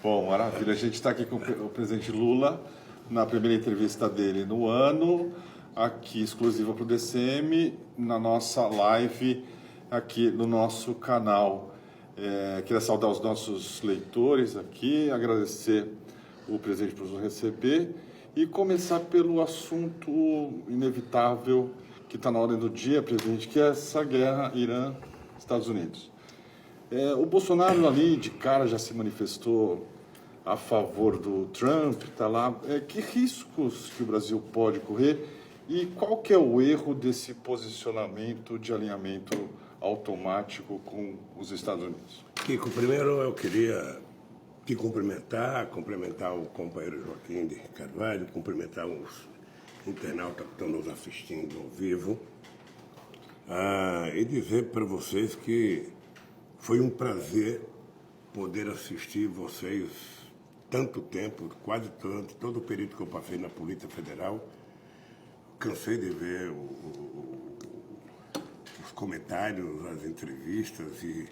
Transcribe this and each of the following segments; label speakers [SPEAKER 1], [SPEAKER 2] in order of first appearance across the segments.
[SPEAKER 1] Bom, maravilha. A gente está aqui com o presidente Lula, na primeira entrevista dele no ano, aqui exclusiva para o DCM, na nossa live aqui no nosso canal. Queria saudar os nossos leitores aqui, agradecer o presidente por nos receber e começar pelo assunto inevitável que está na ordem do dia, presidente, que é essa guerra Irã-Estados Unidos. O Bolsonaro ali de cara já se manifestou a favor do Trump, está lá. Que riscos que o Brasil pode correr e qual que é o erro desse posicionamento de alinhamento automático com os Estados Unidos?
[SPEAKER 2] Kiko, primeiro eu queria te cumprimentar o companheiro Joaquim de Carvalho, cumprimentar os internautas que estão nos assistindo ao vivo e dizer para vocês que foi um prazer poder assistir vocês tanto tempo, quase todo o período que eu passei na Polícia Federal. Cansei de ver os comentários, as entrevistas e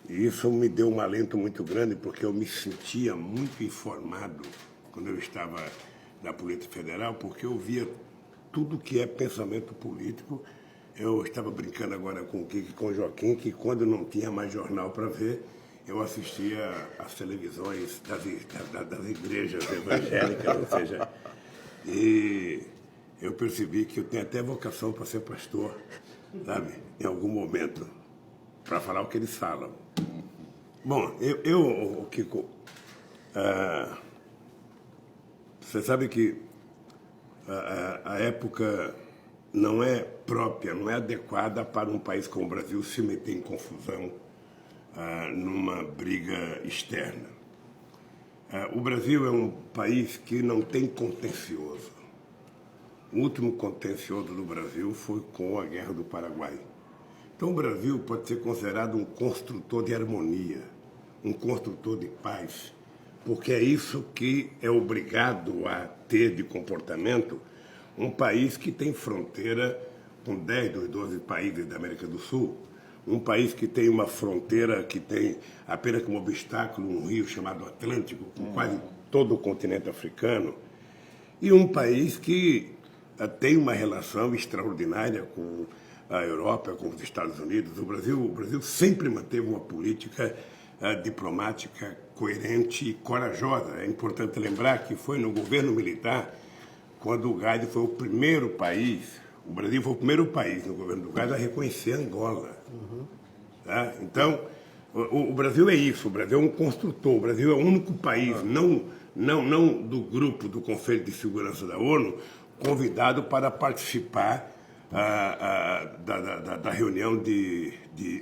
[SPEAKER 2] isso me deu um alento muito grande porque eu me sentia muito informado quando eu estava na Polícia Federal, porque eu via tudo que é pensamento político. Eu estava brincando agora com o Kiko e com o Joaquim, que quando não tinha mais jornal para ver, eu assistia às televisões das igrejas evangélicas, ou seja, e eu percebi que eu tenho até vocação para ser pastor, sabe, em algum momento, para falar o que eles falam. Bom, Kiko, você sabe que a época não é própria, não é adequada para um país como o Brasil se meter em confusão numa briga externa. O Brasil é um país que não tem contencioso. O último contencioso do Brasil foi com a Guerra do Paraguai. Então o Brasil pode ser considerado um construtor de harmonia, um construtor de paz, porque é isso que é obrigado a ter de comportamento um país que tem fronteira com 10 dos 12 países da América do Sul, um país que tem uma fronteira que tem apenas como obstáculo um rio chamado Atlântico, com quase todo o continente africano, e um país que tem uma relação extraordinária com a Europa, com os Estados Unidos. O Brasil sempre manteve uma política diplomática coerente e corajosa. É importante lembrar que foi no governo militar quando o Gás foi o primeiro país, o Brasil foi o primeiro país no governo do Gás a reconhecer Angola. Tá? Então, o Brasil é isso, o Brasil é um construtor, o Brasil é o único país, não do grupo do Conselho de Segurança da ONU, convidado para participar da reunião de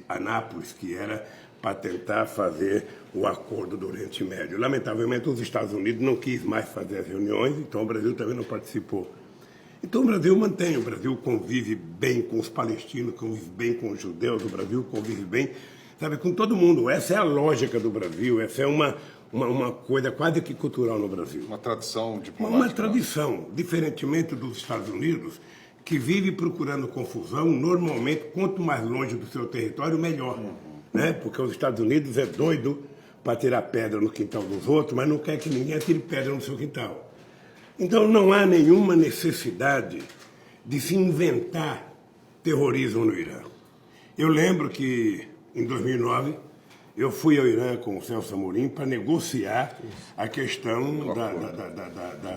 [SPEAKER 2] Anápolis, que era para tentar fazer o acordo do Oriente Médio. Lamentavelmente, os Estados Unidos não quis mais fazer as reuniões, então o Brasil também não participou. Então o Brasil convive bem com os palestinos, convive bem com os judeus, o Brasil convive bem, sabe, com todo mundo. Essa é a lógica do Brasil, essa é uma coisa quase que cultural no Brasil.
[SPEAKER 1] Uma tradição diplomática.
[SPEAKER 2] Uma tradição, diferentemente dos Estados Unidos, que vive procurando confusão, normalmente, quanto mais longe do seu território, melhor. Né? Porque os Estados Unidos é doido para tirar pedra no quintal dos outros, mas não quer que ninguém atire pedra no seu quintal. Então não há nenhuma necessidade de se inventar terrorismo no Irã. Eu lembro que, em 2009, eu fui ao Irã com o Celso Amorim para negociar a questão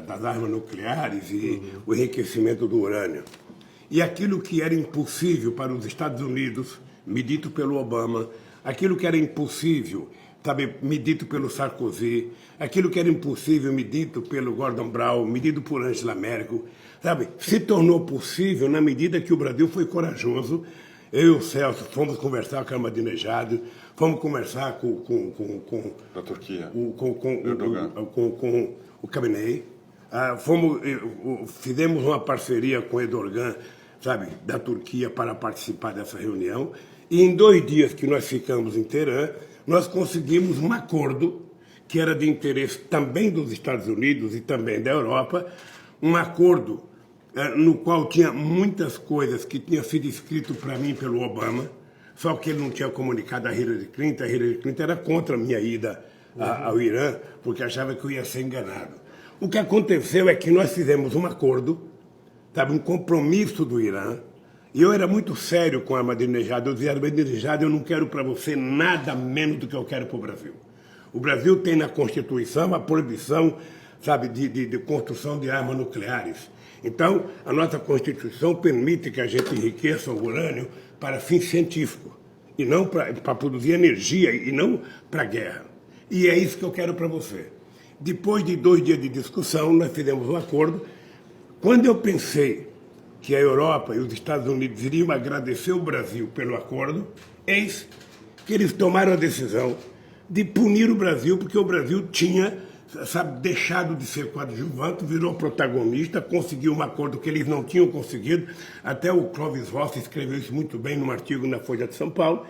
[SPEAKER 2] das armas nucleares e o enriquecimento do urânio. E aquilo que era impossível para os Estados Unidos, medido pelo Obama, aquilo que era impossível, sabe, medido pelo Sarkozy, aquilo que era impossível, medido pelo Gordon Brown, medido por Angela Merkel, sabe, se tornou possível na medida que o Brasil foi corajoso. Eu e o Celso fomos conversar com a Ahmadinejad, fomos conversar
[SPEAKER 1] da Turquia,
[SPEAKER 2] com o Khamenei, fizemos uma parceria com o Erdogan, sabe, da Turquia para participar dessa reunião, e em 2 dias que nós ficamos em Teherã, nós conseguimos um acordo que era de interesse também dos Estados Unidos e também da Europa, um acordo no qual tinha muitas coisas que tinham sido escrito para mim pelo Obama, só que ele não tinha comunicado a Hillary Clinton era contra a minha ida ao Irã, porque achava que eu ia ser enganado. O que aconteceu é que nós fizemos um acordo, sabe, um compromisso do Irã, e eu era muito sério com a Ahmadinejad. Eu dizia, Ahmadinejad, eu não quero para você nada menos do que eu quero para o Brasil. O Brasil tem na Constituição a proibição, sabe, de construção de armas nucleares. Então, a nossa Constituição permite que a gente enriqueça o urânio para fins científicos, e não para produzir energia, e não para guerra. E é isso que eu quero para você. Depois de 2 dias de discussão, nós fizemos um acordo. Quando eu pensei que a Europa e os Estados Unidos iriam agradecer o Brasil pelo acordo, eis que eles tomaram a decisão de punir o Brasil, porque o Brasil tinha, sabe, deixado de ser coadjuvante, virou protagonista, conseguiu um acordo que eles não tinham conseguido. Até o Clovis Ross escreveu isso muito bem num artigo na Folha de São Paulo.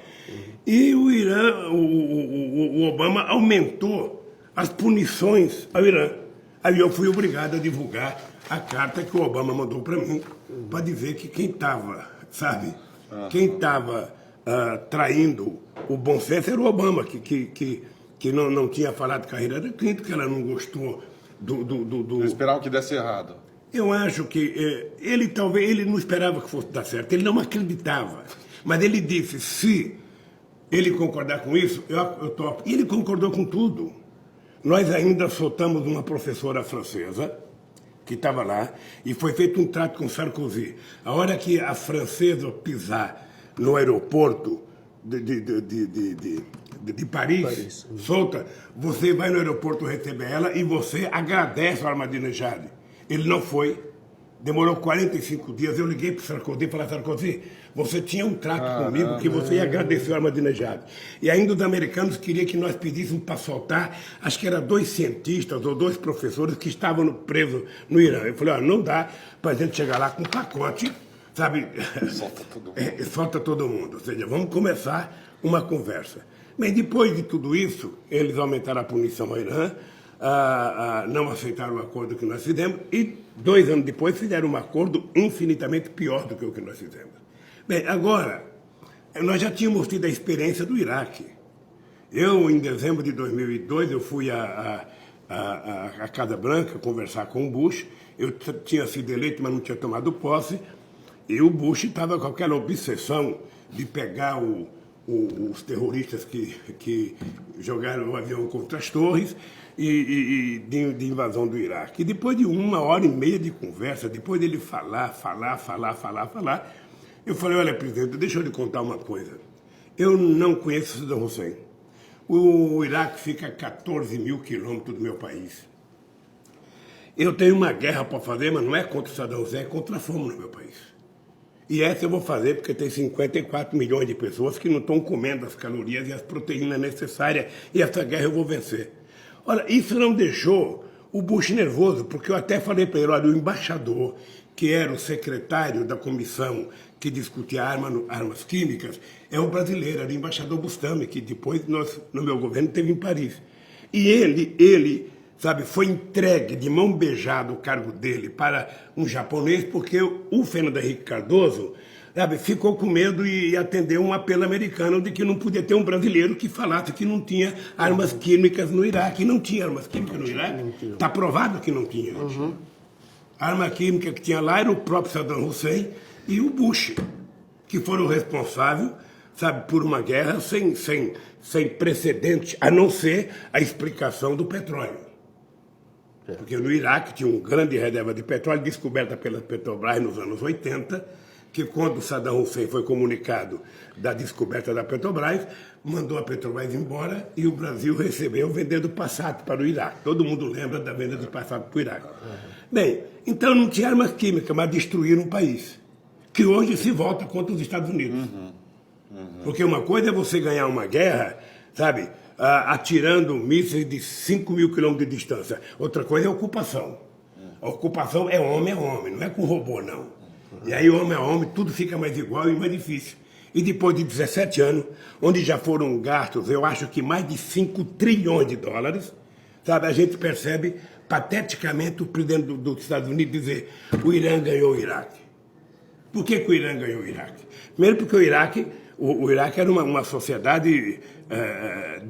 [SPEAKER 2] E o Irã, o Obama aumentou as punições ao Irã. Aí eu fui obrigado a divulgar a carta que o Obama mandou para mim, para dizer que quem estava, sabe, quem estava traindo o bom senso era o Obama, que não tinha falado com a Hillary Clinton, que ela não gostou do...
[SPEAKER 1] Esperavam que desse errado.
[SPEAKER 2] Eu acho que ele não esperava que fosse dar certo, ele não acreditava. Mas ele disse, se ele concordar com isso, eu topo. E ele concordou com tudo. Nós ainda soltamos uma professora francesa, que estava lá, e foi feito um trato com Sarkozy. A hora que a francesa pisar no aeroporto de Paris, solta, você vai no aeroporto receber ela e você agradece ao Ahmadinejad. Ele não foi, demorou 45 dias, eu liguei para o Sarkozy e falei, Sarkozy, você tinha um trato comigo que você ia agradecer ao Ahmadinejad. E ainda os americanos queriam que nós pedíssemos para soltar, acho que eram 2 cientistas ou 2 professores que estavam presos no Irã. Eu falei, não dá para a gente chegar lá com um pacote, sabe?
[SPEAKER 1] Solta todo mundo.
[SPEAKER 2] Solta todo mundo. Ou seja, vamos começar uma conversa. Bem, depois de tudo isso, eles aumentaram a punição ao Irã, não aceitaram o acordo que nós fizemos e 2 anos depois fizeram um acordo infinitamente pior do que o que nós fizemos. Bem, agora, nós já tínhamos tido a experiência do Iraque. Eu, em dezembro de 2002, eu fui à Casa Branca conversar com o Bush. Eu tinha sido eleito, mas não tinha tomado posse. E o Bush estava com aquela obsessão de pegar os terroristas que jogaram o avião contra as torres e de invasão do Iraque. E depois de 1h30 de conversa, depois dele falar, eu falei, olha, presidente, deixa eu lhe contar uma coisa. Eu não conheço Saddam Hussein. O Iraque fica a 14 mil quilômetros do meu país. Eu tenho uma guerra para fazer, mas não é contra o Saddam Hussein, é contra a fome no meu país. E essa eu vou fazer porque tem 54 milhões de pessoas que não estão comendo as calorias e as proteínas necessárias, e essa guerra eu vou vencer. Olha, isso não deixou o Bush nervoso, porque eu até falei para ele, olha, o embaixador, que era o secretário da comissão que discutia armas químicas, é o brasileiro, era o embaixador Bustami, que depois no meu governo teve em Paris. E ele, sabe, foi entregue de mão beijada o cargo dele para um japonês, porque o Fernando Henrique Cardoso, sabe, ficou com medo e atendeu um apelo americano de que não podia ter um brasileiro que falasse que não tinha armas químicas no Iraque. E não tinha armas químicas no Iraque. Está provado que não tinha. A arma química que tinha lá era o próprio Saddam Hussein e o Bush, que foram responsáveis, sabe, por uma guerra sem precedente, a não ser a explicação do petróleo. Porque no Iraque tinha uma grande reserva de petróleo descoberta pela Petrobras nos anos 80, que quando Saddam Hussein foi comunicado da descoberta da Petrobras, mandou a Petrobras embora e o Brasil recebeu vendendo Passat para o Iraque. Todo mundo lembra da venda de Passat para o Iraque. Bem, então não tinha armas químicas, mas destruíram o país, que hoje se volta contra os Estados Unidos. Porque uma coisa é você ganhar uma guerra, sabe, atirando mísseis de 5 mil quilômetros de distância. Outra coisa é a ocupação. A ocupação é homem a homem, não é com robô, não. E aí, homem a homem, tudo fica mais igual e mais difícil. E depois de 17 anos, onde já foram gastos, eu acho que mais de 5 trilhões de dólares, sabe, a gente percebe pateticamente o presidente dos Estados Unidos dizer o Irã ganhou o Iraque. Por que o Irã ganhou o Iraque? Primeiro porque o Iraque era uma sociedade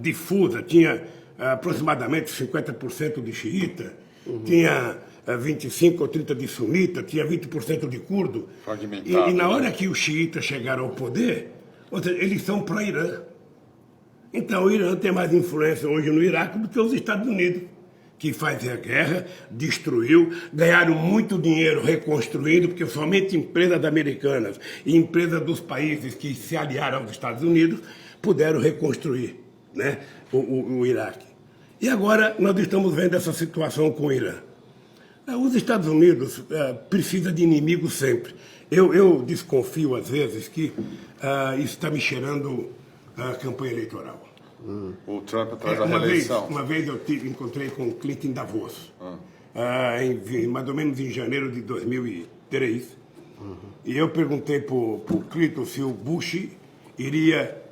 [SPEAKER 2] difusa, tinha aproximadamente 50% de xiita, tinha 25 ou 30 de sunita, tinha 20% de curdo.
[SPEAKER 1] Fragmentado,
[SPEAKER 2] E na hora
[SPEAKER 1] né?
[SPEAKER 2] que os xiitas chegaram ao poder, ou seja, eles são pró-Irã. Então o Irã tem mais influência hoje no Iraque do que os Estados Unidos, que fazem a guerra, destruiu, ganharam muito dinheiro reconstruindo, porque somente empresas americanas e empresas dos países que se aliaram aos Estados Unidos puderam reconstruir, né, o Iraque. E agora nós estamos vendo essa situação com o Irã. Os Estados Unidos precisam de inimigos sempre. Eu desconfio, às vezes, que isso está me cheirando a campanha eleitoral.
[SPEAKER 1] O Trump atrás da reeleição.
[SPEAKER 2] Uma vez eu encontrei com o Clinton em Davos, mais ou menos em janeiro de 2003, e eu perguntei para o Clinton se o Bush iria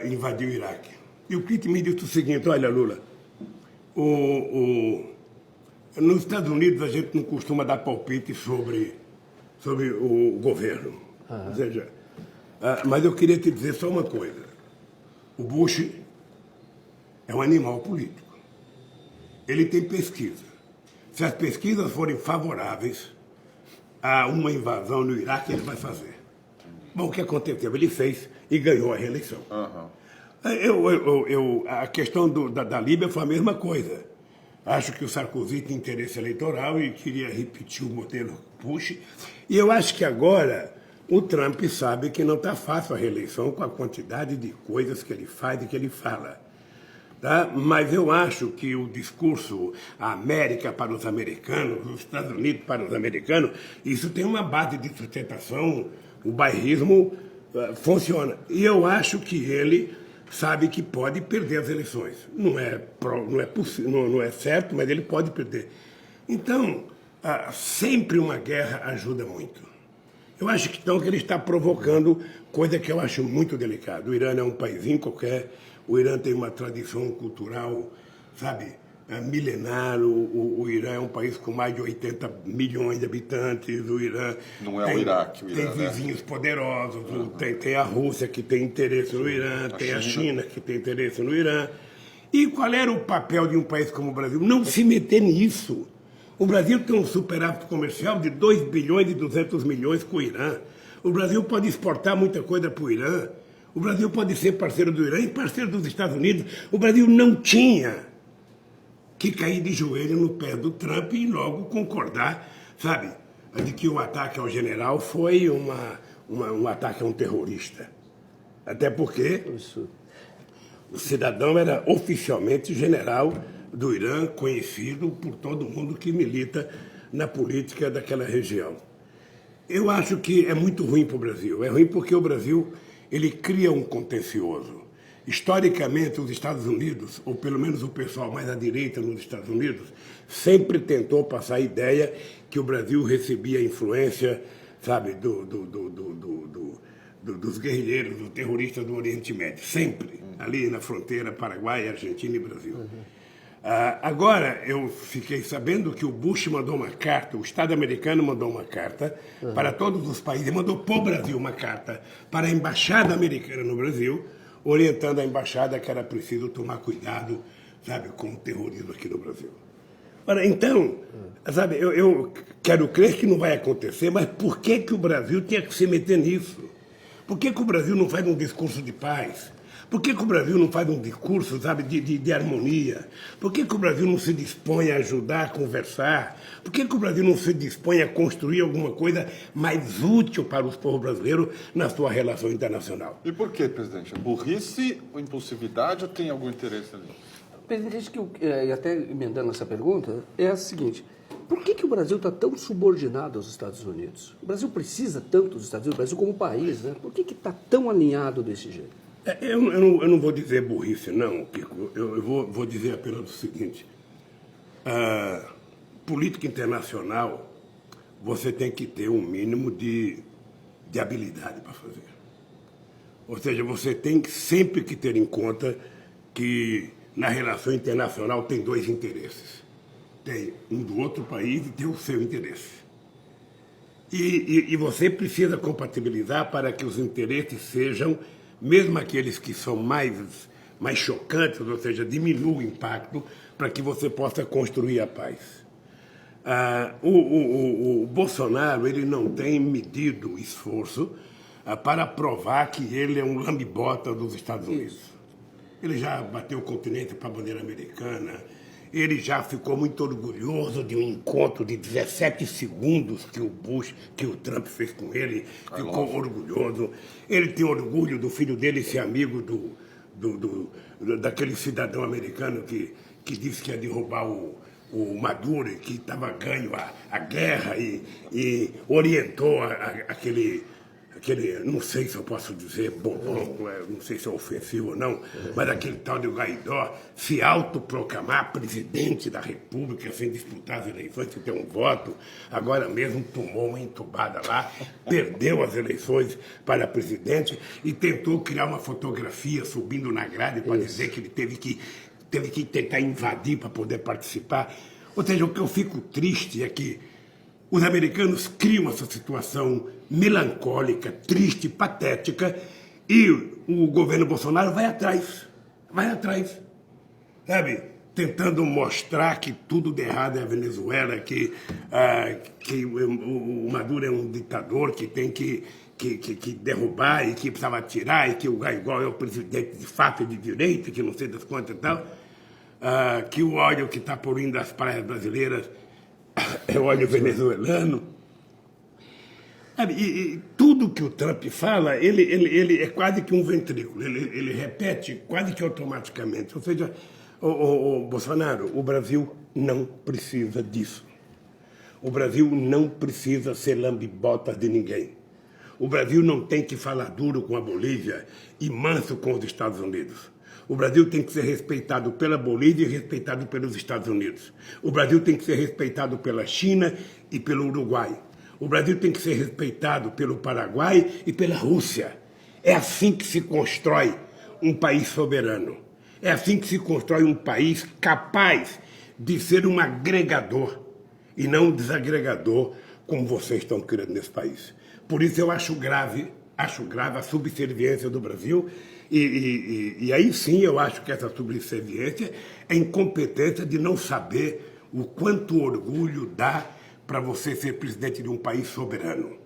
[SPEAKER 2] invadir o Iraque. E o Clinton me disse o seguinte: olha, Lula, nos Estados Unidos a gente não costuma dar palpite sobre o governo. Ou seja, mas eu queria te dizer só uma coisa. O Bush é um animal político. Ele tem pesquisa. Se as pesquisas forem favoráveis a uma invasão no Iraque, ele vai fazer. Bom, o que aconteceu? Ele fez e ganhou a reeleição. A questão da Líbia foi a mesma coisa. Acho que o Sarkozy tem interesse eleitoral e queria repetir o modelo Bush. E eu acho que agora o Trump sabe que não está fácil a reeleição com a quantidade de coisas que ele faz e que ele fala. Tá? Mas eu acho que o discurso a América para os americanos, os Estados Unidos para os americanos, isso tem uma base de sustentação, o bairrismo funciona. E eu acho que ele sabe que pode perder as eleições. Não é certo, mas ele pode perder. Então, sempre uma guerra ajuda muito. Eu acho que, então, que ele está provocando coisa que eu acho muito delicada. O Irã é um paísinho qualquer, o Irã tem uma tradição cultural, sabe, milenar. O Irã é um país com mais de 80 milhões de habitantes. O Irã
[SPEAKER 1] não é o Iraque, o Irã,
[SPEAKER 2] tem vizinhos poderosos. Tem a Rússia, que tem interesse no Irã, tem a China, que tem interesse no Irã. E qual era o papel de um país como o Brasil? Não se meter nisso. O Brasil tem um superávit comercial de 2 bilhões e 200 milhões com o Irã. O Brasil pode exportar muita coisa para o Irã. O Brasil pode ser parceiro do Irã e parceiro dos Estados Unidos. O Brasil não tinha que cair de joelho no pé do Trump e logo concordar, sabe, de que o ataque ao general foi um ataque a um terrorista. Até porque o cidadão era oficialmente general do Irã, conhecido por todo mundo que milita na política daquela região. Eu acho que é muito ruim para o Brasil. É ruim porque o Brasil ele cria um contencioso. Historicamente, os Estados Unidos, ou pelo menos o pessoal mais à direita nos Estados Unidos, sempre tentou passar a ideia que o Brasil recebia influência, sabe, dos guerrilheiros, dos terroristas do Oriente Médio. Sempre, ali na fronteira Paraguai, Argentina e Brasil. Agora, eu fiquei sabendo que o Bush mandou uma carta, o Estado americano mandou uma carta para todos os países, mandou para o Brasil uma carta para a Embaixada Americana no Brasil, orientando a Embaixada que era preciso tomar cuidado, sabe, com o terrorismo aqui no Brasil. Ora, então, sabe, eu quero crer que não vai acontecer, mas por que o Brasil tinha que se meter nisso? Por que o Brasil não faz um discurso de paz? Por que o Brasil não faz um discurso, sabe, de harmonia? Por que o Brasil não se dispõe a ajudar a conversar? Por que o Brasil não se dispõe a construir alguma coisa mais útil para os povos brasileiros na sua relação internacional?
[SPEAKER 1] E por que, presidente? Burrice ou impulsividade ou tem algum interesse ali?
[SPEAKER 3] Presidente, e até emendando essa pergunta, é a seguinte: por que o Brasil está tão subordinado aos Estados Unidos? O Brasil precisa tanto dos Estados Unidos, o Brasil como país, né? Por que está tão alinhado desse jeito?
[SPEAKER 2] Eu não vou dizer burrice, não, Kiko. Eu vou dizer apenas o seguinte. Política internacional, você tem que ter um mínimo de habilidade para fazer. Ou seja, você tem sempre que ter em conta que na relação internacional tem dois interesses. Tem um do outro país e tem o seu interesse. E você precisa compatibilizar para que os interesses sejam, mesmo aqueles que são mais mais chocantes, ou seja, diminua o impacto para que você possa construir a paz. O Bolsonaro ele não tem medido esforço para provar que ele é um lambibota dos Estados Unidos. Ele já bateu o continente para a bandeira americana, ele já ficou muito orgulhoso de um encontro de 17 segundos que o Trump fez com ele, ficou orgulhoso. Ele tem orgulho do filho dele ser amigo daquele cidadão americano que disse que ia derrubar o Maduro, que estava ganho a guerra e orientou aquele, não sei se eu posso dizer bobão, não sei se é ofensivo ou não, mas aquele tal de Guaidó se autoproclamar presidente da República sem disputar as eleições, sem ter um voto, agora mesmo tomou uma entubada lá, perdeu as eleições para presidente e tentou criar uma fotografia subindo na grade para dizer que ele teve que tentar invadir para poder participar. Ou seja, o que eu fico triste é que os americanos criam essa situação melancólica, triste, patética, e o governo Bolsonaro vai atrás, sabe? Tentando mostrar que tudo de errado é a Venezuela, que o Maduro é um ditador que tem que derrubar e que precisava tirar, e que o Guaidó é o presidente de fato e de direito, que não sei das quantas e tal, que o óleo que está poluindo as praias brasileiras é o óleo venezuelano. E tudo que o Trump fala, ele é quase que um ventrículo, ele repete quase que automaticamente. Ou seja, o Bolsonaro, o Brasil não precisa disso. O Brasil não precisa ser lambibota de ninguém. O Brasil não tem que falar duro com a Bolívia e manso com os Estados Unidos. O Brasil tem que ser respeitado pela Bolívia e respeitado pelos Estados Unidos. O Brasil tem que ser respeitado pela China e pelo Uruguai. O Brasil tem que ser respeitado pelo Paraguai e pela Rússia. É assim que se constrói um país soberano. É assim que se constrói um país capaz de ser um agregador e não um desagregador, como vocês estão criando nesse país. Por isso eu acho grave a subserviência do Brasil. E aí sim eu acho que essa subserviência é incompetência de não saber o quanto orgulho dá para você ser presidente de um país soberano.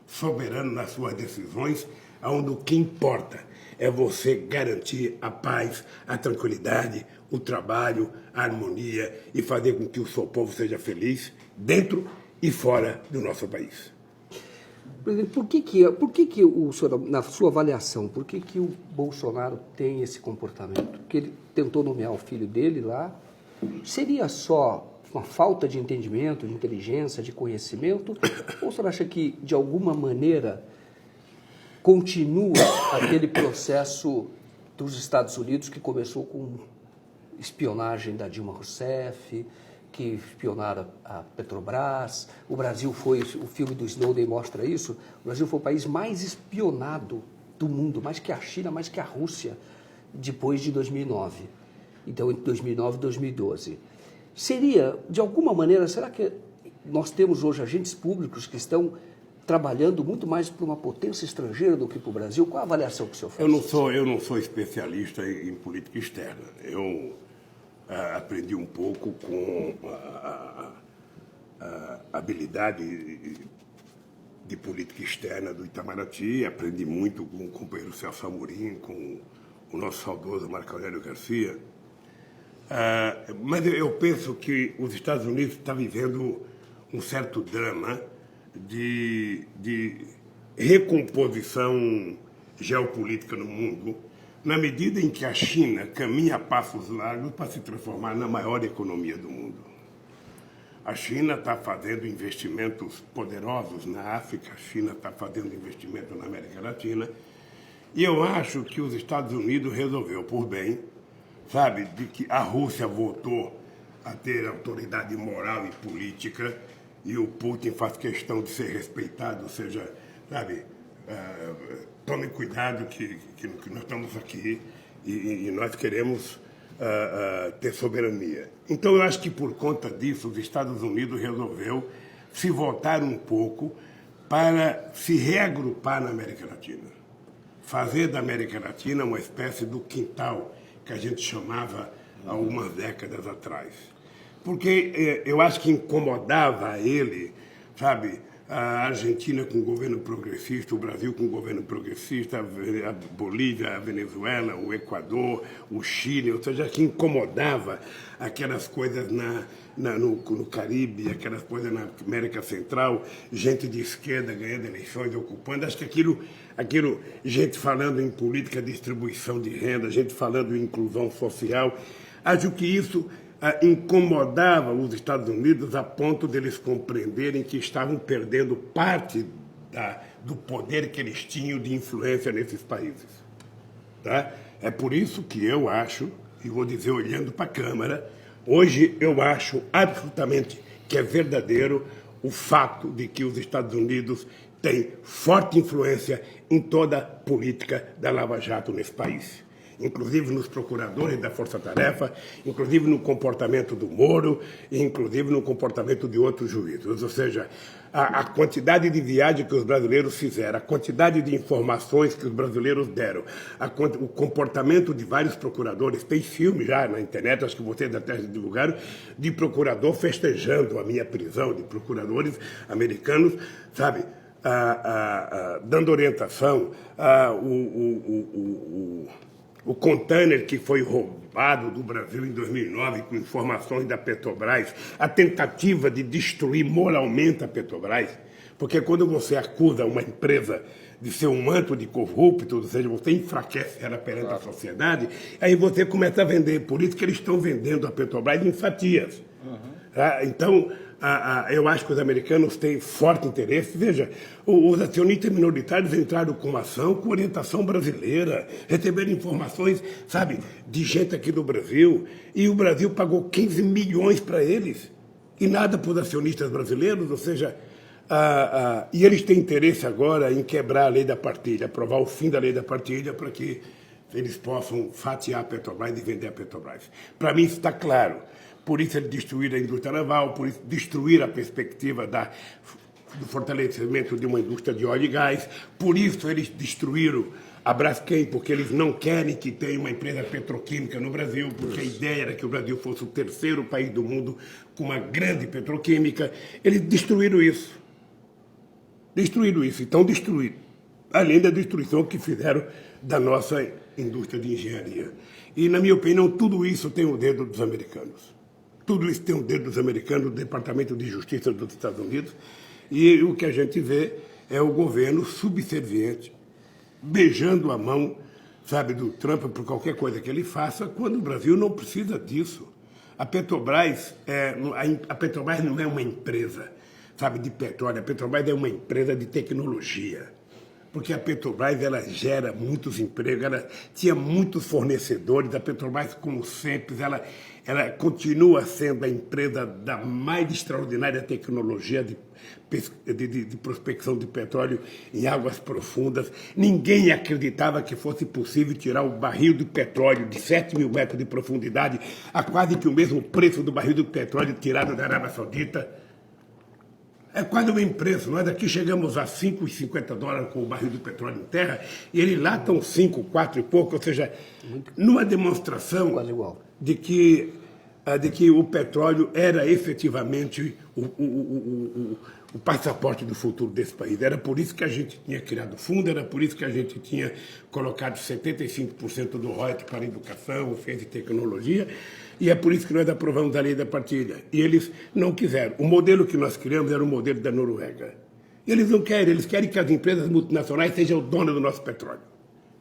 [SPEAKER 2] Soberano nas suas decisões, onde o que importa é você garantir a paz, a tranquilidade, o trabalho, a harmonia e fazer com que o seu povo seja feliz dentro e fora do nosso país.
[SPEAKER 3] Presidente, por que o senhor, na sua avaliação, por que o Bolsonaro tem esse comportamento? Que ele tentou nomear o filho dele lá. Seria só uma falta de entendimento, de inteligência, de conhecimento? Ou o senhor acha que, de alguma maneira, continua aquele processo dos Estados Unidos que começou com espionagem da Dilma Rousseff, que espionaram a Petrobras? O Brasil foi, o filme do Snowden mostra isso, o Brasil foi o país mais espionado do mundo, mais que a China, mais que a Rússia, depois de 2009. Então, entre 2009 e 2012. Seria, de alguma maneira, será que nós temos hoje agentes públicos que estão trabalhando muito mais para uma potência estrangeira do que para o Brasil? Qual a avaliação que o senhor faz?
[SPEAKER 2] Eu não sou especialista em política externa. Eu aprendi um pouco com a habilidade de política externa do Itamaraty, aprendi muito com o companheiro Celso Amorim, com o nosso saudoso Marco Aurélio Garcia. Mas eu penso que os Estados Unidos estão vivendo um certo drama de recomposição geopolítica no mundo, na medida em que a China caminha a passos largos para se transformar na maior economia do mundo. A China está fazendo investimentos poderosos na África, a China está fazendo investimento na América Latina, e eu acho que os Estados Unidos resolveu por bem, sabe, de que a Rússia voltou a ter autoridade moral e política, e o Putin faz questão de ser respeitado, ou seja, sabe, tomem cuidado que nós estamos aqui e nós queremos ter soberania. Então eu acho que por conta disso os Estados Unidos resolveu se voltar um pouco para se reagrupar na América Latina. Fazer da América Latina uma espécie do quintal que a gente chamava há algumas décadas atrás. Porque eu acho que incomodava ele, sabe, a Argentina com o governo progressista, o Brasil com o governo progressista, a Bolívia, a Venezuela, o Equador, o Chile, ou seja, que incomodava aquelas coisas no Caribe, aquelas coisas na América Central, gente de esquerda ganhando eleições, ocupando. Acho que aquilo, gente falando em política de distribuição de renda, gente falando em inclusão social, acho que isso incomodava os Estados Unidos a ponto deles compreenderem que estavam perdendo parte do poder que eles tinham de influência nesses países. Tá? É por isso que eu acho, e vou dizer olhando para a Câmara, hoje eu acho absolutamente que é verdadeiro o fato de que os Estados Unidos têm forte influência em toda a política da Lava Jato nesse país. Inclusive nos procuradores da Força Tarefa, inclusive no comportamento do Moro, e inclusive no comportamento de outros juízes. Ou seja, a quantidade de viagens que os brasileiros fizeram, a quantidade de informações que os brasileiros deram, o comportamento de vários procuradores. Tem filme já na internet, acho que vocês até divulgaram, de procurador festejando a minha prisão, de procuradores americanos, sabe, dando orientação, o container que foi roubado do Brasil em 2009 com informações da Petrobras, a tentativa de destruir moralmente a Petrobras, porque quando você acusa uma empresa de ser um manto de corrupto, ou seja, você enfraquece ela perante a sociedade, aí você começa a vender. Por isso que eles estão vendendo a Petrobras em fatias. Então, eu acho que os americanos têm forte interesse. Veja, os acionistas minoritários entraram com uma ação com orientação brasileira, receberam informações, sabe, de gente aqui do Brasil, e o Brasil pagou 15 milhões para eles, e nada para os acionistas brasileiros, ou seja, e eles têm interesse agora em quebrar a lei da partilha, aprovar o fim da lei da partilha para que eles possam fatiar a Petrobras e vender a Petrobras. Para mim isso está claro. Por isso eles destruíram a indústria naval, por isso destruíram a perspectiva do fortalecimento de uma indústria de óleo e gás, por isso eles destruíram a Braskem, porque eles não querem que tenha uma empresa petroquímica no Brasil, porque a ideia era que o Brasil fosse o terceiro país do mundo com uma grande petroquímica. Eles destruíram isso. Destruíram isso, então destruíram. Além da destruição que fizeram da nossa indústria de engenharia. E, na minha opinião, tudo isso tem o dedo dos americanos. Tudo isso tem o dedo dos americanos, do Departamento de Justiça dos Estados Unidos, e o que a gente vê é o governo subserviente, beijando a mão, sabe, do Trump por qualquer coisa que ele faça, quando o Brasil não precisa disso. A Petrobras não é uma empresa, sabe, de petróleo, a Petrobras é uma empresa de tecnologia. Porque a Petrobras ela gera muitos empregos, ela tinha muitos fornecedores. A Petrobras, como sempre, ela continua sendo a empresa da mais extraordinária tecnologia de prospecção de petróleo em águas profundas. Ninguém acreditava que fosse possível tirar o barril de petróleo de 7 mil metros de profundidade a quase que o mesmo preço do barril de petróleo tirado da Arábia Saudita. É quase o mesmo preço. Nós aqui chegamos a $5,50 com o barril de petróleo em terra, e eles lá estão 5, 4 e pouco, ou seja, numa demonstração de que o petróleo era efetivamente o passaporte do futuro desse país. Era por isso que a gente tinha criado o fundo, era por isso que a gente tinha colocado 75% do royalties para a educação, ciência e tecnologia, e é por isso que nós aprovamos a lei da partilha. E eles não quiseram. O modelo que nós criamos era o modelo da Noruega. Eles não querem, eles querem que as empresas multinacionais sejam donas do nosso petróleo.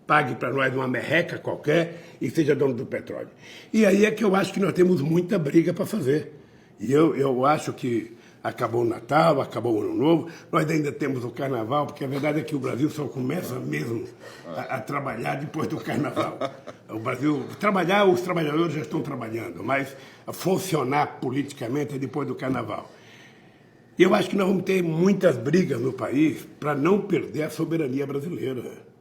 [SPEAKER 2] Pague para nós uma merreca qualquer e seja dono do petróleo. E aí é que eu acho que nós temos muita briga para fazer. E eu acho que acabou o Natal, acabou o Ano Novo, nós ainda temos o Carnaval, porque a verdade é que o Brasil só começa mesmo a trabalhar depois do Carnaval. O Brasil, trabalhar, os trabalhadores já estão trabalhando, mas a funcionar politicamente é depois do Carnaval. E eu acho que nós vamos ter muitas brigas no país para não perder a soberania brasileira.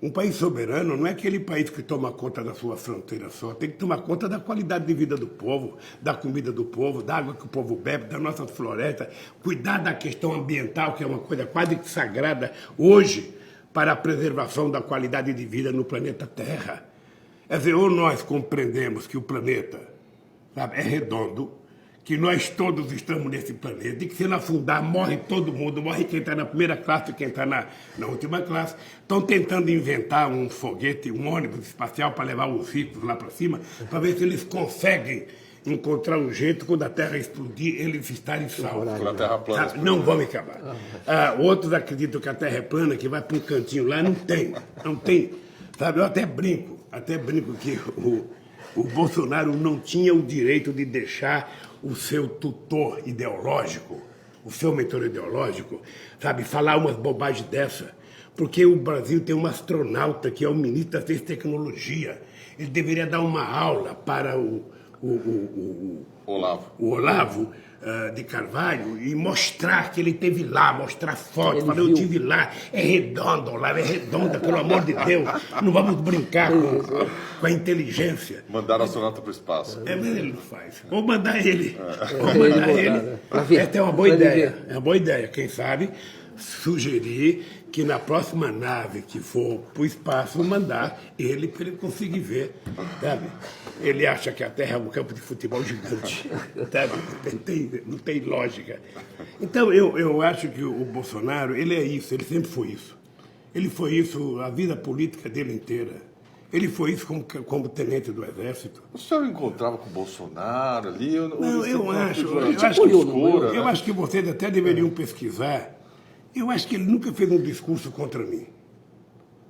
[SPEAKER 2] Um país soberano não é aquele país que toma conta da sua fronteira só, tem que tomar conta da qualidade de vida do povo, da comida do povo, da água que o povo bebe, das nossas florestas, cuidar da questão ambiental, que é uma coisa quase que sagrada hoje para a preservação da qualidade de vida no planeta Terra. Quer dizer, ou nós compreendemos que o planeta, sabe, é redondo, que nós todos estamos nesse planeta e que se ele afundar, morre todo mundo, morre quem está na primeira classe e quem está na última classe. Estão tentando inventar um foguete, um ônibus espacial para levar os ricos lá para cima, para ver se eles conseguem encontrar um jeito, quando a Terra explodir, eles estarem salvos.
[SPEAKER 1] Quando a Terra plana
[SPEAKER 2] Sabe? Não vão acabar. Outros acreditam que a Terra é plana, que vai para um cantinho lá. Não tem. Sabe, eu até brinco que o Bolsonaro não tinha o direito de deixar o seu tutor ideológico, o seu mentor ideológico, sabe, falar umas bobagens dessa. Porque o Brasil tem um astronauta que é o ministro da Ciência e Tecnologia. Ele deveria dar uma aula para o Olavo de Carvalho e mostrar que ele esteve lá, mostrar fotos, falar, eu estive lá, é redondo, Olavo, é redonda, pelo amor de Deus, não vamos brincar com a inteligência.
[SPEAKER 1] Mandar o astronauta para o espaço.
[SPEAKER 2] Mas ele não faz. Ou mandar ele. Essa é uma boa ideia. É uma boa ideia. Quem sabe sugerir que na próxima nave que for para o espaço, mandar ele para ele conseguir ver, sabe? Ele acha que a Terra é um campo de futebol gigante, sabe? Não tem lógica. Então, eu acho que o Bolsonaro, ele é isso, ele sempre foi isso. Ele foi isso a vida política dele inteira. Ele foi isso como tenente do Exército.
[SPEAKER 1] O senhor encontrava com o Bolsonaro ali?
[SPEAKER 2] Não, eu acho que vocês até deveriam pesquisar. Eu acho que ele nunca fez um discurso contra mim.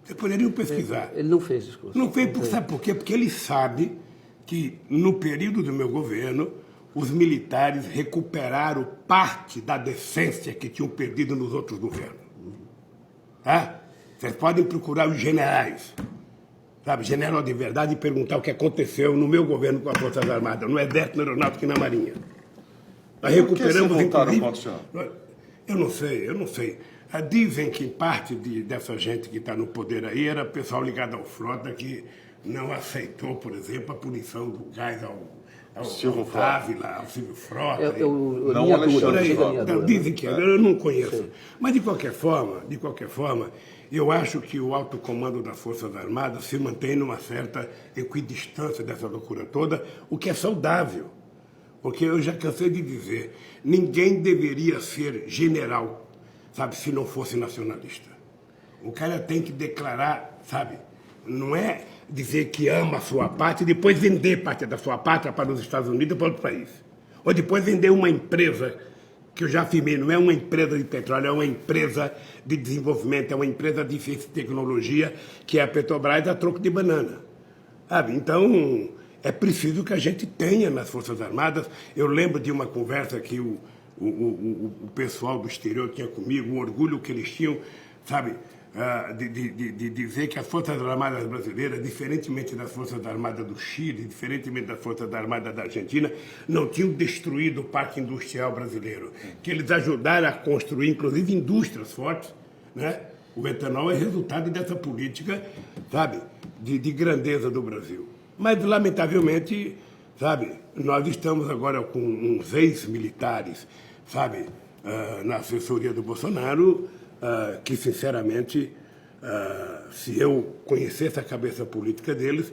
[SPEAKER 2] Vocês poderiam pesquisar.
[SPEAKER 3] Ele não fez discurso.
[SPEAKER 2] Não fez, sabe por quê? Porque ele sabe que, no período do meu governo, os militares recuperaram parte da decência que tinham perdido nos outros governos. Tá? Vocês podem procurar os generais, sabe, general de verdade, e perguntar o que aconteceu no meu governo com as Forças Armadas, no Exército, na Aeronáutica e na Marinha. Nós recuperamos, inclusive... Eu não sei. Dizem que parte dessa gente que está no poder aí era pessoal ligado ao Frota que não aceitou, por exemplo, a punição do gás ao
[SPEAKER 1] Silvio
[SPEAKER 2] Frota. Ao Silvio Frota.
[SPEAKER 1] Não Alexandre
[SPEAKER 2] Frota. Dizem que eu não conheço. Sim. Mas, de qualquer forma, eu acho que o alto comando das Forças Armadas se mantém numa certa equidistância dessa loucura toda, o que é saudável. Porque eu já cansei de dizer, ninguém deveria ser general, sabe, se não fosse nacionalista. O cara tem que declarar, sabe, não é dizer que ama a sua pátria e depois vender parte da sua pátria para os Estados Unidos ou para outro país. Ou depois vender uma empresa, que eu já afirmei, não é uma empresa de petróleo, é uma empresa de desenvolvimento, é uma empresa de ciência e tecnologia, que é a Petrobras, a troco de banana. Sabe, então... É preciso que a gente tenha nas Forças Armadas. Eu lembro de uma conversa que o pessoal do exterior tinha comigo, um orgulho que eles tinham, sabe, de dizer que as Forças Armadas brasileiras, diferentemente das Forças Armadas do Chile, diferentemente das Forças Armadas da Argentina, não tinham destruído o parque industrial brasileiro, que eles ajudaram a construir, inclusive, indústrias fortes, né? O etanol é resultado dessa política, sabe, de grandeza do Brasil. Mas, lamentavelmente, sabe, nós estamos agora com uns ex-militares, sabe, na assessoria do Bolsonaro, que, sinceramente, se eu conhecesse a cabeça política deles,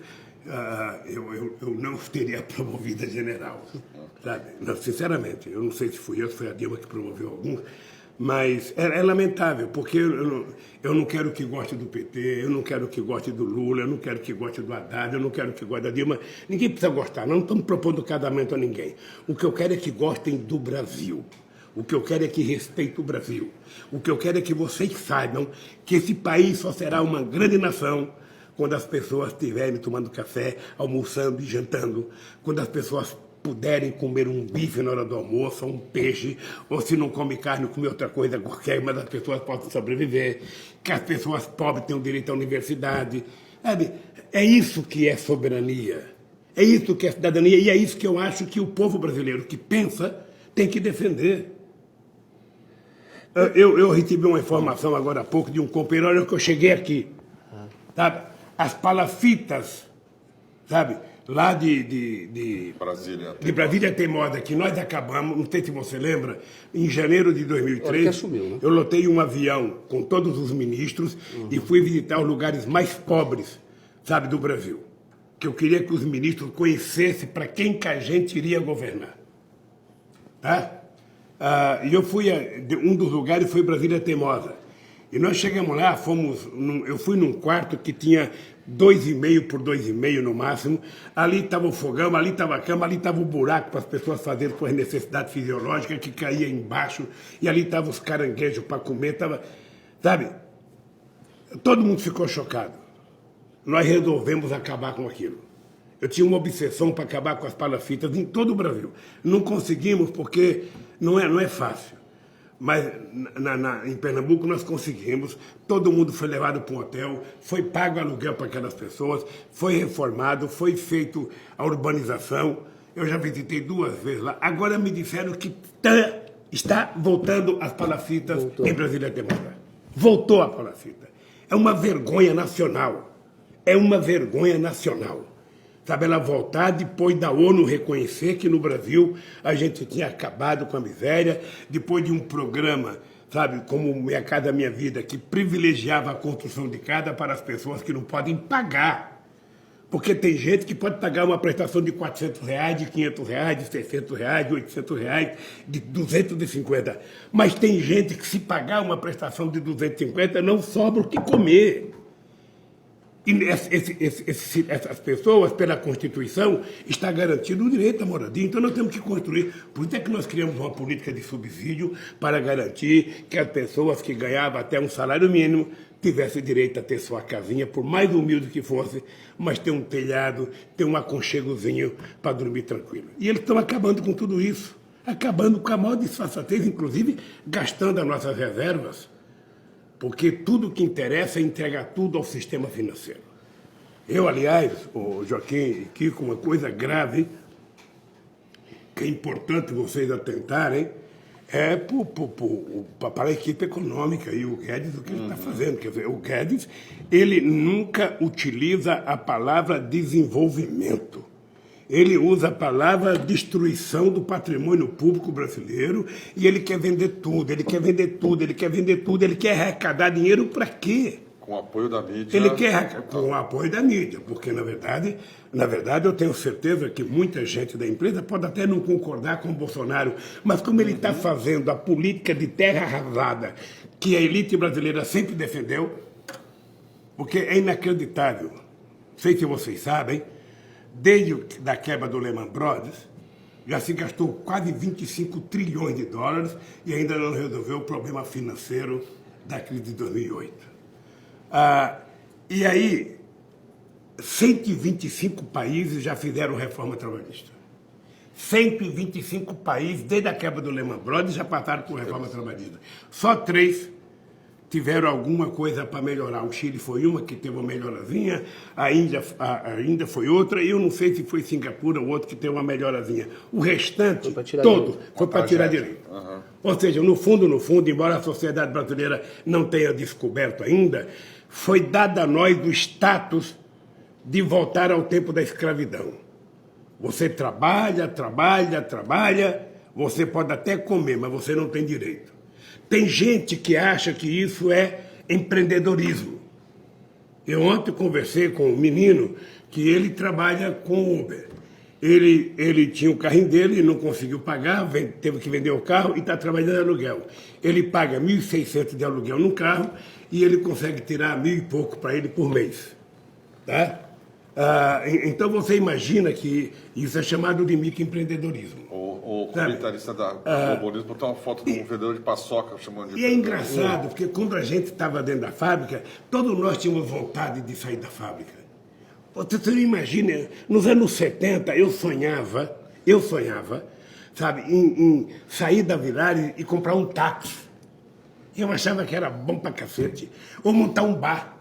[SPEAKER 2] eu não os teria promovido a general, sabe? Não, sinceramente, eu não sei se fui eu, se foi a Dilma que promoveu alguns, mas é lamentável, porque eu não quero que goste do PT, eu não quero que goste do Lula, eu não quero que goste do Haddad, eu não quero que goste da Dilma. Ninguém precisa gostar, não estamos propondo casamento a ninguém. O que eu quero é que gostem do Brasil. O que eu quero é que respeitem o Brasil. O que eu quero é que vocês saibam que esse país só será uma grande nação quando as pessoas estiverem tomando café, almoçando e jantando, quando as pessoas puderem comer um bife na hora do almoço, ou um peixe, ou se não come carne, comer outra coisa qualquer, mas as pessoas possam sobreviver, que as pessoas pobres tenham direito à universidade. Sabe? É isso que é soberania, é isso que é cidadania, e é isso que eu acho que o povo brasileiro que pensa tem que defender. Eu recebi uma informação agora há pouco de um companheiro, olha que eu cheguei aqui, sabe? As palafitas, sabe? Lá de Brasília Teimosa, que nós acabamos, não sei se você lembra, em janeiro de 2003,
[SPEAKER 3] assumiu, né?
[SPEAKER 2] Eu lotei um avião com todos os ministros e fui visitar os lugares mais pobres, sabe, do Brasil. que eu queria que os ministros conhecessem para quem que a gente iria governar. Tá? E eu fui, um dos lugares foi Brasília Teimosa. E nós chegamos lá, eu fui num quarto que tinha 2,5 por 2,5 no máximo. Ali estava o fogão, ali estava a cama, ali estava o buraco para as pessoas fazerem suas necessidades fisiológicas que caía embaixo. E ali estavam os caranguejos para comer. Sabe? Todo mundo ficou chocado. Nós resolvemos acabar com aquilo. Eu tinha uma obsessão para acabar com as palafitas em todo o Brasil. Não conseguimos porque não é fácil. Mas em Pernambuco nós conseguimos, todo mundo foi levado para um hotel, foi pago aluguel para aquelas pessoas, foi reformado, foi feito a urbanização. Eu já visitei 2 vezes lá. Agora me disseram que está voltando as palafitas em Brasília Teimosa. Voltou a palafita. É uma vergonha nacional. É uma vergonha nacional. Sabe, ela voltar depois da ONU reconhecer que no Brasil a gente tinha acabado com a miséria, depois de um programa, sabe, como Minha Casa Minha Vida, que privilegiava a construção de casa para as pessoas que não podem pagar. Porque tem gente que pode pagar uma prestação de R$400, de R$500, de R$600, de R$800, de 250. Mas tem gente que se pagar uma prestação de 250 não sobra o que comer. E essas pessoas, pela Constituição, está garantido o direito à moradia. Então nós temos que construir. Por isso é que nós criamos uma política de subsídio para garantir que as pessoas que ganhavam até um salário mínimo tivessem direito a ter sua casinha, por mais humilde que fosse, mas ter um telhado, ter um aconchegozinho para dormir tranquilo. E eles estão acabando com tudo isso. Acabando com a maior disfarçatez, inclusive gastando as nossas reservas. Porque tudo que interessa é entregar tudo ao sistema financeiro. Eu, aliás, o Joaquim e Kiko, uma coisa grave, que é importante vocês atentarem, é para a equipe econômica e o Guedes, o que ele está fazendo. Quer dizer, o Guedes, ele nunca utiliza a palavra desenvolvimento. Ele usa a palavra destruição do patrimônio público brasileiro e ele quer vender tudo, ele quer vender tudo, ele quer vender tudo, ele quer arrecadar dinheiro para quê?
[SPEAKER 1] Com o apoio da mídia.
[SPEAKER 2] Ele quer com o apoio da mídia, porque na verdade eu tenho certeza que muita gente da empresa pode até não concordar com o Bolsonaro, mas como ele está fazendo a política de terra arrasada que a elite brasileira sempre defendeu, porque é inacreditável, não sei se vocês sabem, desde a quebra do Lehman Brothers, já se gastou quase 25 trilhões de dólares e ainda não resolveu o problema financeiro da crise de 2008. E aí, 125 países já fizeram reforma trabalhista. 125 países, desde a quebra do Lehman Brothers, já passaram por reforma trabalhista. Só 3 tiveram alguma coisa para melhorar. O Chile foi uma que teve uma melhorazinha, a Índia foi outra, e eu não sei se foi Singapura ou outro que teve uma melhorazinha. O restante, todo, foi para tirar direito. Uhum. Ou seja, no fundo, embora a sociedade brasileira não tenha descoberto ainda, foi dado a nós o status de voltar ao tempo da escravidão. Você trabalha, você pode até comer, mas você não tem direito. Tem gente que acha que isso é empreendedorismo. Eu ontem conversei com um menino que ele trabalha com Uber. Ele tinha o carrinho dele e não conseguiu pagar, teve que vender o carro e está trabalhando de aluguel. Ele paga 1.600 de aluguel no carro e ele consegue tirar 1.000 e pouco para ele por mês. Tá? Então você imagina que isso é chamado de microempreendedorismo.
[SPEAKER 1] O comentarista da Globo botou uma foto do vendedor de paçoca chamando de...
[SPEAKER 2] E é engraçado, porque quando a gente estava dentro da fábrica, todos nós tínhamos vontade de sair da fábrica. Você não imagina, nos anos 70 eu sonhava, sabe, em sair da Villares e comprar um táxi. Eu achava que era bom pra cacete. Ou montar um bar.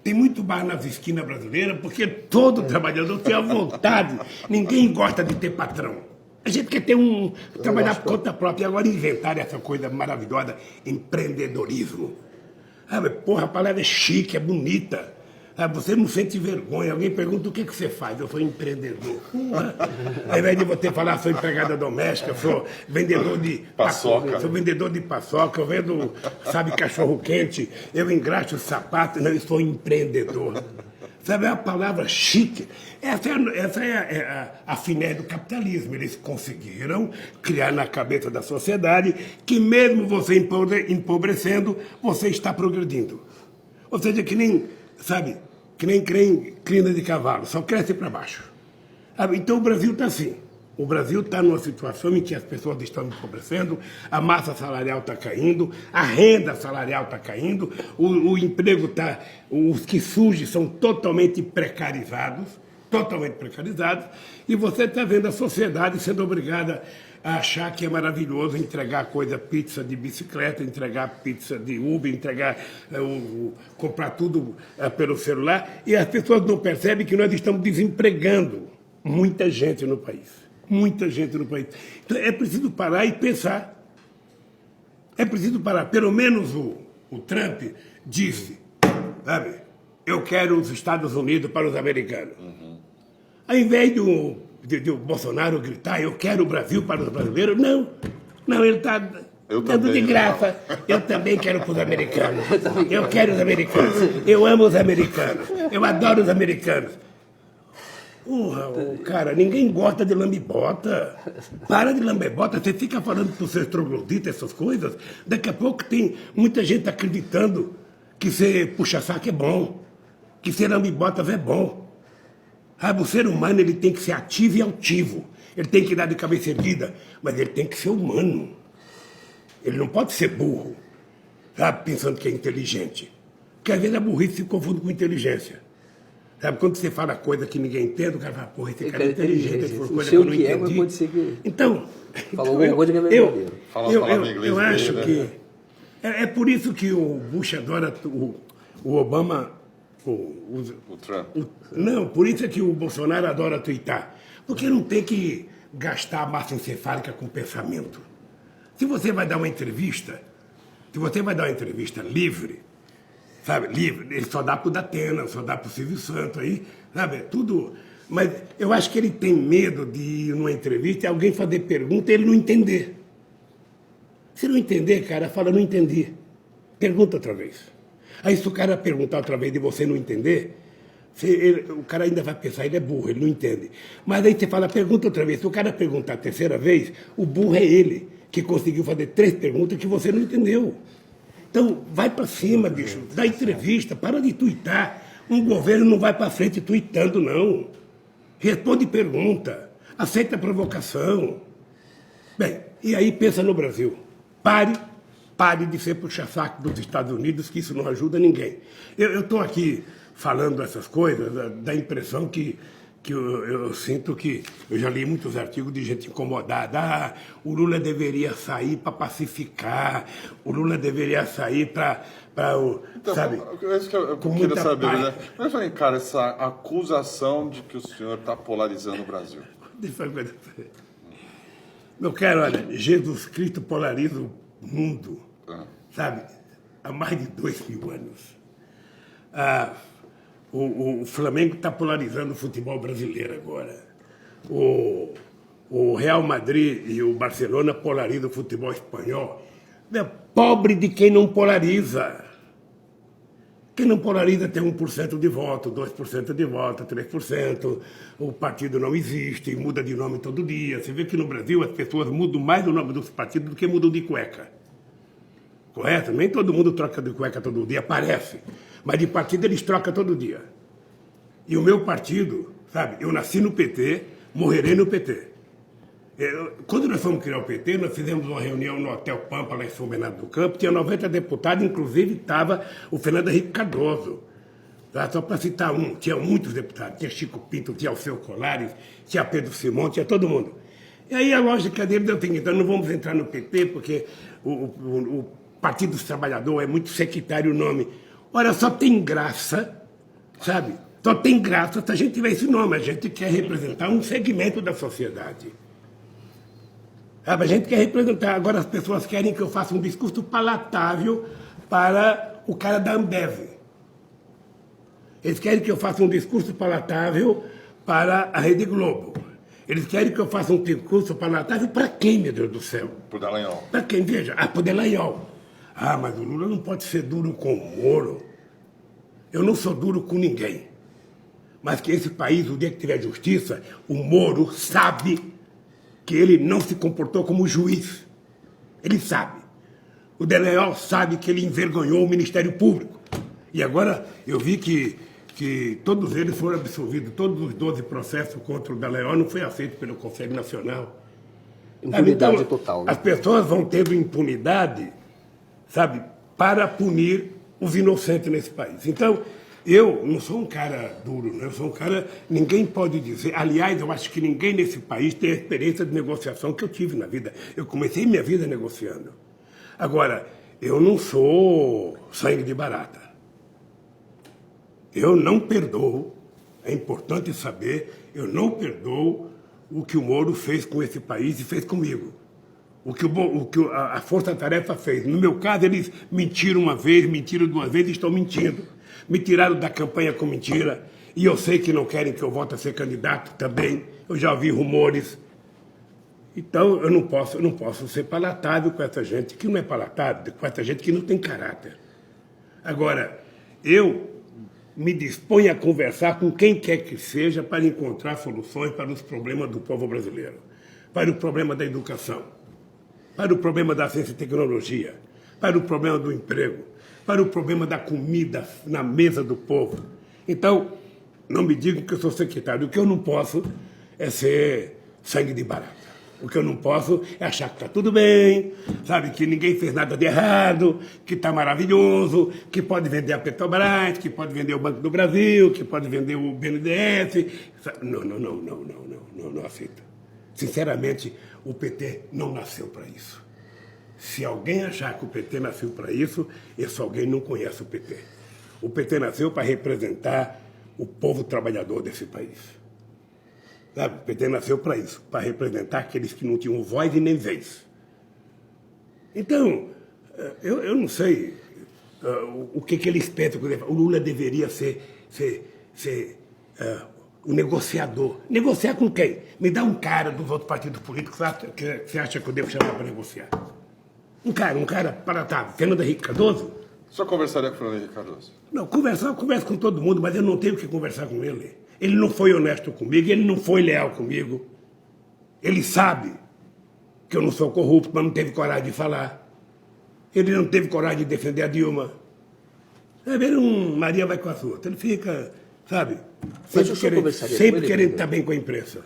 [SPEAKER 2] Tem muito bar nas esquinas brasileiras, porque todo trabalhador tem a vontade. Ninguém gosta de ter patrão. A gente quer ter trabalhar por conta própria. E agora inventar essa coisa maravilhosa, empreendedorismo. Porra, a palavra é chique, é bonita. Você não sente vergonha. Alguém pergunta o que você faz. Eu sou empreendedor. Ao invés de você falar, sou empregada doméstica, sou vendedor de paçoca. Sou vendedor de paçoca, eu vendo, sabe, cachorro quente, eu engraxo sapato. Não, eu sou empreendedor. Sabe, é uma palavra chique. Essa é a finesse do capitalismo. Eles conseguiram criar na cabeça da sociedade que mesmo você empobrecendo, você está progredindo. Ou seja, que nem, sabe, que nem crina de cavalo, só cresce para baixo. Então o Brasil está assim. O Brasil está numa situação em que as pessoas estão empobrecendo, a massa salarial está caindo, a renda salarial está caindo, o emprego está... Os que surgem são totalmente precarizados, e você está vendo a sociedade sendo obrigada a achar que é maravilhoso entregar pizza de bicicleta, entregar pizza de Uber, comprar tudo pelo celular, e as pessoas não percebem que nós estamos desempregando muita gente no país. Muita gente no país. Então é preciso parar e pensar. É preciso parar. Pelo menos o Trump disse, sabe, eu quero os Estados Unidos para os americanos. Ao invés de o Bolsonaro gritar, eu quero o Brasil para os brasileiros, não, ele está dando de graça. Eu também quero para os americanos. Eu quero os americanos. Eu amo os americanos. Eu adoro os americanos. Cara, ninguém gosta de lambibota. Para de lambibota, você fica falando pro seu troglodita essas coisas, daqui a pouco tem muita gente acreditando que ser puxa-saco é bom, que ser lambibotas é bom. O ser humano ele tem que ser ativo e altivo, ele tem que dar de cabeça erguida, mas ele tem que ser humano. Ele não pode ser burro, sabe, pensando que é inteligente. Porque às vezes a burrice se confunde com inteligência. Sabe, quando você fala coisa que ninguém entende, o cara fala, porra, esse cara é inteligente, ele falou coisa que eu não entendi. Mas pode ser que... Então, eu acho que... É por isso que o Bush adora o Obama... O
[SPEAKER 1] Trump.
[SPEAKER 2] Não, por isso é que o Bolsonaro adora tuitar. Porque não tem que gastar a massa encefálica com pensamento. Se você vai dar uma entrevista livre, sabe, livre, ele só dá para o Datena, só dá para o Silvio Santos aí, sabe, tudo. Mas eu acho que ele tem medo de ir numa entrevista e alguém fazer pergunta e ele não entender. Se não entender, cara, fala, não entendi. Pergunta outra vez. Aí se o cara perguntar outra vez e você não entender, o cara ainda vai pensar, ele é burro, ele não entende. Mas aí você fala, pergunta outra vez. Se o cara perguntar a terceira vez, o burro é ele, que conseguiu fazer 3 perguntas que você não entendeu. Então, vai para cima, bicho, dá entrevista, para de tuitar. Um governo não vai para frente tuitando, não. Responde pergunta, aceita a provocação. Bem, e aí pensa no Brasil. Pare de ser puxa-saco dos Estados Unidos, que isso não ajuda ninguém. Eu estou aqui falando essas coisas, da impressão que eu sinto que... Eu já li muitos artigos de gente incomodada. O Lula deveria sair para pacificar, o Lula deveria sair para
[SPEAKER 1] então,
[SPEAKER 2] sabe,
[SPEAKER 1] isso que eu queria saber, né? Como é que encara essa acusação de que o senhor está polarizando o Brasil?
[SPEAKER 2] Meu caro, olha, Jesus Cristo polariza o mundo, sabe, há mais de 2000 anos. O Flamengo está polarizando o futebol brasileiro agora. O Real Madrid e o Barcelona polarizam o futebol espanhol. É pobre de quem não polariza. Quem não polariza tem 1% de voto, 2% de voto, 3%. O partido não existe, muda de nome todo dia. Você vê que no Brasil as pessoas mudam mais o nome dos partidos do que mudam de cueca. Correto? Nem todo mundo troca de cueca todo dia, parece. Mas de partido eles trocam todo dia. E o meu partido, sabe, eu nasci no PT, morrerei no PT. Quando nós fomos criar o PT, nós fizemos uma reunião no Hotel Pampa, lá em São Bernardo do Campo, tinha 90 deputados, inclusive estava o Fernando Henrique Cardoso. Tá? Só para citar um, tinha muitos deputados, tinha Chico Pinto, tinha Alceu Colares, tinha Pedro Simão, tinha todo mundo. E aí a lógica dele deu o seguinte, então não vamos entrar no PT, porque o Partido dos Trabalhadores é muito sectário o nome. Ora, só tem graça, sabe? Só tem graça se a gente tiver esse nome. A gente quer representar um segmento da sociedade. Sabe? A gente quer representar. Agora as pessoas querem que eu faça um discurso palatável para o cara da Ambev. Eles querem que eu faça um discurso palatável para a Rede Globo. Eles querem que eu faça um discurso palatável para quem, meu Deus do céu?
[SPEAKER 1] Por Dallagnol.
[SPEAKER 2] Para quem? Veja, por Dallagnol. Mas o Lula não pode ser duro com o Moro. Eu não sou duro com ninguém. mas que esse país, o dia que tiver justiça, o Moro sabe que ele não se comportou como juiz. Ele sabe. O Dallagnol sabe que ele envergonhou o Ministério Público. E agora eu vi que todos eles foram absolvidos, todos os 12 processos contra o Dallagnol não foi aceito pelo Conselho Nacional.
[SPEAKER 3] Impunidade
[SPEAKER 2] então,
[SPEAKER 3] total. Né?
[SPEAKER 2] As pessoas vão tendo impunidade, sabe, para punir os inocentes nesse país. Então, eu não sou um cara duro, né? Eu sou um cara... Ninguém pode dizer... Aliás, eu acho que ninguém nesse país tem a experiência de negociação que eu tive na vida. Eu comecei minha vida negociando. Agora, eu não sou sangue de barata. Eu não perdoo, é importante saber, eu não perdoo o que o Moro fez com esse país e fez comigo. O que a Força-Tarefa fez. No meu caso, eles mentiram uma vez, mentiram duas vezes e estão mentindo. Me tiraram da campanha com mentira. E eu sei que não querem que eu volte a ser candidato também. Eu já ouvi rumores. Então, eu não posso ser palatável com essa gente que não é palatável, com essa gente que não tem caráter. Agora, eu me disponho a conversar com quem quer que seja para encontrar soluções para os problemas do povo brasileiro, para o problema da educação, para o problema da ciência e tecnologia, para o problema do emprego, para o problema da comida na mesa do povo. Então, não me digam que eu sou secretário. O que eu não posso é ser sangue de barata. O que eu não posso é achar que está tudo bem, sabe, que ninguém fez nada de errado, que está maravilhoso, que pode vender a Petrobras, que pode vender o Banco do Brasil, que pode vender o BNDES. Não aceito. Sinceramente, o PT não nasceu para isso. Se alguém achar que o PT nasceu para isso, esse alguém não conhece o PT. O PT nasceu para representar o povo trabalhador desse país. Sabe? O PT nasceu para isso, para representar aqueles que não tinham voz e nem vez. Então, eu não sei o que eles pensam. O Lula deveria ser um negociador. Negociar com quem? Me dá um cara dos outros partidos políticos que você acha que eu devo chamar para negociar. Um cara palatável. Fernando Henrique Cardoso?
[SPEAKER 1] Só conversaria com o Fernando Henrique Cardoso?
[SPEAKER 2] Não, eu converso com todo mundo, mas eu não tenho que conversar com ele. Ele não foi honesto comigo, ele não foi leal comigo. Ele sabe que eu não sou corrupto, mas não teve coragem de falar. Ele não teve coragem de defender a Dilma. É ver Maria vai com a sua. Ele fica, sabe, sempre querendo estar bem com a imprensa.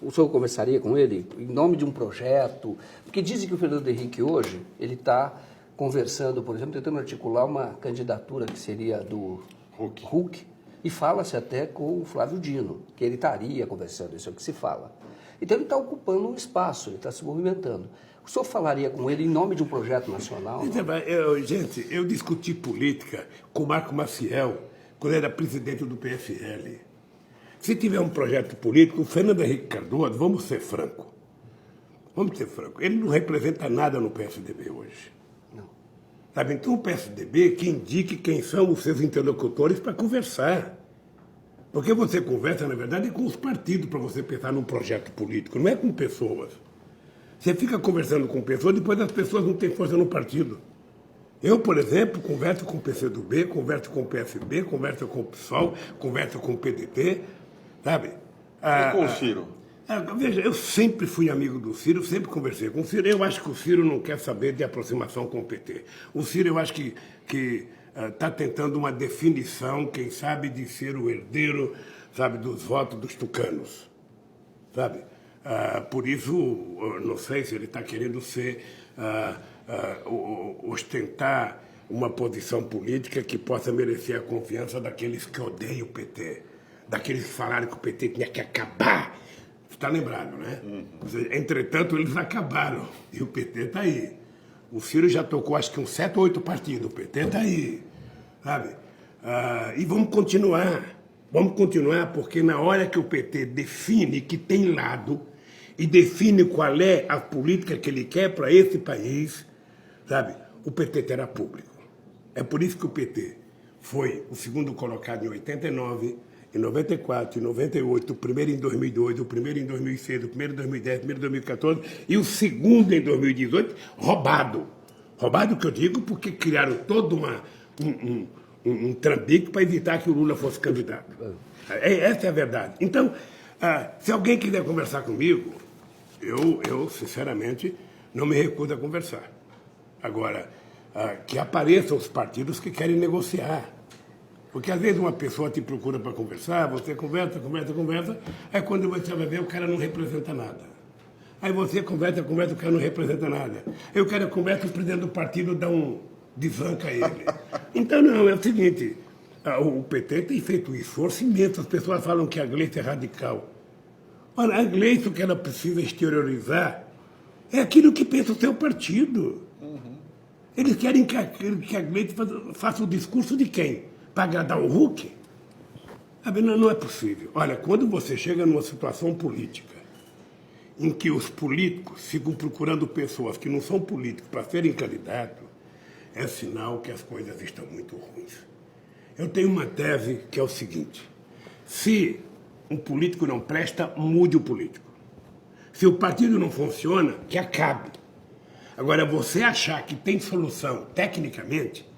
[SPEAKER 3] O senhor conversaria com ele em nome de um projeto? Porque dizem que o Fernando Henrique hoje, ele está conversando, por exemplo, tentando articular uma candidatura que seria do Huck, e fala-se até com o Flávio Dino, que ele estaria conversando, isso é o que se fala. Então ele está ocupando um espaço, ele está se movimentando. O senhor falaria com ele em nome de um projeto nacional?
[SPEAKER 2] Gente, eu discuti política com Marco Maciel, quando era presidente do PFL. Se tiver um projeto político, o Fernando Henrique Cardoso, vamos ser franco. Ele não representa nada no PSDB hoje.
[SPEAKER 3] Não.
[SPEAKER 2] Sabe? Então o PSDB que indique quem são os seus interlocutores para conversar. Porque você conversa, na verdade, com os partidos para você pensar num projeto político, não é com pessoas. Você fica conversando com pessoas, depois as pessoas não têm força no partido. Eu, por exemplo, converso com o PCdoB, converso com o PSB, converso com o PSOL, converso com o PDT, sabe?
[SPEAKER 1] E com o Ciro?
[SPEAKER 2] Veja, eu sempre fui amigo do Ciro, sempre conversei com o Ciro. Eu acho que o Ciro não quer saber de aproximação com o PT. O Ciro, eu acho que está tentando uma definição, quem sabe, de ser o herdeiro, sabe, dos votos dos tucanos, sabe? Por isso, não sei se ele está querendo ostentar uma posição política que possa merecer a confiança daqueles que odeiam o PT, daqueles que falaram que o PT tinha que acabar. Está lembrado, né? Entretanto, eles acabaram e o PT está aí. O Ciro já tocou, acho que uns 7 ou 8 partidos, o PT está aí, sabe? E vamos continuar, porque na hora que o PT define que tem lado e define qual é a política que ele quer para esse país, sabe? O PT terá público. É por isso que o PT foi o segundo colocado em 89, em 94, em 98, o primeiro em 2002, o primeiro em 2006, o primeiro em 2010, o primeiro em 2014 e o segundo em 2018, roubado. Roubado que eu digo porque criaram todo um trambique para evitar que o Lula fosse candidato. Essa é a verdade. Então, se alguém quiser conversar comigo, eu sinceramente, não me recuso a conversar. Agora, que apareçam os partidos que querem negociar. Porque às vezes uma pessoa te procura para conversar, você conversa, aí quando você vai ver, o cara não representa nada. Aí você conversa, o cara não representa nada. Aí o cara conversa, o presidente do partido dá um desanca a ele. Então, não, é o seguinte, o PT tem feito um esforço imenso, as pessoas falam que a Gleice é radical. Olha, a Gleice, o que ela precisa exteriorizar é aquilo que pensa o seu partido. Eles querem que a Gleice faça o discurso de quem? Para agradar o Huck? Não é possível. Olha, quando você chega numa situação política em que os políticos ficam procurando pessoas que não são políticos para serem candidatos, é sinal que as coisas estão muito ruins. Eu tenho uma tese que é o seguinte: se um político não presta, mude o político. Se o partido não funciona, que acabe. Agora, você achar que tem solução tecnicamente,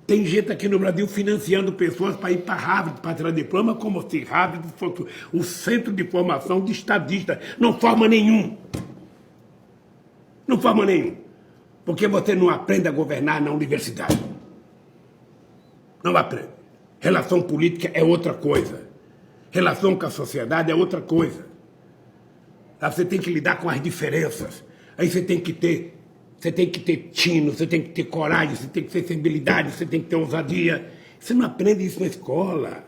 [SPEAKER 2] tem gente aqui no Brasil financiando pessoas para ir para Harvard, para tirar diploma, como se Harvard fosse o centro de formação de estadista. Não forma nenhum. Não forma nenhum. Porque você não aprende a governar na universidade. Não aprende. Relação política é outra coisa. Relação com a sociedade é outra coisa. Você tem que lidar com as diferenças. Aí você tem que ter tino, você tem que ter coragem, você tem que ter sensibilidade, você tem que ter ousadia. Você não aprende isso na escola.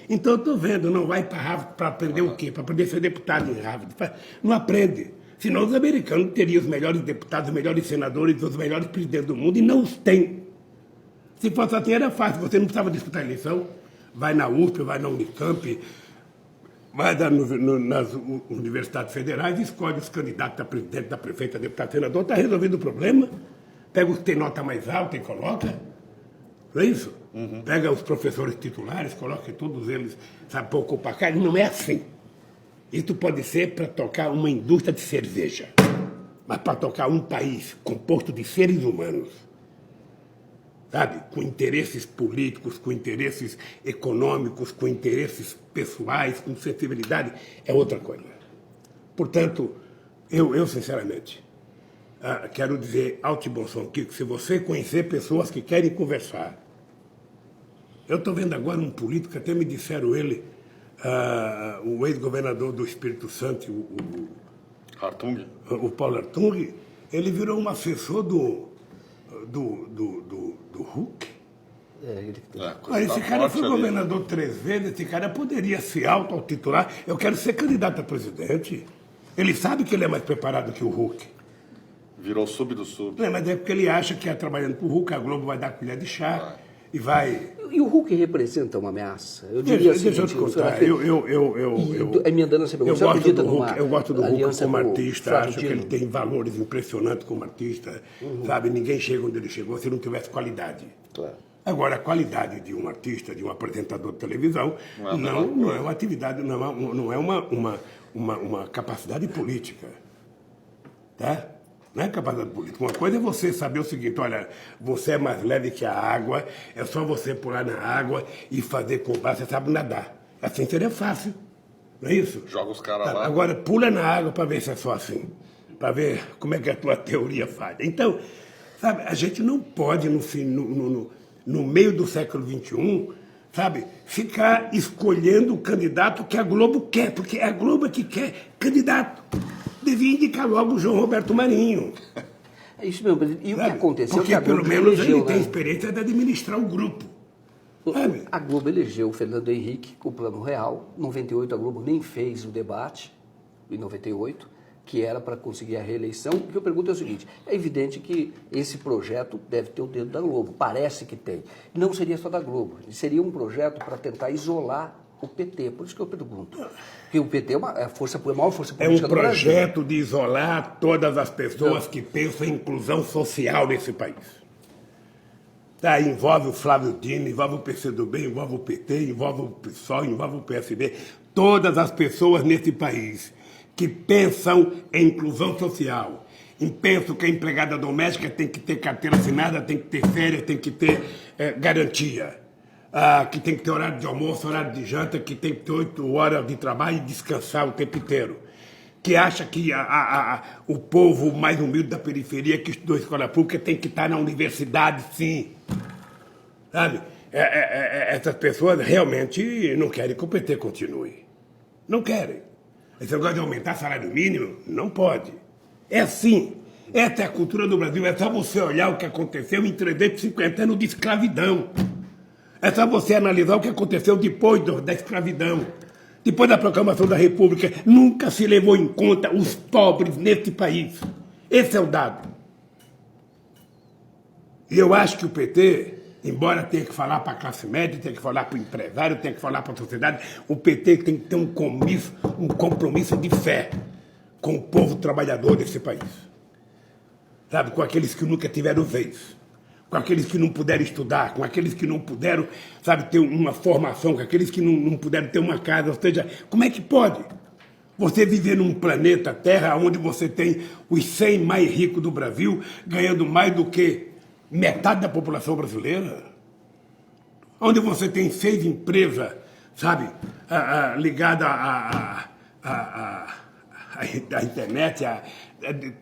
[SPEAKER 2] Então eu estou vendo, não vai para Harvard para aprender o quê? Para poder ser deputado em Harvard. Não aprende. Senão os americanos teriam os melhores deputados, os melhores senadores, os melhores presidentes do mundo, e não os têm. Se fosse assim era fácil, você não precisava disputar a eleição. Vai na USP, vai na Unicamp, vai nas universidades federais e escolhe os candidatos a presidente, da prefeita, deputado, senador, está resolvido o problema. Pega os que tem nota mais alta e coloca. Não é isso? Pega os professores titulares, coloca todos eles, sabe, para ocupar cargo. Não é assim. Isso pode ser para tocar uma indústria de cerveja, mas para tocar um país composto de seres humanos, sabe, com interesses políticos, com interesses econômicos, com interesses pessoais, com sensibilidade, é outra coisa. Portanto, eu sinceramente, quero dizer alto e bom som, que se você conhecer pessoas que querem conversar, eu estou vendo agora um político, até me disseram ele, o ex-governador do Espírito Santo, o Paulo Artung, ele virou um assessor do Huck. Esse cara foi governador 3 vezes, esse cara poderia se auto-titular. Eu quero ser candidato a presidente. Ele sabe que ele é mais preparado que o Huck.
[SPEAKER 1] Virou sub do sub.
[SPEAKER 2] Mas é porque ele acha que trabalhando com o Huck, a Globo vai dar colher de chá e vai...
[SPEAKER 3] E o Huck representa uma ameaça? Eu diria assim,
[SPEAKER 2] deixa eu te contar.
[SPEAKER 3] Emendando essa pergunta,
[SPEAKER 2] eu gosto do Huck como artista, acho que ele tem valores impressionantes como artista, sabe? Ninguém chega onde ele chegou se não tivesse qualidade.
[SPEAKER 3] Claro.
[SPEAKER 2] Agora, a qualidade de um artista, de um apresentador de televisão, não é uma atividade, não é uma capacidade política. Tá? Não é capacidade política. Uma coisa é você saber o seguinte: olha, você é mais leve que a água, é só você pular na água e fazer combate, você sabe nadar. Assim seria fácil, não é isso?
[SPEAKER 1] Joga os caras lá.
[SPEAKER 2] Agora, pula na água para ver se é só assim, para ver como é que a tua teoria falha. Então, sabe, a gente não pode, no meio do século XXI, sabe, ficar escolhendo o candidato que a Globo quer, porque é a Globo que quer candidato. Devia indicar logo o João Roberto Marinho.
[SPEAKER 3] É isso mesmo, e o que aconteceu?
[SPEAKER 2] Porque pelo menos ele tem experiência de administrar o grupo. Sabe?
[SPEAKER 3] A Globo elegeu o Fernando Henrique com o Plano Real. Em 98 a Globo nem fez o debate, em 98, que era para conseguir a reeleição. O que eu pergunto é o seguinte: é evidente que esse projeto deve ter o dedo da Globo, parece que tem. Não seria só da Globo, seria um projeto para tentar isolar o PT, por isso que eu pergunto. Porque o PT é a maior força política do Brasil.
[SPEAKER 2] É um projeto de isolar todas as pessoas que pensam em inclusão social nesse país. Tá, envolve o Flávio Dino, envolve o PCdoB, envolve o PT, envolve o PSOL, envolve o PSD. Todas as pessoas nesse país que pensam em inclusão social, pensam que a empregada doméstica tem que ter carteira assinada, tem que ter férias, tem que ter garantia. que tem que ter horário de almoço, horário de janta, que tem que ter 8 horas de trabalho e descansar o tempo inteiro. Que acha que o povo mais humilde da periferia que estudou escola pública tem que estar na universidade, sim. Sabe? Essas pessoas realmente não querem que o PT continue. Não querem. Esse negócio de aumentar salário mínimo, não pode. É assim. Essa é a cultura do Brasil. É só você olhar o que aconteceu em 350 anos de escravidão. É só você analisar o que aconteceu depois da escravidão. Depois da proclamação da República, nunca se levou em conta os pobres nesse país. Esse é o dado. E eu acho que o PT, embora tenha que falar para a classe média, tenha que falar para o empresário, tenha que falar para a sociedade, o PT tem que ter um compromisso de fé com o povo trabalhador desse país. Sabe, com aqueles que nunca tiveram vez, com aqueles que não puderam estudar, com aqueles que não puderam, sabe, ter uma formação, com aqueles que não puderam ter uma casa. Ou seja, como é que pode você viver num planeta Terra onde você tem os 100 mais ricos do Brasil ganhando mais do que metade da população brasileira? Onde você tem 6 empresas, sabe, ligadas à internet,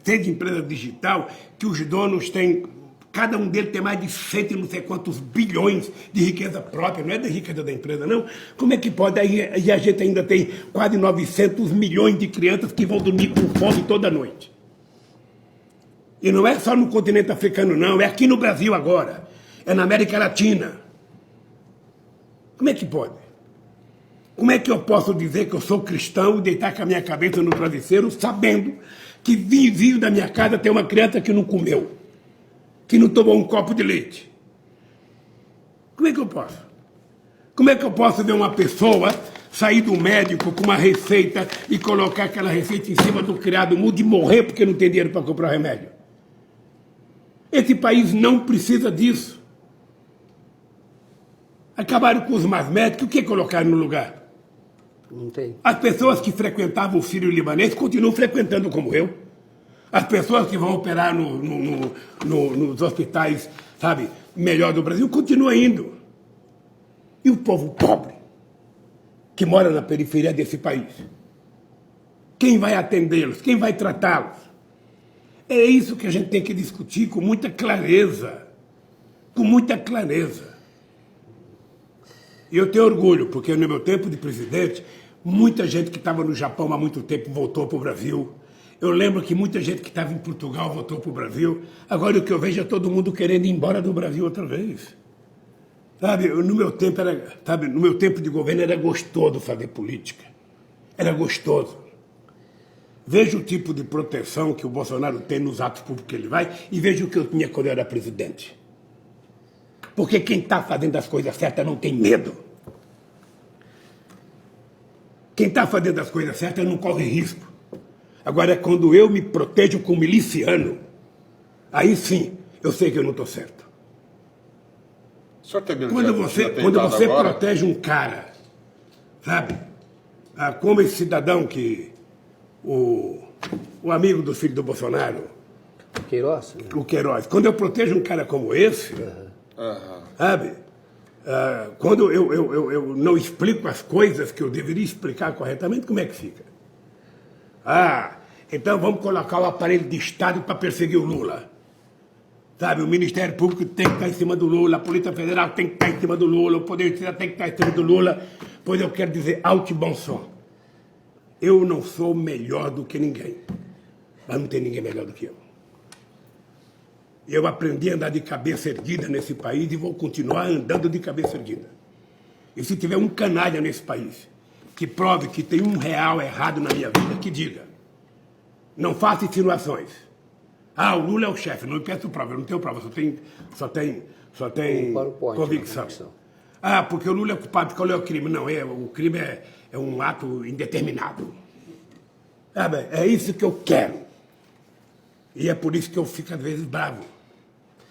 [SPEAKER 2] 6 empresas digital, que os donos têm, cada um deles tem mais de 100 e não sei quantos bilhões de riqueza própria, não é da riqueza da empresa, não. Como é que pode? E a gente ainda tem quase 900 milhões de crianças que vão dormir com fome toda noite. E não é só no continente africano, não, é aqui no Brasil agora, é na América Latina. Como é que pode? Como é que eu posso dizer que eu sou cristão e deitar com a minha cabeça no travesseiro sabendo que vizinho da minha casa tem uma criança que não comeu, que não tomou um copo de leite? Como é que eu posso? Como é que eu posso ver uma pessoa sair do médico com uma receita e colocar aquela receita em cima do criado mudo e morrer porque não tem dinheiro para comprar remédio? Esse país não precisa disso. Acabaram com os mais médicos, o que colocaram no lugar?
[SPEAKER 3] Não tem.
[SPEAKER 2] As pessoas que frequentavam o sírio-libanês continuam frequentando como eu. As pessoas que vão operar nos hospitais, sabe, melhor do Brasil, continuam indo. E o povo pobre, que mora na periferia desse país? Quem vai atendê-los? Quem vai tratá-los? É isso que a gente tem que discutir com muita clareza. Com muita clareza. E eu tenho orgulho, porque no meu tempo de presidente, muita gente que estava no Japão há muito tempo voltou para o Brasil. Eu lembro que muita gente que estava em Portugal voltou para o Brasil. Agora o que eu vejo é todo mundo querendo ir embora do Brasil outra vez. Sabe, no meu tempo de governo era gostoso fazer política. Era gostoso. Veja o tipo de proteção que o Bolsonaro tem nos atos públicos que ele vai e veja o que eu tinha quando eu era presidente. Porque quem está fazendo as coisas certas não tem medo. Quem está fazendo as coisas certas não corre risco. Agora, quando eu me protejo com miliciano, aí sim, eu sei que eu não estou certo. Quando você protege um cara, sabe, como esse cidadão que o amigo do filho do Bolsonaro,
[SPEAKER 3] Queiroz? Né?
[SPEAKER 2] O Queiroz, quando eu protejo um cara como esse, sabe, quando eu não explico as coisas que eu deveria explicar corretamente, como é que fica? Então vamos colocar o aparelho de Estado para perseguir o Lula. Sabe, o Ministério Público tem que estar em cima do Lula, a Polícia Federal tem que estar em cima do Lula, o Poder Judiciário tem que estar em cima do Lula. Pois eu quero dizer alto e bom som. Eu não sou melhor do que ninguém, mas não tem ninguém melhor do que eu. Eu aprendi a andar de cabeça erguida nesse país e vou continuar andando de cabeça erguida. E se tiver um canalha nesse país que prove que tem R$1 errado na minha vida, que diga. Não faça insinuações. O Lula é o chefe, não me peço prova, eu não tenho prova, só tem convicção. Porque o Lula é culpado, qual é o crime? Não, o crime é um ato indeterminado. É isso que eu quero. E é por isso que eu fico às vezes bravo.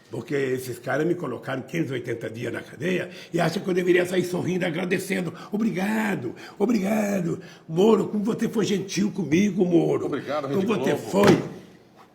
[SPEAKER 2] Porque esses caras me colocaram 580 dias na cadeia e acham que eu deveria sair sorrindo, agradecendo. Obrigado, obrigado. Moro, como você foi gentil comigo, Moro.
[SPEAKER 1] Obrigado,
[SPEAKER 2] como
[SPEAKER 1] Rede
[SPEAKER 2] você
[SPEAKER 1] Globo.
[SPEAKER 2] foi.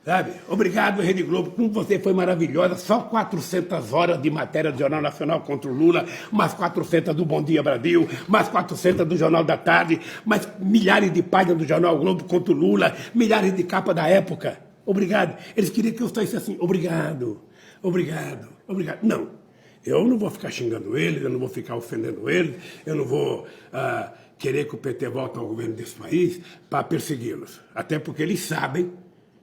[SPEAKER 2] Sabe? Obrigado, Rede Globo, como você foi maravilhosa. Só 400 horas de matéria do Jornal Nacional contra o Lula, mais 400 do Bom Dia Brasil, mais 400 do Jornal da Tarde, mais milhares de páginas do Jornal Globo contra o Lula, milhares de capa da época. Obrigado. Eles queriam que eu saísse assim, obrigado, obrigado, obrigado. Não, eu não vou ficar xingando eles, eu não vou ficar ofendendo eles, eu não vou querer que o PT volte ao governo desse país para persegui-los. Até porque eles sabem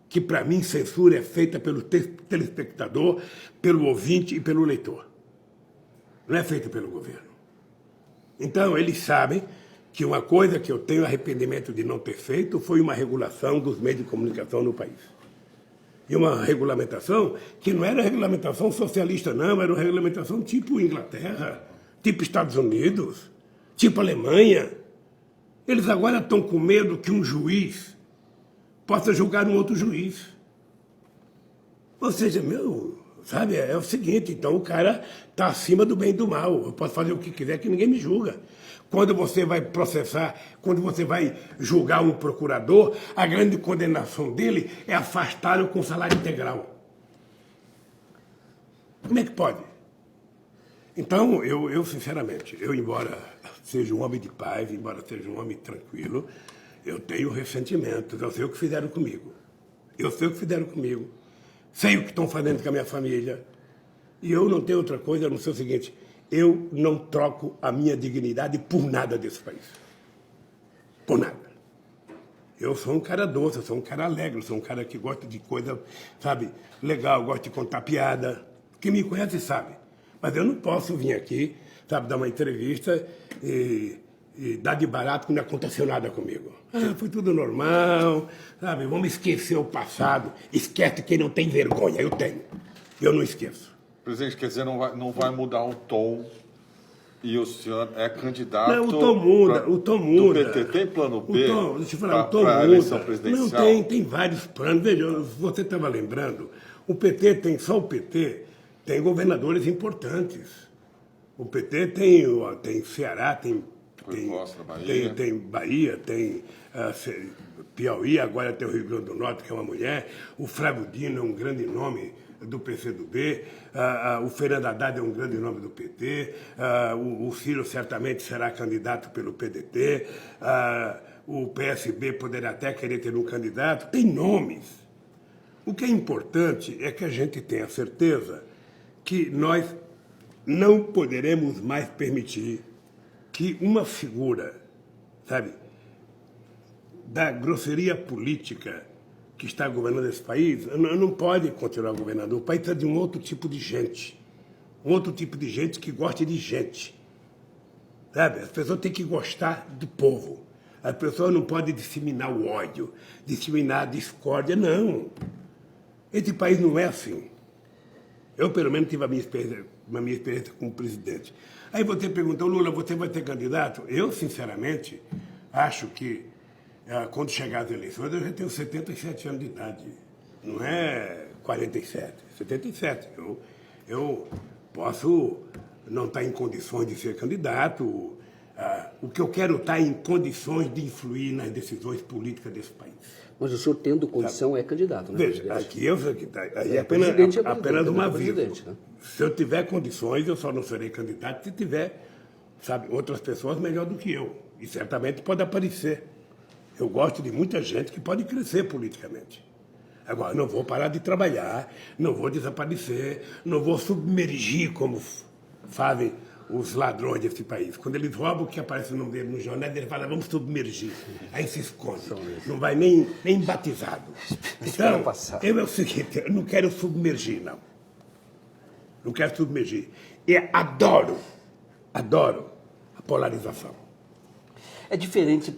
[SPEAKER 2] que, para mim, censura é feita pelo telespectador, pelo ouvinte e pelo leitor. Não é feita pelo governo. Então, eles sabem que uma coisa que eu tenho arrependimento de não ter feito foi uma regulação dos meios de comunicação no país. E uma regulamentação que não era regulamentação socialista, não, era uma regulamentação tipo Inglaterra, tipo Estados Unidos, tipo Alemanha. Eles agora estão com medo que um juiz possa julgar um outro juiz. Ou seja, sabe, é o seguinte, então o cara está acima do bem e do mal. Eu posso fazer o que quiser que ninguém me julga. Quando você vai processar, quando você vai julgar um procurador, a grande condenação dele é afastá-lo com salário integral. Como é que pode? Então, eu sinceramente, embora seja um homem de paz, embora seja um homem tranquilo, eu tenho ressentimentos, eu sei o que fizeram comigo. Sei o que estão fazendo com a minha família. E eu não tenho outra coisa a não ser o seguinte, eu não troco a minha dignidade por nada desse país. Por nada. Eu sou um cara doce, eu sou um cara alegre, eu sou um cara que gosta de coisa, sabe, legal, gosta de contar piada. Quem me conhece sabe. Mas eu não posso vir aqui, sabe, dar uma entrevista e dar de barato que não aconteceu nada comigo. Foi tudo normal, sabe? Vamos esquecer o passado. Esquece quem não tem vergonha. Eu tenho. Eu não esqueço.
[SPEAKER 1] Presidente, quer dizer, não vai mudar o tom e o senhor é candidato...
[SPEAKER 2] Não, o tom muda.
[SPEAKER 1] Do PT tem plano B
[SPEAKER 2] deixa eu falar, o tom
[SPEAKER 1] para a
[SPEAKER 2] muda.
[SPEAKER 1] eleição presidencial?
[SPEAKER 2] Não, tem vários planos. Veja, você estava lembrando, só o PT tem governadores importantes. O PT tem Ceará, tem Bahia, tem Piauí, agora tem o Rio Grande do Norte, que é uma mulher. O Flávio Dino é um grande nome do PCdoB. O Fernando Haddad é um grande nome do PT. O Ciro certamente será candidato pelo PDT. O PSB poderá até querer ter um candidato. Tem nomes. O que é importante é que a gente tenha certeza que nós não poderemos mais permitir que uma figura, sabe, da grosseria política que está governando esse país, não pode continuar governando. O país precisa de um outro tipo de gente. Um outro tipo de gente que goste de gente. Sabe? As pessoas têm que gostar do povo. As pessoas não podem disseminar o ódio, disseminar a discórdia. Não. Esse país não é assim. Eu, pelo menos, tive a minha experiência como presidente. Aí você perguntou, Lula, você vai ter candidato? Eu, sinceramente, acho que quando chegar as eleições, eu já tenho 77 anos de idade. Não é 47, 77. Eu posso não estar em condições de ser candidato. O que eu quero estar em condições de influir nas decisões políticas desse país.
[SPEAKER 3] Mas o senhor tendo condição é candidato, né?
[SPEAKER 2] Veja, aqui aí é apenas uma aviso. Né? Se eu tiver condições, eu só não serei candidato se tiver, sabe, outras pessoas melhor do que eu. E certamente pode aparecer. Eu gosto de muita gente que pode crescer politicamente. Agora, não vou parar de trabalhar, não vou desaparecer, não vou submergir como fazem os ladrões desse país. Quando eles roubam, o que aparece o nome dele no jornal, ele fala, vamos submergir. Aí se esconde. Não vai nem batizado. Então, é o seguinte, eu não quero submergir, não. Não quero submergir. E adoro a polarização.
[SPEAKER 3] É diferente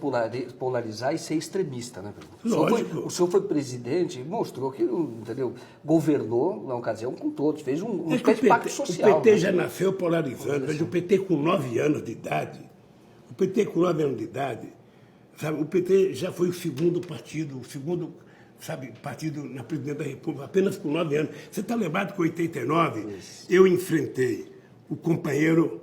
[SPEAKER 3] polarizar e ser extremista, né?
[SPEAKER 2] Lógico.
[SPEAKER 3] O senhor foi presidente e mostrou que, entendeu, governou na ocasião com todos, fez um pacto social.
[SPEAKER 2] O PT já nasceu polarizando. Veja, o PT com 9 anos de idade, sabe, o PT já foi o segundo partido, partido na presidência da República, apenas com 9 anos. Você está lembrado que em 89 eu enfrentei o companheiro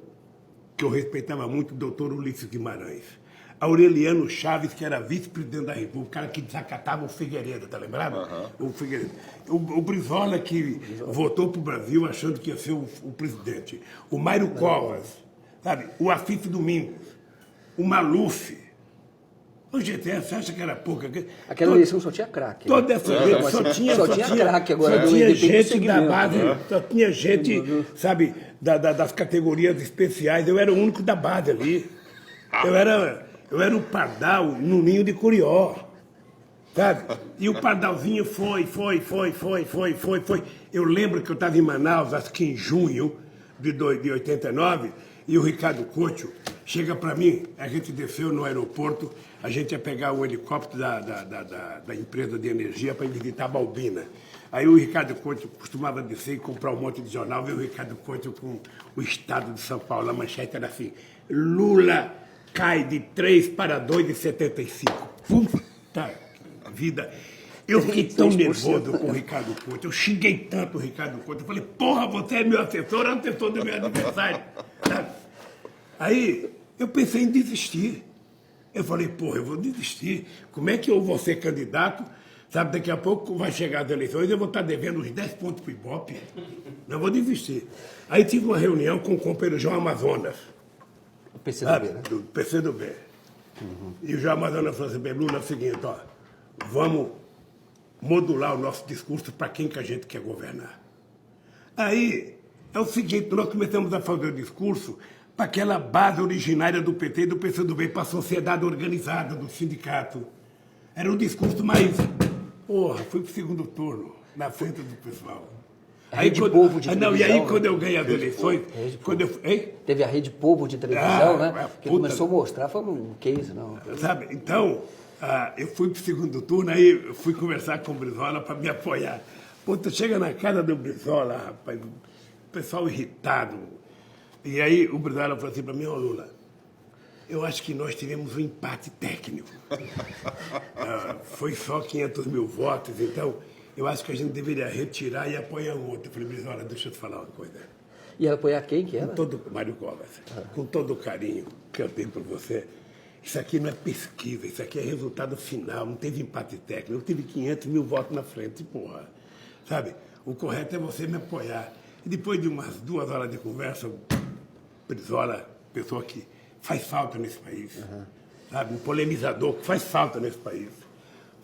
[SPEAKER 2] que eu respeitava muito, o doutor Ulisses Guimarães. Aureliano Chaves, que era vice-presidente da República, o cara que desacatava o Figueiredo, tá lembrado? O Figueiredo. O Brizola, que votou para o Brasil achando que ia ser o presidente. O Mário Covas, sabe? O Afif Domingos, o Maluf. O GTS, você acha que era pouca?
[SPEAKER 3] Aquela eleição só tinha craque.
[SPEAKER 2] Toda essa gente só tinha
[SPEAKER 3] craque agora.
[SPEAKER 2] Só tinha gente da base, só tinha gente, sabe, das categorias especiais. Eu era o único da base ali. Eu era o pardal no ninho de Curió, sabe? E o pardalzinho foi. Eu lembro que eu estava em Manaus, acho que em junho de 89, e o Ricardo Couto chega para mim, a gente desceu no aeroporto, a gente ia pegar o helicóptero da empresa de energia para visitar a Balbina. Aí o Ricardo Couto costumava descer e comprar um monte de jornal, veio o Ricardo Couto com o Estado de São Paulo, a manchete era assim, Lula cai de 3 para 2,75. Puta vida. Eu fiquei tão nervoso com o Ricardo Couto, eu xinguei tanto o Ricardo Couto, eu falei, porra, você é meu assessor, é o assessor do meu adversário. Aí eu pensei em desistir. Eu falei, porra, eu vou desistir. Como é que eu vou ser candidato? Sabe, daqui a pouco vai chegar as eleições e eu vou estar devendo uns 10 pontos para o Ibope. Não vou desistir. Aí tive uma reunião com o companheiro João Amazonas.
[SPEAKER 3] O PCdoB, né?
[SPEAKER 2] Do PCdoB. E o João Amazonas falou assim, Lula, é o seguinte, ó, vamos modular o nosso discurso para quem que a gente quer governar. Aí, é o seguinte, nós começamos a fazer o discurso para aquela base originária do PT e do PCdoB, para a sociedade organizada do sindicato. Era um discurso mais... Porra, fui pro segundo turno, na frente do pessoal.
[SPEAKER 3] Rede Povo de televisão.
[SPEAKER 2] E aí, quando eu ganhei as eleições...
[SPEAKER 3] Teve a Rede Povo de televisão, né? Que começou a mostrar, foi um case, não.
[SPEAKER 2] Sabe, então, eu fui pro segundo turno, aí eu fui conversar com o Brizola para me apoiar. Pô, tu chega na casa do Brizola, rapaz, o pessoal irritado. E aí o Brizola falou assim para mim, ô Lula, eu acho que nós tivemos um empate técnico. Foi só 500 mil votos, então eu acho que a gente deveria retirar e apoiar um outro. Eu falei, Brizola, deixa eu te falar uma coisa.
[SPEAKER 3] E apoiar quem que era?
[SPEAKER 2] Mário Covas, com todo o carinho que eu tenho por você. Isso aqui não é pesquisa, isso aqui é resultado final, não teve empate técnico. Eu tive 500 mil votos na frente, porra. Sabe, o correto é você me apoiar. E depois de umas 2 horas de conversa, Brizola, pessoa que faz falta nesse país, sabe? Um polemizador que faz falta nesse país,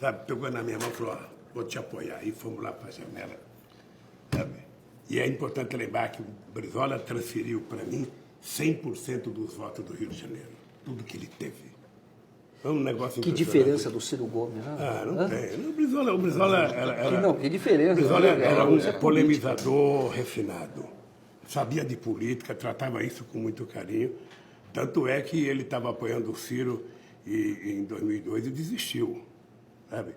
[SPEAKER 2] sabe? Pegou na minha mão e falou, ó, vou te apoiar. E fomos lá para a janela, sabe? E é importante lembrar que o Brizola transferiu para mim 100% dos votos do Rio de Janeiro. Tudo que ele teve. É um negócio
[SPEAKER 3] Que diferença do Ciro Gomes, né?
[SPEAKER 2] não tem. O Brizola era...
[SPEAKER 3] Não, que diferença.
[SPEAKER 2] O Brizola era um polemizador refinado. Sabia de política, tratava isso com muito carinho. Tanto é que ele estava apoiando o Ciro em 2002 e desistiu, sabe?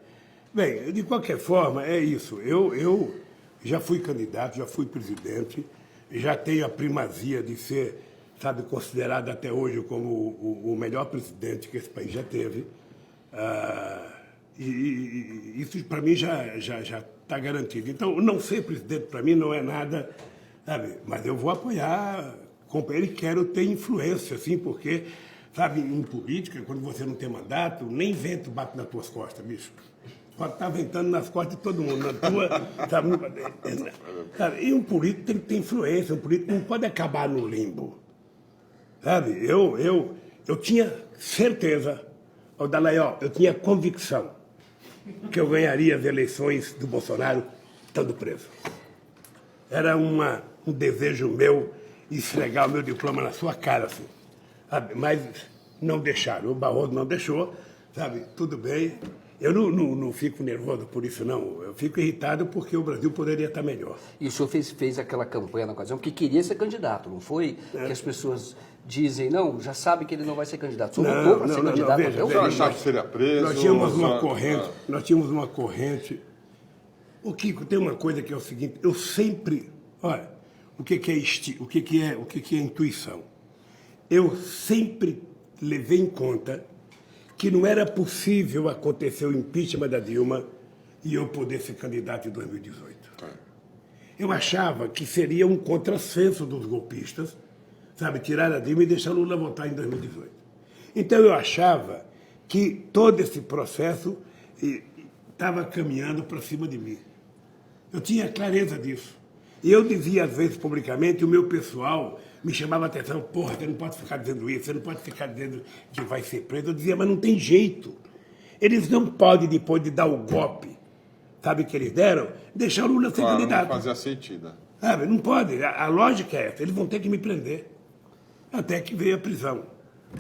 [SPEAKER 2] Bem, de qualquer forma, é isso. Eu já fui candidato, já fui presidente, já tenho a primazia de ser, sabe, considerado até hoje como o melhor presidente que esse país já teve. E isso, para mim, já está garantido. Então, não ser presidente, para mim, não é nada, sabe? Mas eu vou apoiar companheiro e quero ter influência, assim, porque, sabe, em política, quando você não tem mandato, nem vento bate nas tuas costas, bicho. Pode estar ventando nas costas de todo mundo, na tua, sabe? E um político tem que ter influência, um político não pode acabar no limbo. Sabe, eu tinha certeza, Dallagnol, eu tinha convicção que eu ganharia as eleições do Bolsonaro estando preso. Era um desejo meu esfregar o meu diploma na sua cara, assim, sabe? Mas não deixaram, o Barroso não deixou, sabe? Tudo bem. Eu não fico nervoso por isso, não. Eu fico irritado porque o Brasil poderia estar melhor.
[SPEAKER 3] E o senhor fez aquela campanha na ocasião porque queria ser candidato, não foi? Que as pessoas dizem, não, já sabe que ele não vai ser candidato. O senhor lutou para ser candidato.
[SPEAKER 2] Veja,
[SPEAKER 1] eu achava que seria preso.
[SPEAKER 2] Nós tínhamos uma corrente. O Kiko, tem uma coisa que é o seguinte, eu sempre... Olha, o que é intuição? Eu sempre levei em conta que não era possível acontecer o impeachment da Dilma e eu poder ser candidato em 2018. Eu achava que seria um contrassenso dos golpistas, sabe, tirar a Dilma e deixar Lula votar em 2018. Então eu achava que todo esse processo estava caminhando para cima de mim. Eu tinha clareza disso. E eu dizia, às vezes, publicamente, o meu pessoal me chamava a atenção, porra, você não pode ficar dizendo isso, você não pode ficar dizendo que vai ser preso. Eu dizia, mas não tem jeito. Eles não podem, depois de dar o golpe, sabe, que eles deram, deixar o Lula ser candidato.
[SPEAKER 1] Não fazer a sentida.
[SPEAKER 2] Sabe, não pode. A lógica é essa, eles vão ter que me prender. Até que veio a prisão.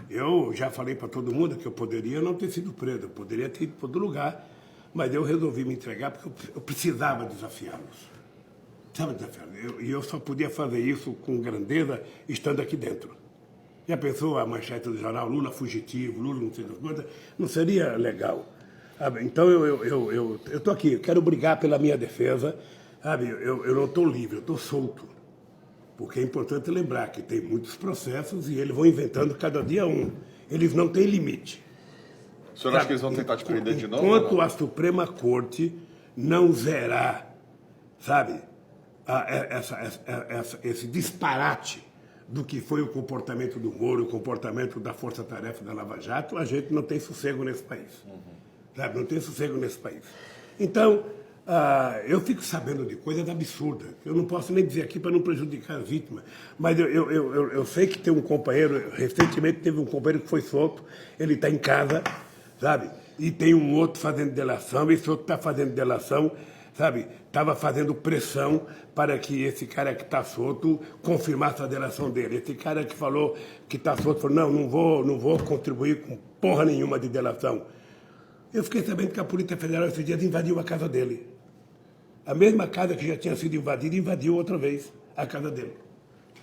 [SPEAKER 2] Eu já falei para todo mundo que eu poderia não ter sido preso, eu poderia ter ido para outro lugar, mas eu resolvi me entregar porque eu precisava desafiá-los. Sabe, desafiá-los? E eu só podia fazer isso com grandeza estando aqui dentro. E a pessoa, a manchete do jornal, Lula fugitivo, Lula não sei das coisas, não seria legal. Sabe? Então eu estou aqui, eu quero brigar pela minha defesa. Sabe? Eu não estou livre, eu estou solto. Porque é importante lembrar que tem muitos processos e eles vão inventando cada dia um. Eles não têm limite.
[SPEAKER 1] O senhor acha que eles vão tentar te prender de novo?
[SPEAKER 2] Enquanto a Suprema Corte não zerar, sabe, esse disparate do que foi o comportamento do Moro, o comportamento da Força Tarefa da Lava Jato, a gente não tem sossego nesse país. Sabe? Não tem sossego nesse país. Então, eu fico sabendo de coisas absurdas. Eu não posso nem dizer aqui para não prejudicar a vítima. Mas eu sei que tem um companheiro, recentemente teve um companheiro que foi solto, ele está em casa, sabe? E tem um outro fazendo delação, esse outro está fazendo delação, sabe? Estava fazendo pressão para que esse cara que está solto confirmasse a delação dele. Esse cara que falou que está solto falou, não vou contribuir com porra nenhuma de delação. Eu fiquei sabendo que a Polícia Federal esses dias invadiu a casa dele. A mesma casa que já tinha sido invadida, invadiu outra vez a casa dele.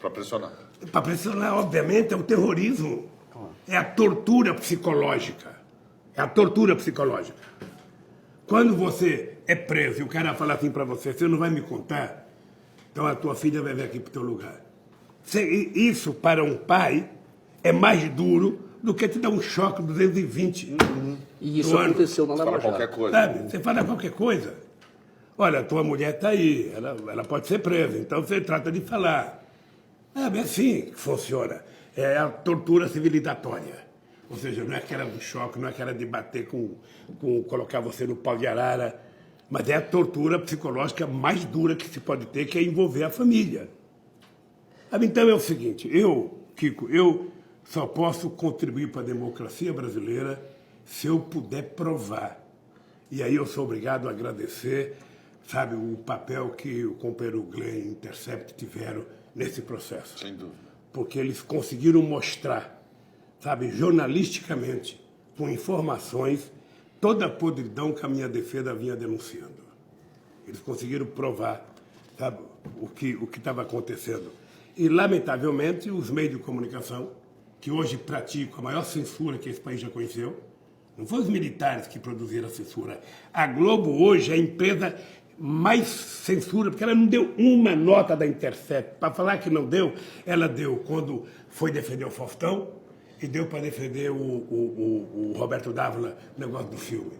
[SPEAKER 1] Para pressionar.
[SPEAKER 2] Para pressionar, obviamente, é o terrorismo. É a tortura psicológica. É a tortura psicológica. Quando você é preso e o cara fala assim para você, você não vai me contar, então a tua filha vai vir aqui para o teu lugar. Isso, para um pai, é mais duro do que te dar um choque 220.
[SPEAKER 3] E isso aconteceu na Lava Jato.
[SPEAKER 1] Qualquer coisa.
[SPEAKER 2] Sabe? Você fala qualquer coisa. Olha, tua mulher está aí, ela pode ser presa, então você trata de falar. É assim que funciona. É a tortura civilizatória. Ou seja, não é aquela do choque, não é aquela de bater colocar você no pau de arara, mas é a tortura psicológica mais dura que se pode ter, que é envolver a família. Então é o seguinte, Kiko, eu só posso contribuir para a democracia brasileira se eu puder provar. E aí eu sou obrigado a agradecer, sabe, o papel que o companheiro Glenn e Intercept tiveram nesse processo.
[SPEAKER 1] Sem dúvida.
[SPEAKER 2] Porque eles conseguiram mostrar, sabe, jornalisticamente, com informações, toda a podridão que a minha defesa vinha denunciando. Eles conseguiram provar, sabe, o que estava acontecendo. E, lamentavelmente, os meios de comunicação, que hoje praticam a maior censura que esse país já conheceu, não foram os militares que produziram a censura. A Globo hoje é a empresa mais censura, porque ela não deu uma nota da Intercept. Para falar que não deu, ela deu quando foi defender o Faustão e deu para defender o Roberto Dávila no negócio do filme.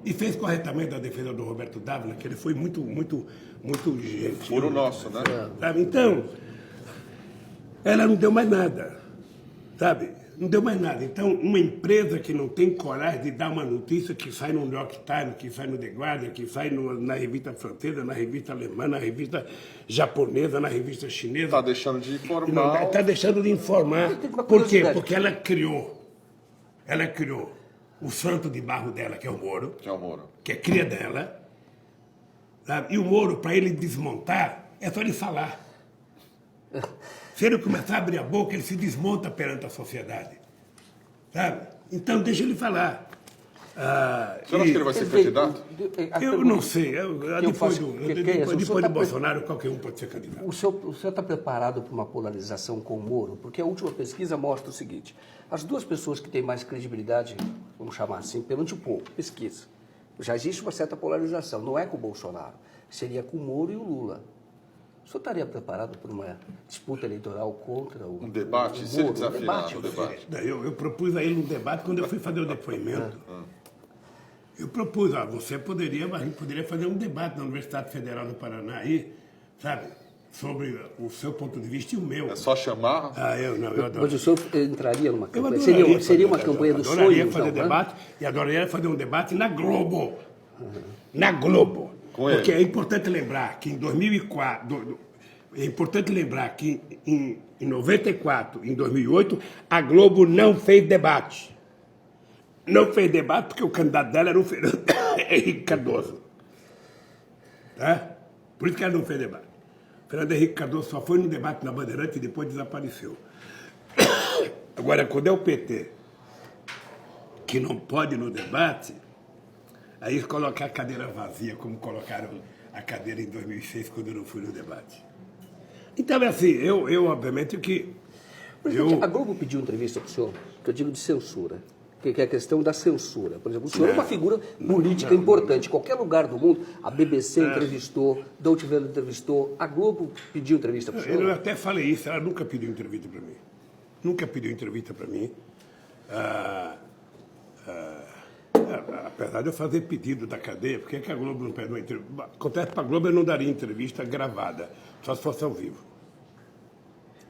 [SPEAKER 2] E fez corretamente a defesa do Roberto Dávila, que ele foi muito gentil.
[SPEAKER 1] Furo nosso, né?
[SPEAKER 2] Sabe? Então, ela não deu mais nada, sabe? Não deu mais nada. Então, uma empresa que não tem coragem de dar uma notícia que sai no New York Times, que sai no The Guardian, que sai na revista francesa, na revista alemã, na revista japonesa, na revista chinesa...
[SPEAKER 1] Está deixando de informar.
[SPEAKER 2] Está deixando de informar. Por quê? Porque ela criou o santo de barro dela, que é o Moro.
[SPEAKER 1] Que é o Moro.
[SPEAKER 2] Que é cria dela. Sabe? E o Moro, para ele desmontar, é só ele falar. Se ele começar a abrir a boca, ele se desmonta perante a sociedade. Sabe? Então, deixa ele falar.
[SPEAKER 1] Você não acha que ele vai ser candidato?
[SPEAKER 2] Eu não sei. Depois do Bolsonaro, qualquer um pode ser candidato.
[SPEAKER 3] O senhor está preparado para uma polarização com o Moro? Porque a última pesquisa mostra o seguinte: as duas pessoas que têm mais credibilidade, vamos chamar assim, perante o povo, pesquisa, já existe uma certa polarização. Não é com o Bolsonaro, seria com o Moro e o Lula. O senhor estaria preparado para uma disputa eleitoral contra o
[SPEAKER 1] debate? Se ele desafiar no debate?
[SPEAKER 2] Eu propus a ele um debate quando eu fui fazer o depoimento. Eu propus, você poderia fazer um debate na Universidade Federal do Paraná aí, sabe? sobre o seu ponto de vista e o meu.
[SPEAKER 1] É só chamar?
[SPEAKER 2] Eu adoro.
[SPEAKER 3] Mas o senhor entraria numa
[SPEAKER 2] Eu
[SPEAKER 3] campanha?
[SPEAKER 2] adoraria
[SPEAKER 3] Seria uma
[SPEAKER 2] fazer-
[SPEAKER 3] campanha do
[SPEAKER 2] adoraria
[SPEAKER 3] sonho,
[SPEAKER 2] fazer
[SPEAKER 3] então,
[SPEAKER 2] debate, e adoraria fazer um debate na Globo. Na Globo.
[SPEAKER 1] Com
[SPEAKER 2] Porque
[SPEAKER 1] ele.
[SPEAKER 2] é importante lembrar que em 2004, é importante lembrar que em 94, em 2008, a Globo não fez debate. Não fez debate porque o candidato dela era o Fernando Henrique Cardoso. Tá? Por isso que ela não fez debate. O Fernando Henrique Cardoso só foi no debate na Bandeirante e depois desapareceu. Agora, quando é o PT que não pode ir no debate, aí eles colocam a cadeira vazia, como colocaram a cadeira em 2006, quando eu não fui no debate. Então, é assim, eu obviamente que...
[SPEAKER 3] Presidente, a Globo pediu entrevista para o senhor, que eu digo de censura, que é a questão da censura. Por exemplo, o senhor é uma figura política importante. Em qualquer lugar do mundo, a BBC entrevistou, Deutsche Welle entrevistou, a Globo pediu entrevista para o senhor.
[SPEAKER 2] Eu até falei isso, ela nunca pediu entrevista para mim. Nunca pediu entrevista para mim. Apesar de eu fazer pedido da cadeia, por que a Globo não pede uma entrevista? Acontece que para a Globo eu não daria entrevista gravada, só se fosse ao vivo.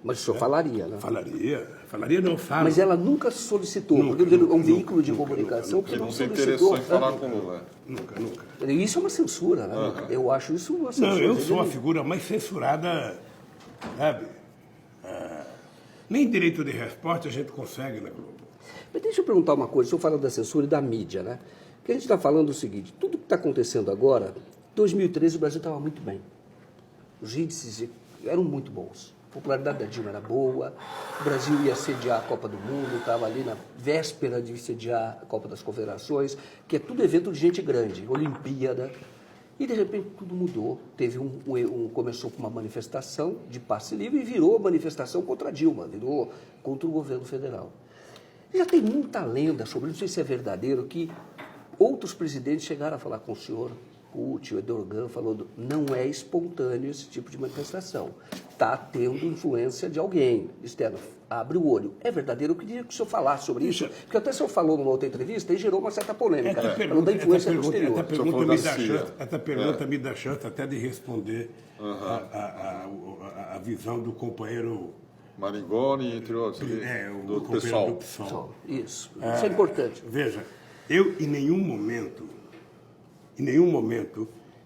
[SPEAKER 3] Mas o senhor falaria, né?
[SPEAKER 2] Falaria não, falo.
[SPEAKER 3] Mas ela nunca solicitou,
[SPEAKER 2] Nunca,
[SPEAKER 3] porque é um
[SPEAKER 2] nunca,
[SPEAKER 3] veículo de
[SPEAKER 2] nunca,
[SPEAKER 3] comunicação
[SPEAKER 2] nunca,
[SPEAKER 3] que
[SPEAKER 1] Não
[SPEAKER 3] não
[SPEAKER 1] se
[SPEAKER 3] solicitou.
[SPEAKER 1] interessou em falar com o Lula.
[SPEAKER 2] Nunca.
[SPEAKER 3] Isso é uma censura, né? Eu acho isso uma censura.
[SPEAKER 2] Não, eu sou a figura mais censurada, sabe? Nem direito de resposta a gente consegue na Globo.
[SPEAKER 3] Mas deixa eu perguntar uma coisa, o senhor fala da censura e da mídia, né? Porque a gente está falando o seguinte, tudo que está acontecendo agora, 2013 o Brasil estava muito bem. Os índices eram muito bons. A popularidade da Dilma era boa, o Brasil ia sediar a Copa do Mundo, estava ali na véspera de sediar a Copa das Confederações, que é tudo evento de gente grande, Olimpíada. E, de repente, tudo mudou. Teve começou com uma manifestação de passe livre e virou manifestação contra a Dilma, virou contra o governo federal. Já tem muita lenda sobre, não sei se é verdadeiro, que outros presidentes chegaram a falar com o senhor, o Erdogan falou, não é espontâneo esse tipo de manifestação. Está tendo influência de alguém externo. Abre o olho. É verdadeiro? Eu queria que o senhor falasse sobre isso, porque até o senhor falou numa outra entrevista e gerou uma certa polêmica. Falou da influência do exterior.
[SPEAKER 2] Essa pergunta me dá chance até de responder a visão do companheiro...
[SPEAKER 1] Marigoni, entre outros,
[SPEAKER 2] o
[SPEAKER 1] do
[SPEAKER 2] companheiro
[SPEAKER 1] pessoal.
[SPEAKER 2] do PSOL.
[SPEAKER 3] Isso é importante.
[SPEAKER 2] Veja, eu em nenhum momento,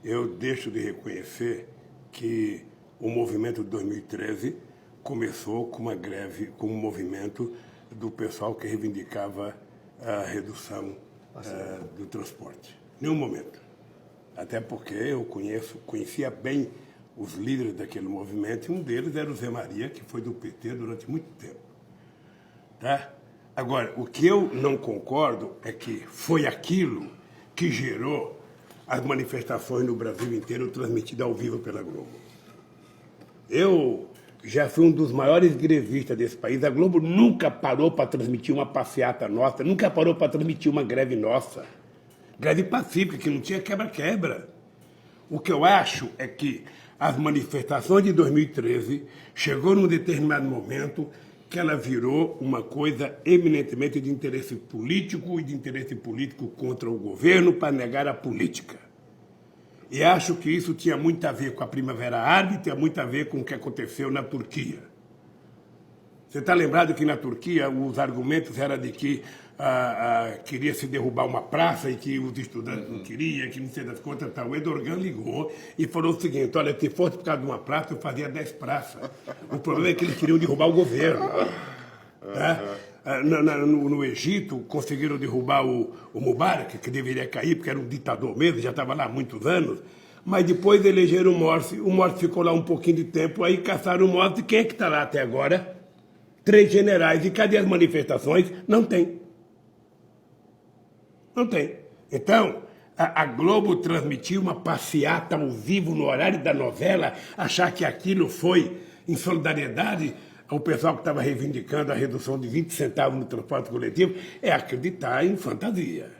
[SPEAKER 2] eu deixo de reconhecer que o movimento de 2013 começou com uma greve, com um movimento do pessoal que reivindicava a redução do transporte. Nenhum momento. Até porque eu conhecia bem os líderes daquele movimento, e um deles era o Zé Maria, que foi do PT durante muito tempo. Tá? Agora, o que eu não concordo é que foi aquilo que gerou as manifestações no Brasil inteiro transmitidas ao vivo pela Globo. Eu já fui um dos maiores grevistas desse país. A Globo nunca parou para transmitir uma passeata nossa, nunca parou para transmitir uma greve nossa. Greve pacífica, que não tinha quebra-quebra. O que eu acho é que as manifestações de 2013 chegou num determinado momento que ela virou uma coisa eminentemente de interesse político e de interesse político contra o governo para negar a política. E acho que isso tinha muito a ver com a Primavera Árabe, tinha muito a ver com o que aconteceu na Turquia. Você está lembrado que na Turquia os argumentos eram de que queria se derrubar uma praça e que os estudantes não queriam, que não sei das contas, tal. O Erdogan ligou e falou o seguinte, olha, se fosse por causa de uma praça, eu fazia 10 praças. O problema é que eles queriam derrubar o governo. Tá? No Egito, conseguiram derrubar o Mubarak, que deveria cair, porque era um ditador mesmo, já estava lá há muitos anos, mas depois elegeram o Morsi ficou lá um pouquinho de tempo, aí caçaram o Morsi, quem é que está lá até agora? 3 generais, e cadê as manifestações? Não tem. Não tem. Então, a Globo transmitiu uma passeata ao vivo no horário da novela, achar que aquilo foi em solidariedade ao pessoal que estava reivindicando a redução de 20 centavos no transporte coletivo, é acreditar em fantasia.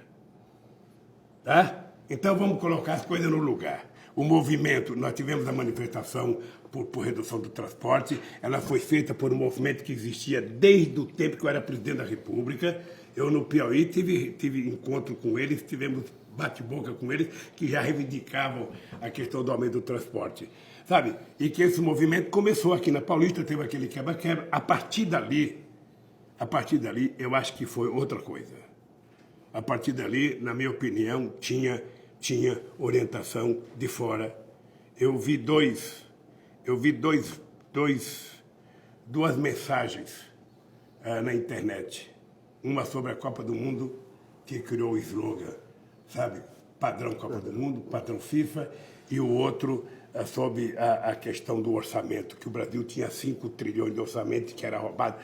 [SPEAKER 2] Tá? Então vamos colocar as coisas no lugar. O movimento, nós tivemos a manifestação por redução do transporte, ela foi feita por um movimento que existia desde o tempo que eu era presidente da República. Eu, no Piauí, tive encontro com eles, tivemos bate-boca com eles que já reivindicavam a questão do aumento do transporte, sabe? E que esse movimento começou aqui na Paulista, teve aquele quebra-quebra. A partir dali, eu acho que foi outra coisa. A partir dali, na minha opinião, tinha orientação de fora. Eu vi duas mensagens na internet. Uma sobre a Copa do Mundo, que criou o slogan, sabe? Padrão Copa do Mundo, padrão FIFA, e o outro sobre a questão do orçamento, que o Brasil tinha 5 trilhões de orçamento que era roubado.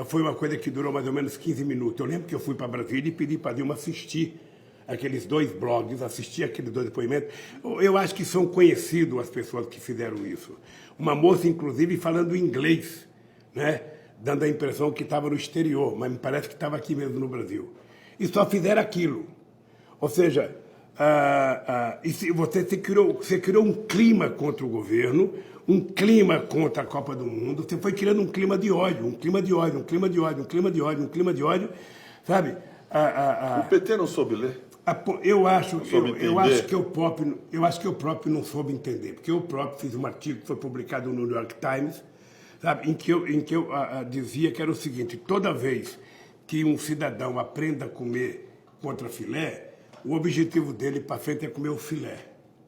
[SPEAKER 2] Foi uma coisa que durou mais ou menos 15 minutos. Eu lembro que eu fui para Brasília e pedi para a Dilma assistir aqueles 2 blogs, assistir aqueles 2 depoimentos. Eu acho que são conhecidos as pessoas que fizeram isso. Uma moça, inclusive, falando inglês, né? Dando a impressão que estava no exterior, mas me parece que estava aqui mesmo no Brasil. E só fizeram aquilo. Ou seja, você criou um clima contra o governo, um clima contra a Copa do Mundo, você foi criando um clima de ódio, sabe?
[SPEAKER 1] O PT não soube ler?
[SPEAKER 2] Eu acho que eu próprio não soube entender, porque eu próprio fiz um artigo que foi publicado no New York Times, sabe, em que eu dizia que era o seguinte: toda vez que um cidadão aprenda a comer contra filé, o objetivo dele para frente é comer o filé,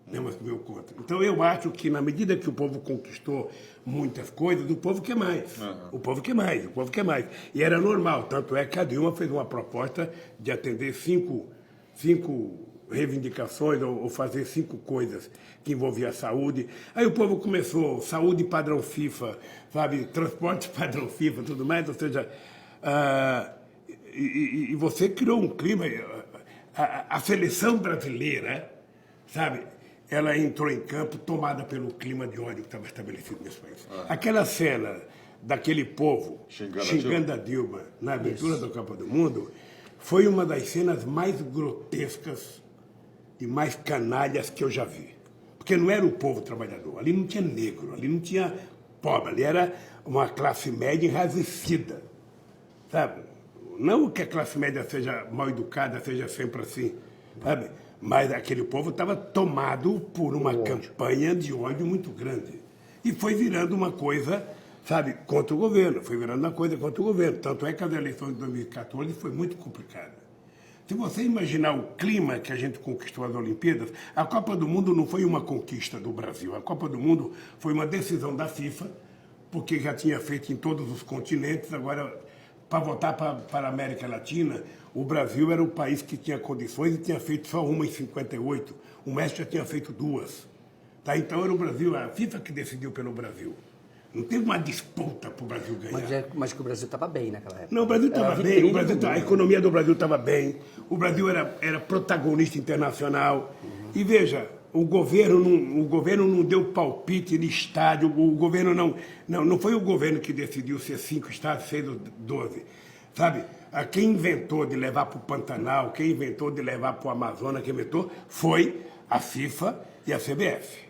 [SPEAKER 2] não mais comer o contra. Então eu acho que na medida que o povo conquistou muitas coisas, o povo quer mais. O povo quer mais. E era normal, tanto é que a Dilma fez uma proposta de atender cinco reivindicações ou fazer 5 coisas que envolviam a saúde. Aí o povo começou, saúde padrão FIFA, sabe, transporte padrão FIFA, tudo mais, ou seja, e você criou um clima. A seleção brasileira, sabe, ela entrou em campo tomada pelo clima de ódio que estava estabelecido nesse país. Aquela cena daquele povo xingando a Dilma na abertura da Copa do Mundo foi uma das cenas mais grotescas e mais canalhas que eu já vi. Porque não era o povo trabalhador, ali não tinha negro, ali não tinha pobre, ali era uma classe média enraivecida, sabe? Não que a classe média seja mal educada, seja sempre assim, sabe? Mas aquele povo estava tomado por uma campanha de ódio muito grande. E foi virando uma coisa, sabe, contra o governo. Tanto é que as eleições de 2014 foi muito complicada. Se você imaginar o clima que a gente conquistou as Olimpíadas, a Copa do Mundo não foi uma conquista do Brasil. A Copa do Mundo foi uma decisão da FIFA, porque já tinha feito em todos os continentes. Agora, para voltar para a América Latina, o Brasil era o país que tinha condições e tinha feito só uma em 58. O México já tinha feito 2. Tá? Então era o Brasil, a FIFA que decidiu pelo Brasil. Não teve uma disputa para o Brasil ganhar.
[SPEAKER 3] Mas que o Brasil estava bem naquela época.
[SPEAKER 2] Não, o Brasil estava bem, a economia do Brasil estava bem, o Brasil era protagonista internacional. E veja, o governo não deu palpite de estádio, o governo não foi o governo que decidiu ser 5 estados, 6 ou 12, sabe? Quem inventou de levar para o Pantanal, quem inventou de levar para o Amazonas, quem inventou foi a FIFA e a CBF.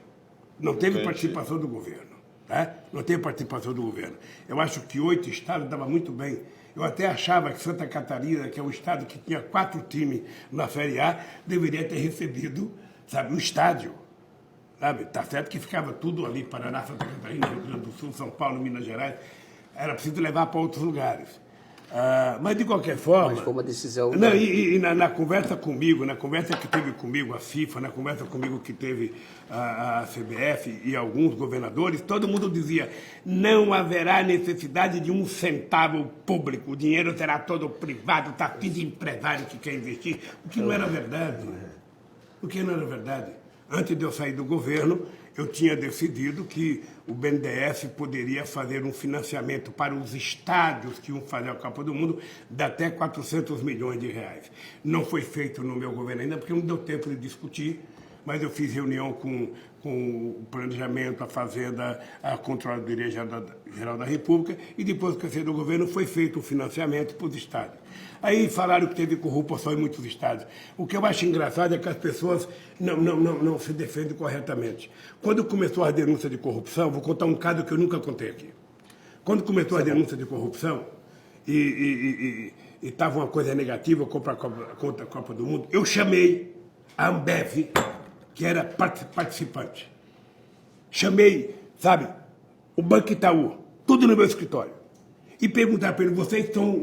[SPEAKER 2] Não teve participação do governo. Tá? Não teve participação do governo. Eu acho que 8 estados dava muito bem. Eu até achava que Santa Catarina, que é um estado que tinha 4 times na Série A, deveria ter recebido, sabe, um estádio. Sabe? Tá certo que ficava tudo ali, Paraná, Santa Catarina, Rio Grande do Sul, São Paulo, Minas Gerais. Era preciso levar para outros lugares. Mas, de qualquer forma...
[SPEAKER 3] Mas foi uma decisão...
[SPEAKER 2] Não, e na conversa comigo, na conversa que teve comigo a FIFA, na conversa comigo que teve a CBF e alguns governadores, todo mundo dizia: não haverá necessidade de 1 centavo público, o dinheiro será todo privado, está fim de empresário que quer investir. O que não era verdade. Antes de eu sair do governo, eu tinha decidido que o BNDES poderia fazer um financiamento para os estádios que iam fazer a Copa do Mundo de até 400 milhões de reais. Não foi feito no meu governo ainda, porque não deu tempo de discutir, mas eu fiz reunião com o Planejamento, a Fazenda, a Controladoria Geral da República, e depois que eu saí do governo foi feito o financiamento para os estádios. Aí falaram que teve corrupção em muitos estádios. O que eu acho engraçado é que as pessoas não se defendem corretamente. Quando começou a denúncia de corrupção, vou contar um caso que eu nunca contei aqui. Quando começou a denúncia de corrupção e estava uma coisa negativa contra a Copa do Mundo, eu chamei a Ambev, que era participante. Chamei, sabe, o Banco Itaú, tudo no meu escritório. E perguntar para ele, vocês são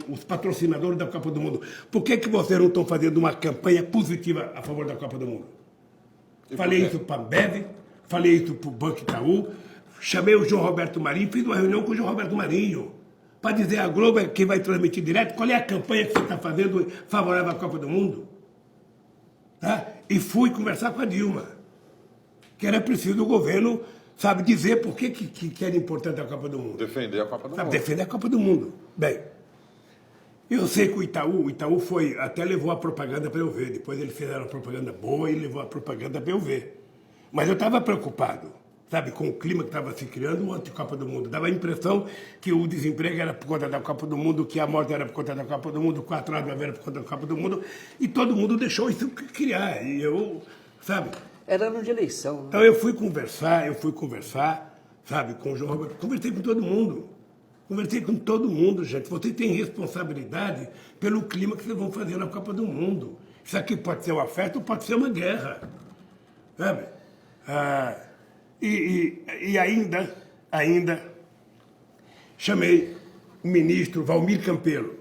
[SPEAKER 2] os patrocinadores da Copa do Mundo, por que vocês não estão fazendo uma campanha positiva a favor da Copa do Mundo? Falei isso para a Ambev, falei isso para o Banco Itaú, chamei o João Roberto Marinho, fiz uma reunião com o João Roberto Marinho, para dizer a Globo que vai transmitir direto qual é a campanha que você está fazendo favorável à Copa do Mundo. Tá? E fui conversar com a Dilma, que era preciso o governo, sabe, dizer por que era importante a Copa do Mundo.
[SPEAKER 1] Defender a Copa do
[SPEAKER 2] Sabe,
[SPEAKER 1] Mundo.
[SPEAKER 2] defender a Copa do Mundo. Bem, eu sei que o Itaú foi, até levou a propaganda para eu ver. Depois eles fizeram a propaganda boa e levou a propaganda para eu ver. Mas eu estava preocupado, sabe, com o clima que estava se criando antes da Copa do Mundo. Dava a impressão que o desemprego era por conta da Copa do Mundo, que a morte era por conta da Copa do Mundo, 4 horas era por conta da Copa do Mundo, e todo mundo deixou isso criar. E eu, sabe...
[SPEAKER 3] Era ano de eleição. Né?
[SPEAKER 2] Então eu fui conversar, sabe, com o João Roberto. Conversei com todo mundo. Conversei com todo mundo, gente. Vocês têm responsabilidade pelo clima que vocês vão fazer na Copa do Mundo. Isso aqui pode ser uma festa ou pode ser uma guerra. Sabe? E ainda chamei o ministro Valmir Campelo,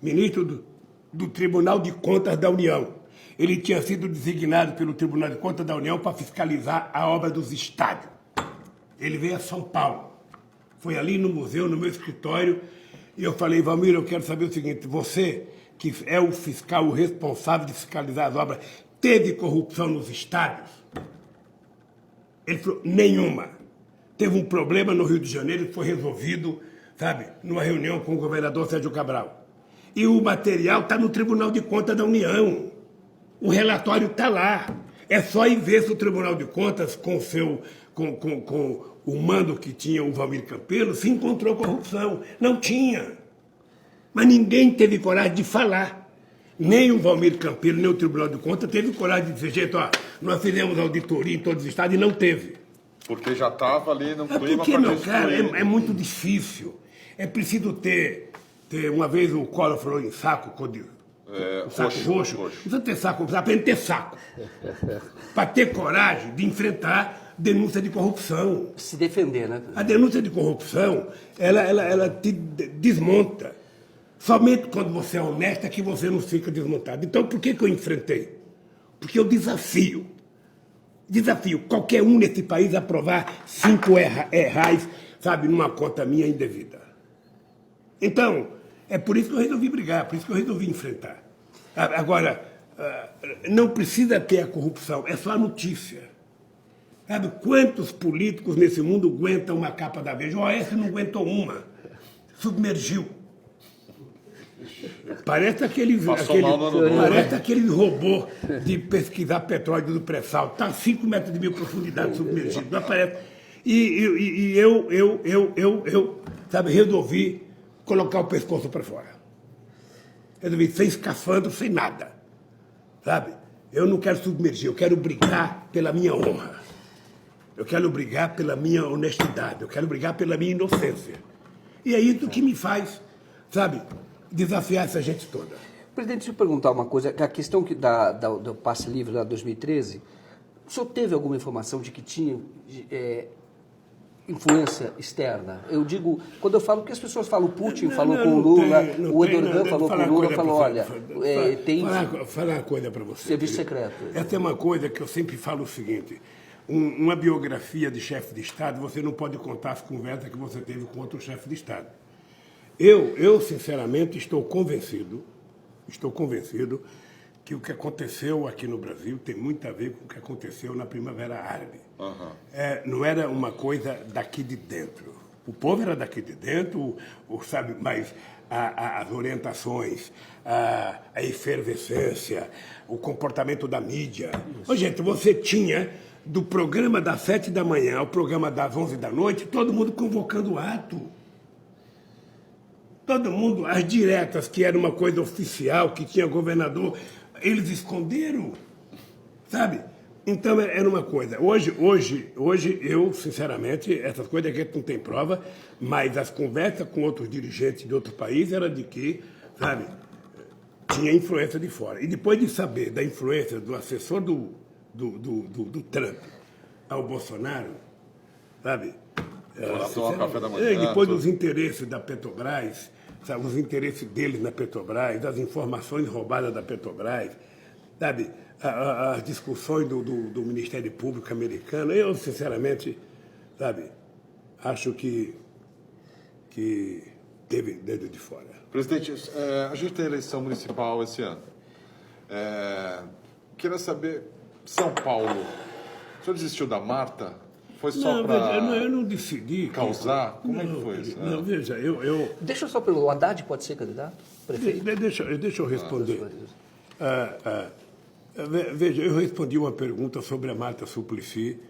[SPEAKER 2] ministro do Tribunal de Contas da União. Ele tinha sido designado pelo Tribunal de Contas da União para fiscalizar a obra dos estádios. Ele veio a São Paulo. Foi ali no museu, no meu escritório, e eu falei, Valmir, eu quero saber o seguinte, você, que é o fiscal, o responsável de fiscalizar as obras, teve corrupção nos estádios? Ele falou, nenhuma. Teve um problema no Rio de Janeiro que foi resolvido, sabe, numa reunião com o governador Sérgio Cabral. E o material está no Tribunal de Contas da União. O relatório está lá. É só ir ver se o Tribunal de Contas, com o mando que tinha o Valmir Campelo, se encontrou corrupção. Não tinha. Mas ninguém teve coragem de falar. Nem o Valmir Campelo, nem o Tribunal de Contas teve coragem de dizer, gente, ó, nós fizemos auditoria em todos os estados e não teve.
[SPEAKER 1] Porque já estava ali no clima
[SPEAKER 2] Porque,
[SPEAKER 1] para
[SPEAKER 2] meu cara,
[SPEAKER 1] destruir.
[SPEAKER 2] é muito difícil. É preciso ter... Uma vez o Collor falou em saco, saco roxo. Não precisa ter saco, precisa aprender a ter saco. Para ter coragem de enfrentar denúncia de corrupção.
[SPEAKER 3] Se defender, né?
[SPEAKER 2] A denúncia de corrupção, ela te desmonta. Somente quando você é honesto é que você não fica desmontado. Então, por que eu enfrentei? Porque eu desafio qualquer um nesse país a aprovar 5 reais, sabe, numa conta minha indevida. Então, é por isso que eu resolvi brigar, por isso que eu resolvi enfrentar. Agora, não precisa ter a corrupção, é só a notícia. Sabe, quantos políticos nesse mundo aguentam uma capa da Veja? O OAS não aguentou uma, submergiu. Parece aquele robô de pesquisar petróleo do pré-sal. Está a 5 metros de profundidade submergido. Não aparece. E eu, sabe, resolvi colocar o pescoço para fora. Resolvi, sem escafandro, sem nada. Sabe? Eu não quero submergir, eu quero brigar pela minha honra. Eu quero brigar pela minha honestidade. Eu quero brigar pela minha inocência. E é isso que me faz, sabe, desafiar essa gente toda.
[SPEAKER 3] Presidente, deixa eu perguntar uma coisa. A questão do passe livre lá de 2013, o senhor teve alguma informação de que tinha influência externa? Eu digo, quando eu falo que as pessoas falam, Putin falou com o Lula, o Erdogan falou com o Lula, falou, olha, tem...
[SPEAKER 2] Falar uma coisa para você.
[SPEAKER 3] Serviço secreto.
[SPEAKER 2] Essa é uma coisa que eu sempre falo o seguinte, uma biografia de chefe de Estado, você não pode contar as conversas que você teve com outro chefe de Estado. Eu, sinceramente, estou convencido que o que aconteceu aqui no Brasil tem muito a ver com o que aconteceu na Primavera Árabe. Uhum. Não era uma coisa daqui de dentro. O povo era daqui de dentro, sabe, mas as orientações, a efervescência, o comportamento da mídia. Ô, gente, você tinha, do programa das 7 da manhã ao programa das 11 da noite, todo mundo convocando o ato. Todo mundo, as diretas, que era uma coisa oficial, que tinha governador, eles esconderam, sabe? Então, era uma coisa. Hoje eu, sinceramente, essas coisas aqui não tem prova, mas as conversas com outros dirigentes de outro país era de que, sabe, tinha influência de fora. E depois de saber da influência do assessor do Trump ao Bolsonaro, sabe?
[SPEAKER 1] Lá tomar um café da manhã,
[SPEAKER 2] E depois
[SPEAKER 1] tudo.
[SPEAKER 2] dos interesses da Petrobras, sabe, os interesses deles na Petrobras, das informações roubadas da Petrobras, sabe, as discussões do Ministério Público americano, eu, sinceramente, sabe, acho que teve dedo de fora.
[SPEAKER 1] Presidente, a gente tem eleição municipal esse ano. Queria saber, São Paulo, o senhor desistiu da Marta? Foi só para
[SPEAKER 2] Eu não decidi.
[SPEAKER 1] causar? Como é que foi isso?
[SPEAKER 2] Não, veja,
[SPEAKER 3] Deixa eu só perguntar, o Haddad pode ser candidato? Prefeito?
[SPEAKER 2] Deixa eu responder. Veja, eu respondi uma pergunta sobre a Marta Suplicy,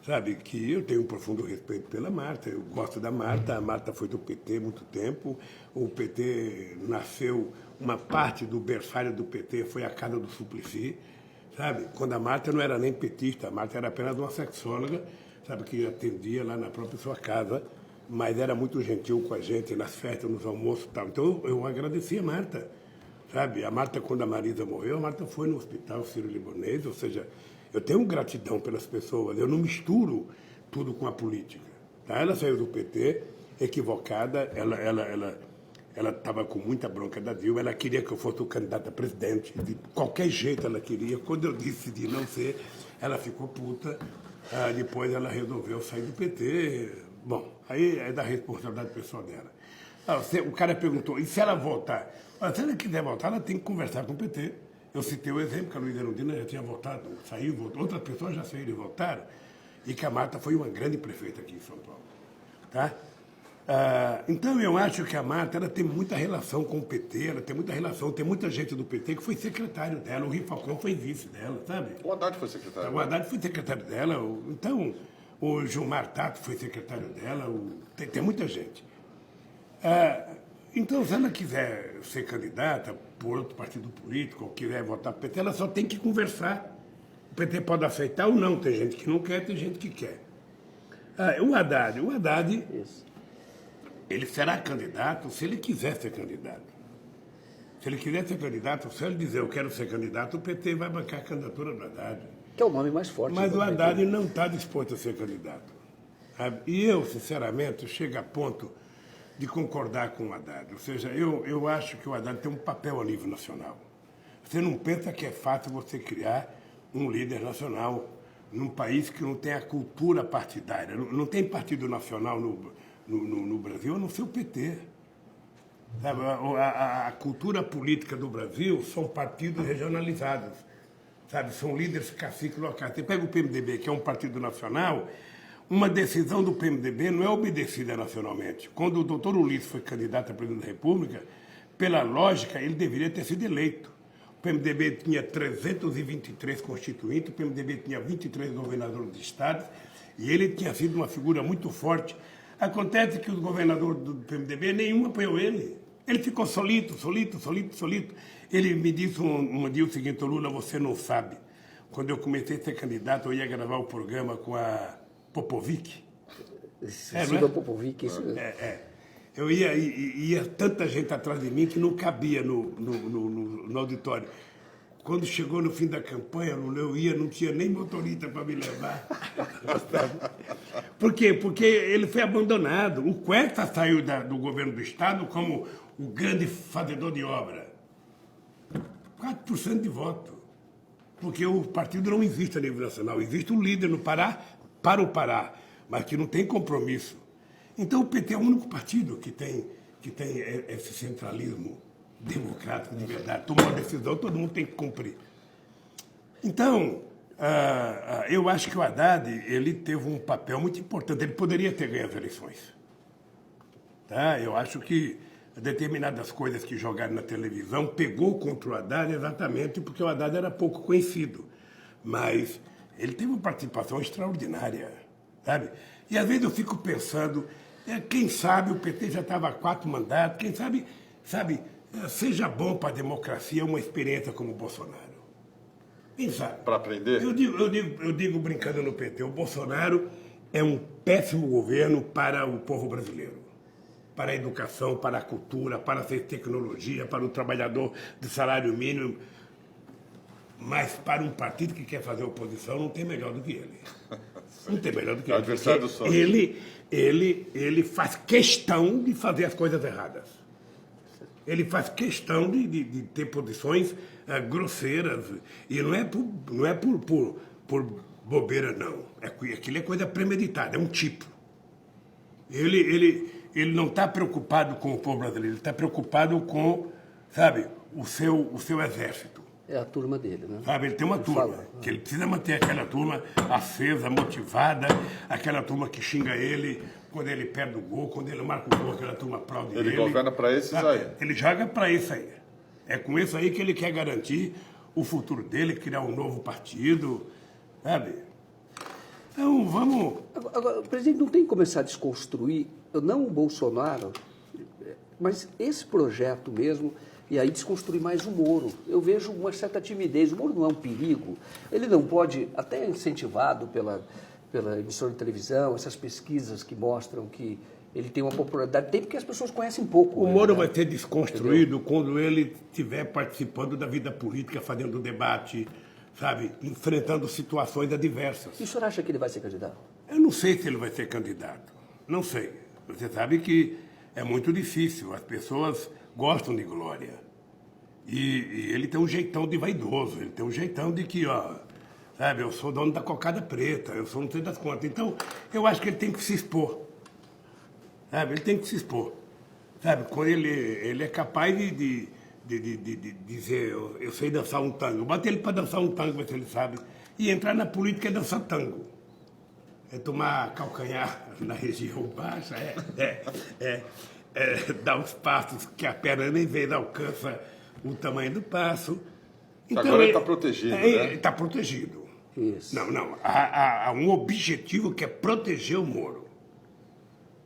[SPEAKER 2] sabe, que eu tenho um profundo respeito pela Marta, eu gosto da Marta, a Marta foi do PT há muito tempo, o PT nasceu, uma parte do berçário do PT foi a casa do Suplicy, sabe, quando a Marta não era nem petista, a Marta era apenas uma sexóloga, sabe, que atendia lá na própria sua casa, mas era muito gentil com a gente nas festas, nos almoços e tal. Então eu agradeci a Marta, sabe? A Marta, quando a Marisa morreu, a Marta foi no hospital Sírio-Libanês, ou seja, eu tenho gratidão pelas pessoas, eu não misturo tudo com a política. Tá? Ela saiu do PT, equivocada, ela estava com muita bronca da Dilma, ela queria que eu fosse o candidato a presidente, de qualquer jeito ela queria. Quando eu decidi não ser, ela ficou puta. Depois ela resolveu sair do PT. Bom, aí é da responsabilidade pessoal dela. O cara perguntou, e se ela voltar? Se ela quiser voltar, ela tem que conversar com o PT. Eu citei o exemplo que a Luísa Erundina já tinha voltado, saiu, voltou. Outras pessoas já saíram e voltaram. E que a Marta foi uma grande prefeita aqui em São Paulo. Tá? Então eu acho que a Marta ela tem muita relação com o PT, ela tem muita relação, tem muita gente do PT que foi secretário dela, o Rui Falcão foi vice dela, sabe?
[SPEAKER 1] O Haddad foi secretário.
[SPEAKER 2] O Haddad foi secretário dela, então o Gilmar Tato foi secretário dela, tem muita gente. Então, se ela quiser ser candidata por outro partido político, ou quiser votar para o PT, ela só tem que conversar. O PT pode aceitar ou não, tem gente que não quer, tem gente que quer. O Haddad,
[SPEAKER 3] Isso.
[SPEAKER 2] ele será candidato se ele quiser ser candidato. Se ele quiser ser candidato, se ele dizer eu quero ser candidato, o PT vai bancar a candidatura do Haddad.
[SPEAKER 3] Que é o nome mais forte.
[SPEAKER 2] Mas
[SPEAKER 3] do
[SPEAKER 2] o
[SPEAKER 3] PT.
[SPEAKER 2] Haddad não está disposto a ser candidato. Sabe? E eu, sinceramente, chego a ponto de concordar com o Haddad. Ou seja, eu acho que o Haddad tem um papel a nível nacional. Você não pensa que é fácil você criar um líder nacional num país que não tem a cultura partidária. Não tem partido nacional no Brasil, a não ser o PT. Sabe? A cultura política do Brasil são partidos regionalizados. Sabe? São líderes caciques locais. Você pega o PMDB, que é um partido nacional, uma decisão do PMDB não é obedecida nacionalmente. Quando o doutor Ulisses foi candidato a presidente da República, pela lógica, ele deveria ter sido eleito. O PMDB tinha 323 constituintes, o PMDB tinha 23 governadores de estados, e ele tinha sido uma figura muito forte. Acontece que os governadores do PMDB, nenhum apoiou ele. Ele ficou solito. Ele me disse um dia o seguinte: Lula, você não sabe. Quando eu comecei a ser candidato, eu ia gravar o programa com a Popovic.
[SPEAKER 3] Silvia Popovic, isso mesmo.
[SPEAKER 2] Eu ia tanta gente atrás de mim que não cabia no auditório. Quando chegou no fim da campanha, eu ia, não tinha nem motorista para me levar. Por quê? Porque ele foi abandonado. O Cuesta saiu do governo do Estado como o grande fazedor de obra. 4% de voto. Porque o partido não existe a nível nacional. Existe um líder no Pará, para o Pará, mas que não tem compromisso. Então o PT é o único partido que tem esse centralismo democrático de verdade. Tomou uma decisão, todo mundo tem que cumprir. Então, eu acho que o Haddad ele teve um papel muito importante. Ele poderia ter ganho as eleições. Tá? Eu acho que determinadas coisas que jogaram na televisão pegou contra o Haddad exatamente porque o Haddad era pouco conhecido. Mas ele teve uma participação extraordinária, sabe? E às vezes eu fico pensando, quem sabe o PT já estava há 4 mandatos, quem sabe, seja bom para a democracia uma experiência como o Bolsonaro. Quem sabe?
[SPEAKER 1] Para aprender?
[SPEAKER 2] Eu digo brincando no PT, o Bolsonaro é um péssimo governo para o povo brasileiro. para a educação, para a cultura, para a tecnologia, para o trabalhador de salário mínimo. Mas para um partido que quer fazer oposição, não tem melhor do que ele. Não tem melhor do que
[SPEAKER 1] É o adversário do sonho.
[SPEAKER 2] Ele faz questão de fazer as coisas erradas. Ele faz questão de ter posições grosseiras. E não é por bobeira, não. Aquilo é coisa premeditada, é um tipo. Ele não está preocupado com o povo brasileiro, ele está preocupado com, sabe, o seu exército.
[SPEAKER 3] É a turma dele, né?
[SPEAKER 2] Sabe, ele tem uma turma, que ele precisa manter aquela turma acesa, motivada, aquela turma que xinga ele quando ele perde o gol, quando ele marca o gol, aquela turma aplaude ele.
[SPEAKER 1] Ele governa para esses aí.
[SPEAKER 2] Ele joga para isso aí. É com isso aí que ele quer garantir o futuro dele, criar um novo partido, sabe? Então, vamos...
[SPEAKER 3] Agora, o presidente não tem que começar a desconstruir, não o Bolsonaro, mas esse projeto mesmo, e aí desconstruir mais o Moro. Eu vejo uma certa timidez. O Moro não é um perigo. Ele não pode, até incentivado pela emissora de televisão, essas pesquisas que mostram que ele tem uma popularidade, tem porque as pessoas conhecem pouco.
[SPEAKER 2] O Moro vai ser desconstruído quando ele estiver participando da vida política, fazendo debate, sabe, enfrentando situações adversas.
[SPEAKER 3] E o senhor acha que ele vai ser candidato?
[SPEAKER 2] Eu não sei se ele vai ser candidato. Não sei. Você sabe que é muito difícil. As pessoas gostam de glória. E ele tem um jeitão de vaidoso. Ele tem um jeitão de que, ó, sabe, eu sou dono da cocada preta, eu sou não sei das contas. Então, eu acho que ele tem que se expor. Sabe, ele tem que se expor. Sabe, quando ele é capaz de dizer, eu sei dançar um tango. Bota ele para dançar um tango, ver se ele sabe. E entrar na política é dançar tango. É tomar calcanhar na região baixa, dar os passos que a perna nem vez alcança o tamanho do passo.
[SPEAKER 1] Então, agora ele está protegido, né?
[SPEAKER 2] Está protegido.
[SPEAKER 3] Isso.
[SPEAKER 2] Não. Há um objetivo que é proteger o Moro.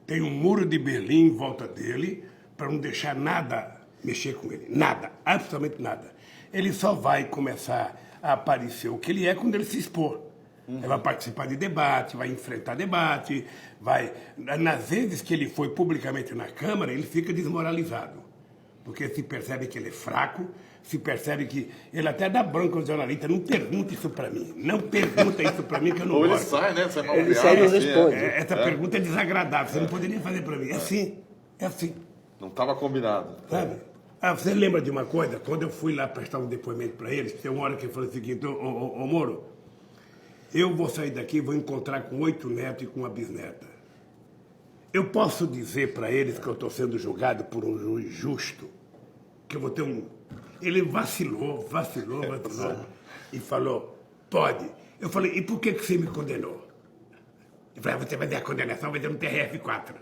[SPEAKER 2] Tem um muro de Berlim em volta dele para não deixar nada mexer com ele. Nada, absolutamente nada. Ele só vai começar a aparecer o que ele é quando ele se expor. Ele vai participar de debate, vai enfrentar debate, vai... Nas vezes que ele foi publicamente na Câmara, ele fica desmoralizado. Porque se percebe que ele é fraco, se percebe que... Ele até dá branco aos jornalistas, não pergunta isso para mim. Não pergunta isso para mim que eu não
[SPEAKER 1] Ou ele
[SPEAKER 2] gosto.
[SPEAKER 1] sai, né? Você
[SPEAKER 3] Ele sai e não responde.
[SPEAKER 2] Essa pergunta é desagradável, você não poderia fazer para mim. É assim.
[SPEAKER 1] Não estava combinado.
[SPEAKER 2] Sabe? Você lembra de uma coisa? Quando eu fui lá prestar um depoimento para eles, tem uma hora que eu falei o seguinte, ô Moro, eu vou sair daqui e vou encontrar com 8 netos e com uma bisneta. Eu posso dizer para eles que eu estou sendo julgado por um juiz justo, que eu vou ter um... Ele vacilou e falou, pode. Eu falei, e por que você me condenou? Ele falou, você vai ter a condenação, vai ter um TRF-4.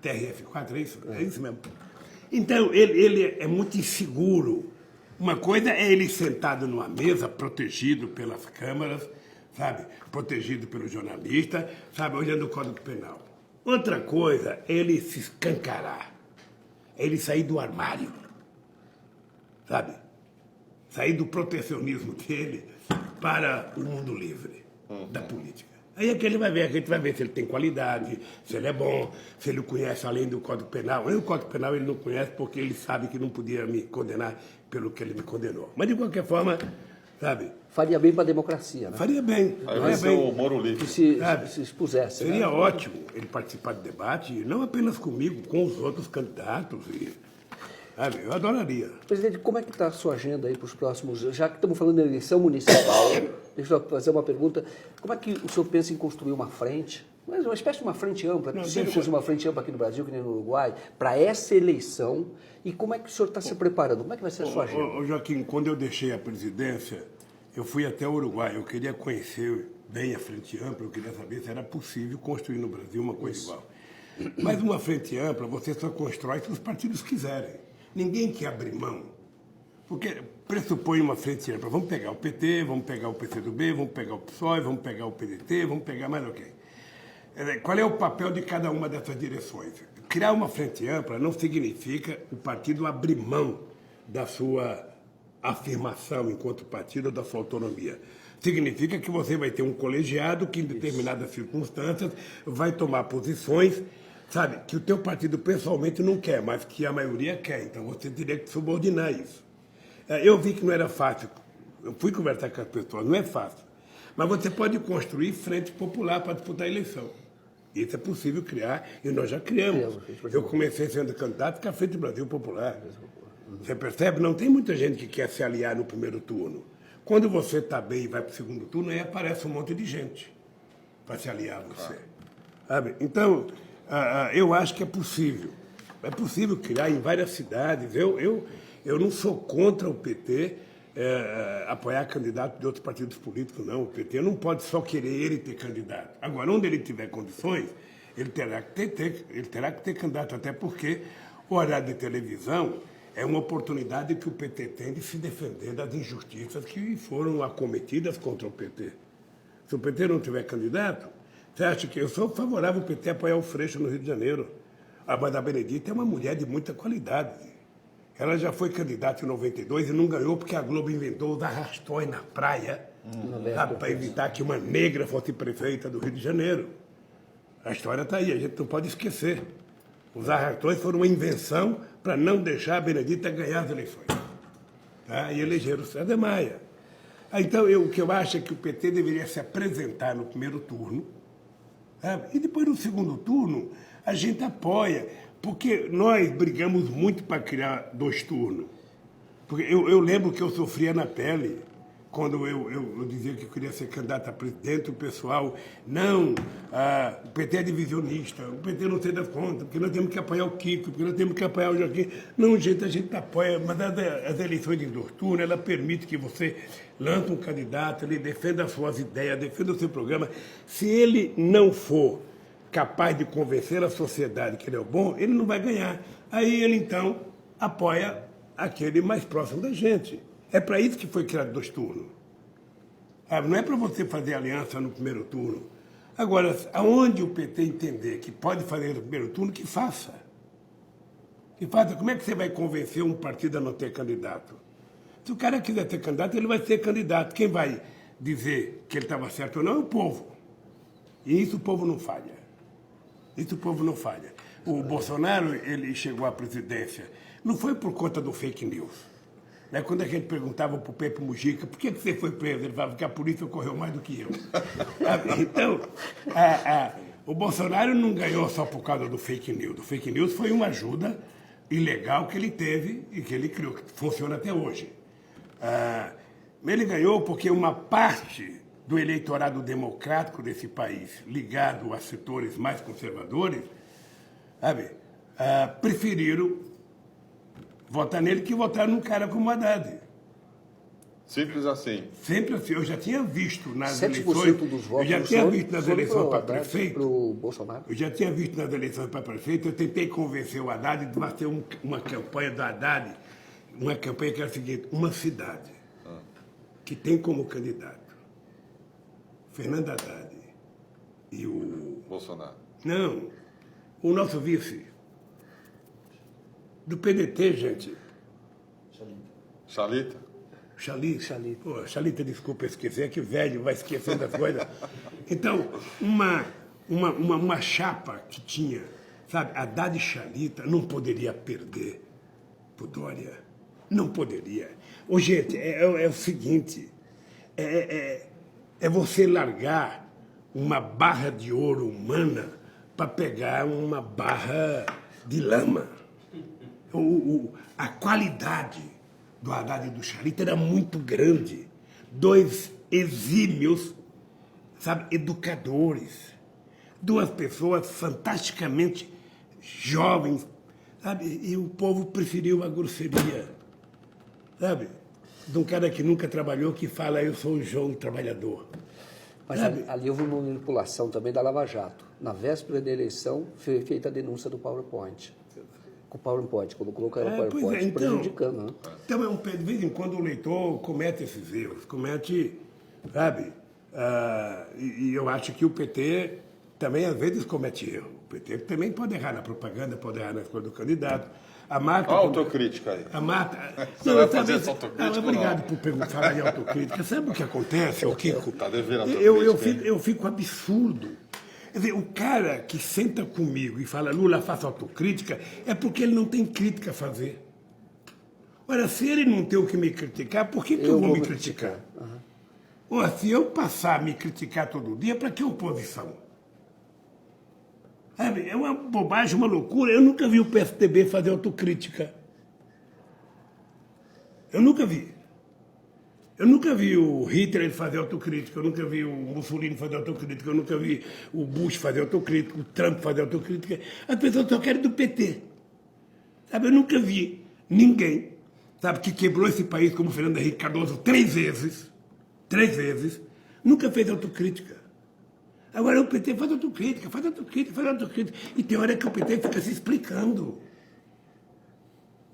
[SPEAKER 2] TRF-4, é isso? É isso mesmo. Então, ele é muito inseguro. Uma coisa é ele sentado numa mesa, protegido pelas câmaras, sabe? Protegido pelo jornalista, sabe? Olhando o Código Penal. Outra coisa é ele se escancarar. É ele sair do armário, sabe? Sair do protecionismo dele para o mundo livre da política. Aí é que ele vai ver, a gente vai ver se ele tem qualidade, se ele é bom, se ele conhece além do Código Penal. Nem o Código Penal ele não conhece porque ele sabe que não podia me condenar pelo que ele me condenou. Mas, de qualquer forma, sabe?
[SPEAKER 3] Faria bem para a democracia, né?
[SPEAKER 2] Faria bem.
[SPEAKER 1] Aí vai ser o Moro livre.
[SPEAKER 3] Se expusesse.
[SPEAKER 2] Seria
[SPEAKER 3] né?
[SPEAKER 2] ótimo ele participar do debate, não apenas comigo, com os outros candidatos. Sabe? Eu adoraria.
[SPEAKER 3] Presidente, como é que está a sua agenda aí para os próximos... Já que estamos falando da eleição municipal, deixa eu fazer uma pergunta. Como é que o senhor pensa em construir uma frente, uma espécie de uma frente ampla,
[SPEAKER 2] Não,
[SPEAKER 3] possível construir uma frente ampla aqui no Brasil, que nem no Uruguai, para essa eleição? E como é que o senhor está se preparando? Como é que vai ser a sua agenda?
[SPEAKER 2] Ô, Joaquim, quando eu deixei a presidência, eu fui até o Uruguai. Eu queria conhecer bem a frente ampla, eu queria saber se era possível construir no Brasil uma coisa igual. Mas uma frente ampla você só constrói se os partidos quiserem. Ninguém quer abrir mão. Porque pressupõe uma frente ampla. Vamos pegar o PT, vamos pegar o PCdoB, vamos pegar o PSOE, vamos pegar o PDT, vamos pegar mais o quê? Qual é o papel de cada uma dessas direções? Criar uma frente ampla não significa o partido abrir mão da sua afirmação enquanto partido, da sua autonomia. Significa que você vai ter um colegiado que, em determinadas circunstâncias, vai tomar posições, sabe, que o teu partido pessoalmente não quer, mas que a maioria quer. Então você teria que subordinar isso. Eu vi que não era fácil. Eu fui conversar com as pessoas, não é fácil. Mas você pode construir frente popular para disputar a eleição. Isso é possível criar, e nós já criamos. Eu comecei sendo candidato com a Frente Brasil Popular. Você percebe? Não tem muita gente que quer se aliar no primeiro turno. Quando você está bem e vai para o segundo turno, aí aparece um monte de gente para se aliar a você. Sabe? Então, eu acho que é possível. É possível criar em várias cidades. Eu não sou contra o PT apoiar candidato de outros partidos políticos, não. O PT não pode só querer ele ter candidato. Agora, onde ele tiver condições, ele terá que ter candidato, até porque o horário de televisão é uma oportunidade que o PT tem de se defender das injustiças que foram acometidas contra o PT. Se o PT não tiver candidato, você acha que eu sou favorável ao PT apoiar o Freixo no Rio de Janeiro? A Amanda Benedito é uma mulher de muita qualidade. Ela para candidata em 92 e não ganhou porque a Globo inventou os arrastões na praia para evitar que uma negra fosse prefeita do Rio de Janeiro. A história está aí, a gente não pode esquecer. Os arrastões foram uma invenção para não deixar a Benedita ganhar as eleições. Tá? E elegeram o César Maia. Então, o que eu acho é que o PT deveria se apresentar no primeiro turno, sabe? E depois no segundo turno a gente apoia, porque nós brigamos muito para criar 2 turnos. Porque eu lembro que eu sofria na pele quando eu dizia que eu queria ser candidato a presidente, o pessoal, não, o PT é divisionista, o PT não tem das contas, porque nós temos que apoiar o Kiko, porque nós temos que apoiar o Joaquim. Não, gente, a gente apoia, mas as eleições em 2 turnos, ela permite que você lance um candidato, ele defenda as suas ideias, defenda o seu programa. Se ele não for capaz de convencer a sociedade que ele é o bom, ele não vai ganhar. Aí ele, então, apoia aquele mais próximo da gente. É para isso que foi criado 2 turnos. Não é para você fazer aliança no primeiro turno. Agora, aonde o PT entender que pode fazer no primeiro turno, que faça. Que faça. Como é que você vai convencer um partido a não ter candidato? Se o cara quiser ter candidato, ele vai ser candidato. Quem vai dizer que ele estava certo ou não é o povo. E isso o povo não falha. Isso o povo não falha. O Bolsonaro, ele chegou à presidência, não foi por conta do fake news. Quando a gente perguntava para o Pepe Mujica, por que você foi preso? Ele falava que a polícia correu mais do que eu. Então, o Bolsonaro não ganhou só por causa do fake news. O fake news foi uma ajuda ilegal que ele teve e que ele criou, que funciona até hoje. Ele ganhou porque uma parte do eleitorado democrático desse país, ligado a setores mais conservadores, preferiram votar nele que votar num cara como Haddad.
[SPEAKER 1] Simples assim.
[SPEAKER 2] Sempre assim. Eu já tinha visto nas
[SPEAKER 3] 7%
[SPEAKER 2] eleições.
[SPEAKER 3] dos votos
[SPEAKER 2] Eu já tinha visto nas eleições para prefeito.
[SPEAKER 3] Pro Bolsonaro.
[SPEAKER 2] Eu já tinha visto nas eleições para prefeito. Eu tentei convencer o Haddad de fazer uma campanha do Haddad, uma campanha que era a seguinte: uma cidade que tem como candidato Fernando Haddad e o...
[SPEAKER 1] Bolsonaro.
[SPEAKER 2] Não, o nosso vice. Do PDT, gente.
[SPEAKER 1] Chalita?
[SPEAKER 2] Chalita. Pô, Chalita, desculpa esquecer, é que velho vai esquecendo as coisas. Então, uma chapa que tinha, sabe, Haddad e Chalita não poderia perder pro Dória. Não poderia. Ô, gente, é o seguinte, é você largar uma barra de ouro humana para pegar uma barra de lama. A qualidade do Haddad e do Chalita era muito grande. 2 exímios, sabe, educadores. 2 pessoas fantasticamente jovens, sabe? E o povo preferiu a grosseria, sabe? De um cara que nunca trabalhou, que fala, eu sou o João Trabalhador.
[SPEAKER 3] Mas ali houve uma manipulação também da Lava Jato. Na véspera da eleição, foi feita a denúncia do PowerPoint. Com o PowerPoint, quando colocou o PowerPoint,
[SPEAKER 2] então,
[SPEAKER 3] prejudicando, né?
[SPEAKER 2] Então, de vez em quando o leitor comete esses erros, sabe? E eu acho que o PT também, às vezes, comete erro. O PT também pode errar na propaganda, pode errar na escolha do candidato. A Marta...
[SPEAKER 1] Olha a autocrítica aí.
[SPEAKER 2] A Marta...
[SPEAKER 1] Você vai fazer essa autocrítica?
[SPEAKER 2] Obrigado por falar em autocrítica. Sabe o que acontece, Kiko?
[SPEAKER 1] Tá devendo autocrítica.
[SPEAKER 2] Eu fico absurdo. Quer dizer, o cara que senta comigo e fala, Lula, faça autocrítica, é porque ele não tem crítica a fazer. Ora, se ele não tem o que me criticar, por que eu vou me criticar? Ora, se eu passar a me criticar todo dia, para que oposição? Sabe, é uma bobagem, uma loucura. Eu nunca vi o PSDB fazer autocrítica. Eu nunca vi. Eu nunca vi o Hitler fazer autocrítica, eu nunca vi o Mussolini fazer autocrítica, eu nunca vi o Bush fazer autocrítica, o Trump fazer autocrítica. As pessoas só querem do PT. Sabe, eu nunca vi ninguém, sabe, que quebrou esse país como Fernando Henrique Cardoso 3 vezes, nunca fez autocrítica. Agora o PT faz autocrítica. E tem hora que o PT fica se explicando.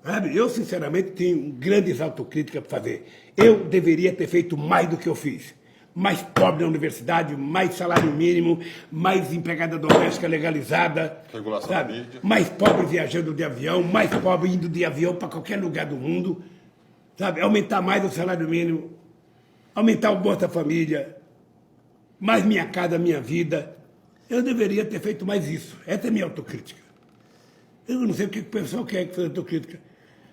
[SPEAKER 2] Sabe? Eu, sinceramente, tenho grandes autocríticas para fazer. Eu deveria ter feito mais do que eu fiz. Mais pobre na universidade, mais salário mínimo, mais empregada doméstica legalizada.
[SPEAKER 1] Regulação
[SPEAKER 2] sabe?
[SPEAKER 1] da mídia.
[SPEAKER 2] Mais pobre viajando de avião, mais pobre indo de avião para qualquer lugar do mundo. Sabe? Aumentar mais o salário mínimo, aumentar o Bolsa Família, mais minha casa, minha vida. Eu deveria ter feito mais isso. Essa é a minha autocrítica. Eu não sei o que o pessoal quer que faça autocrítica.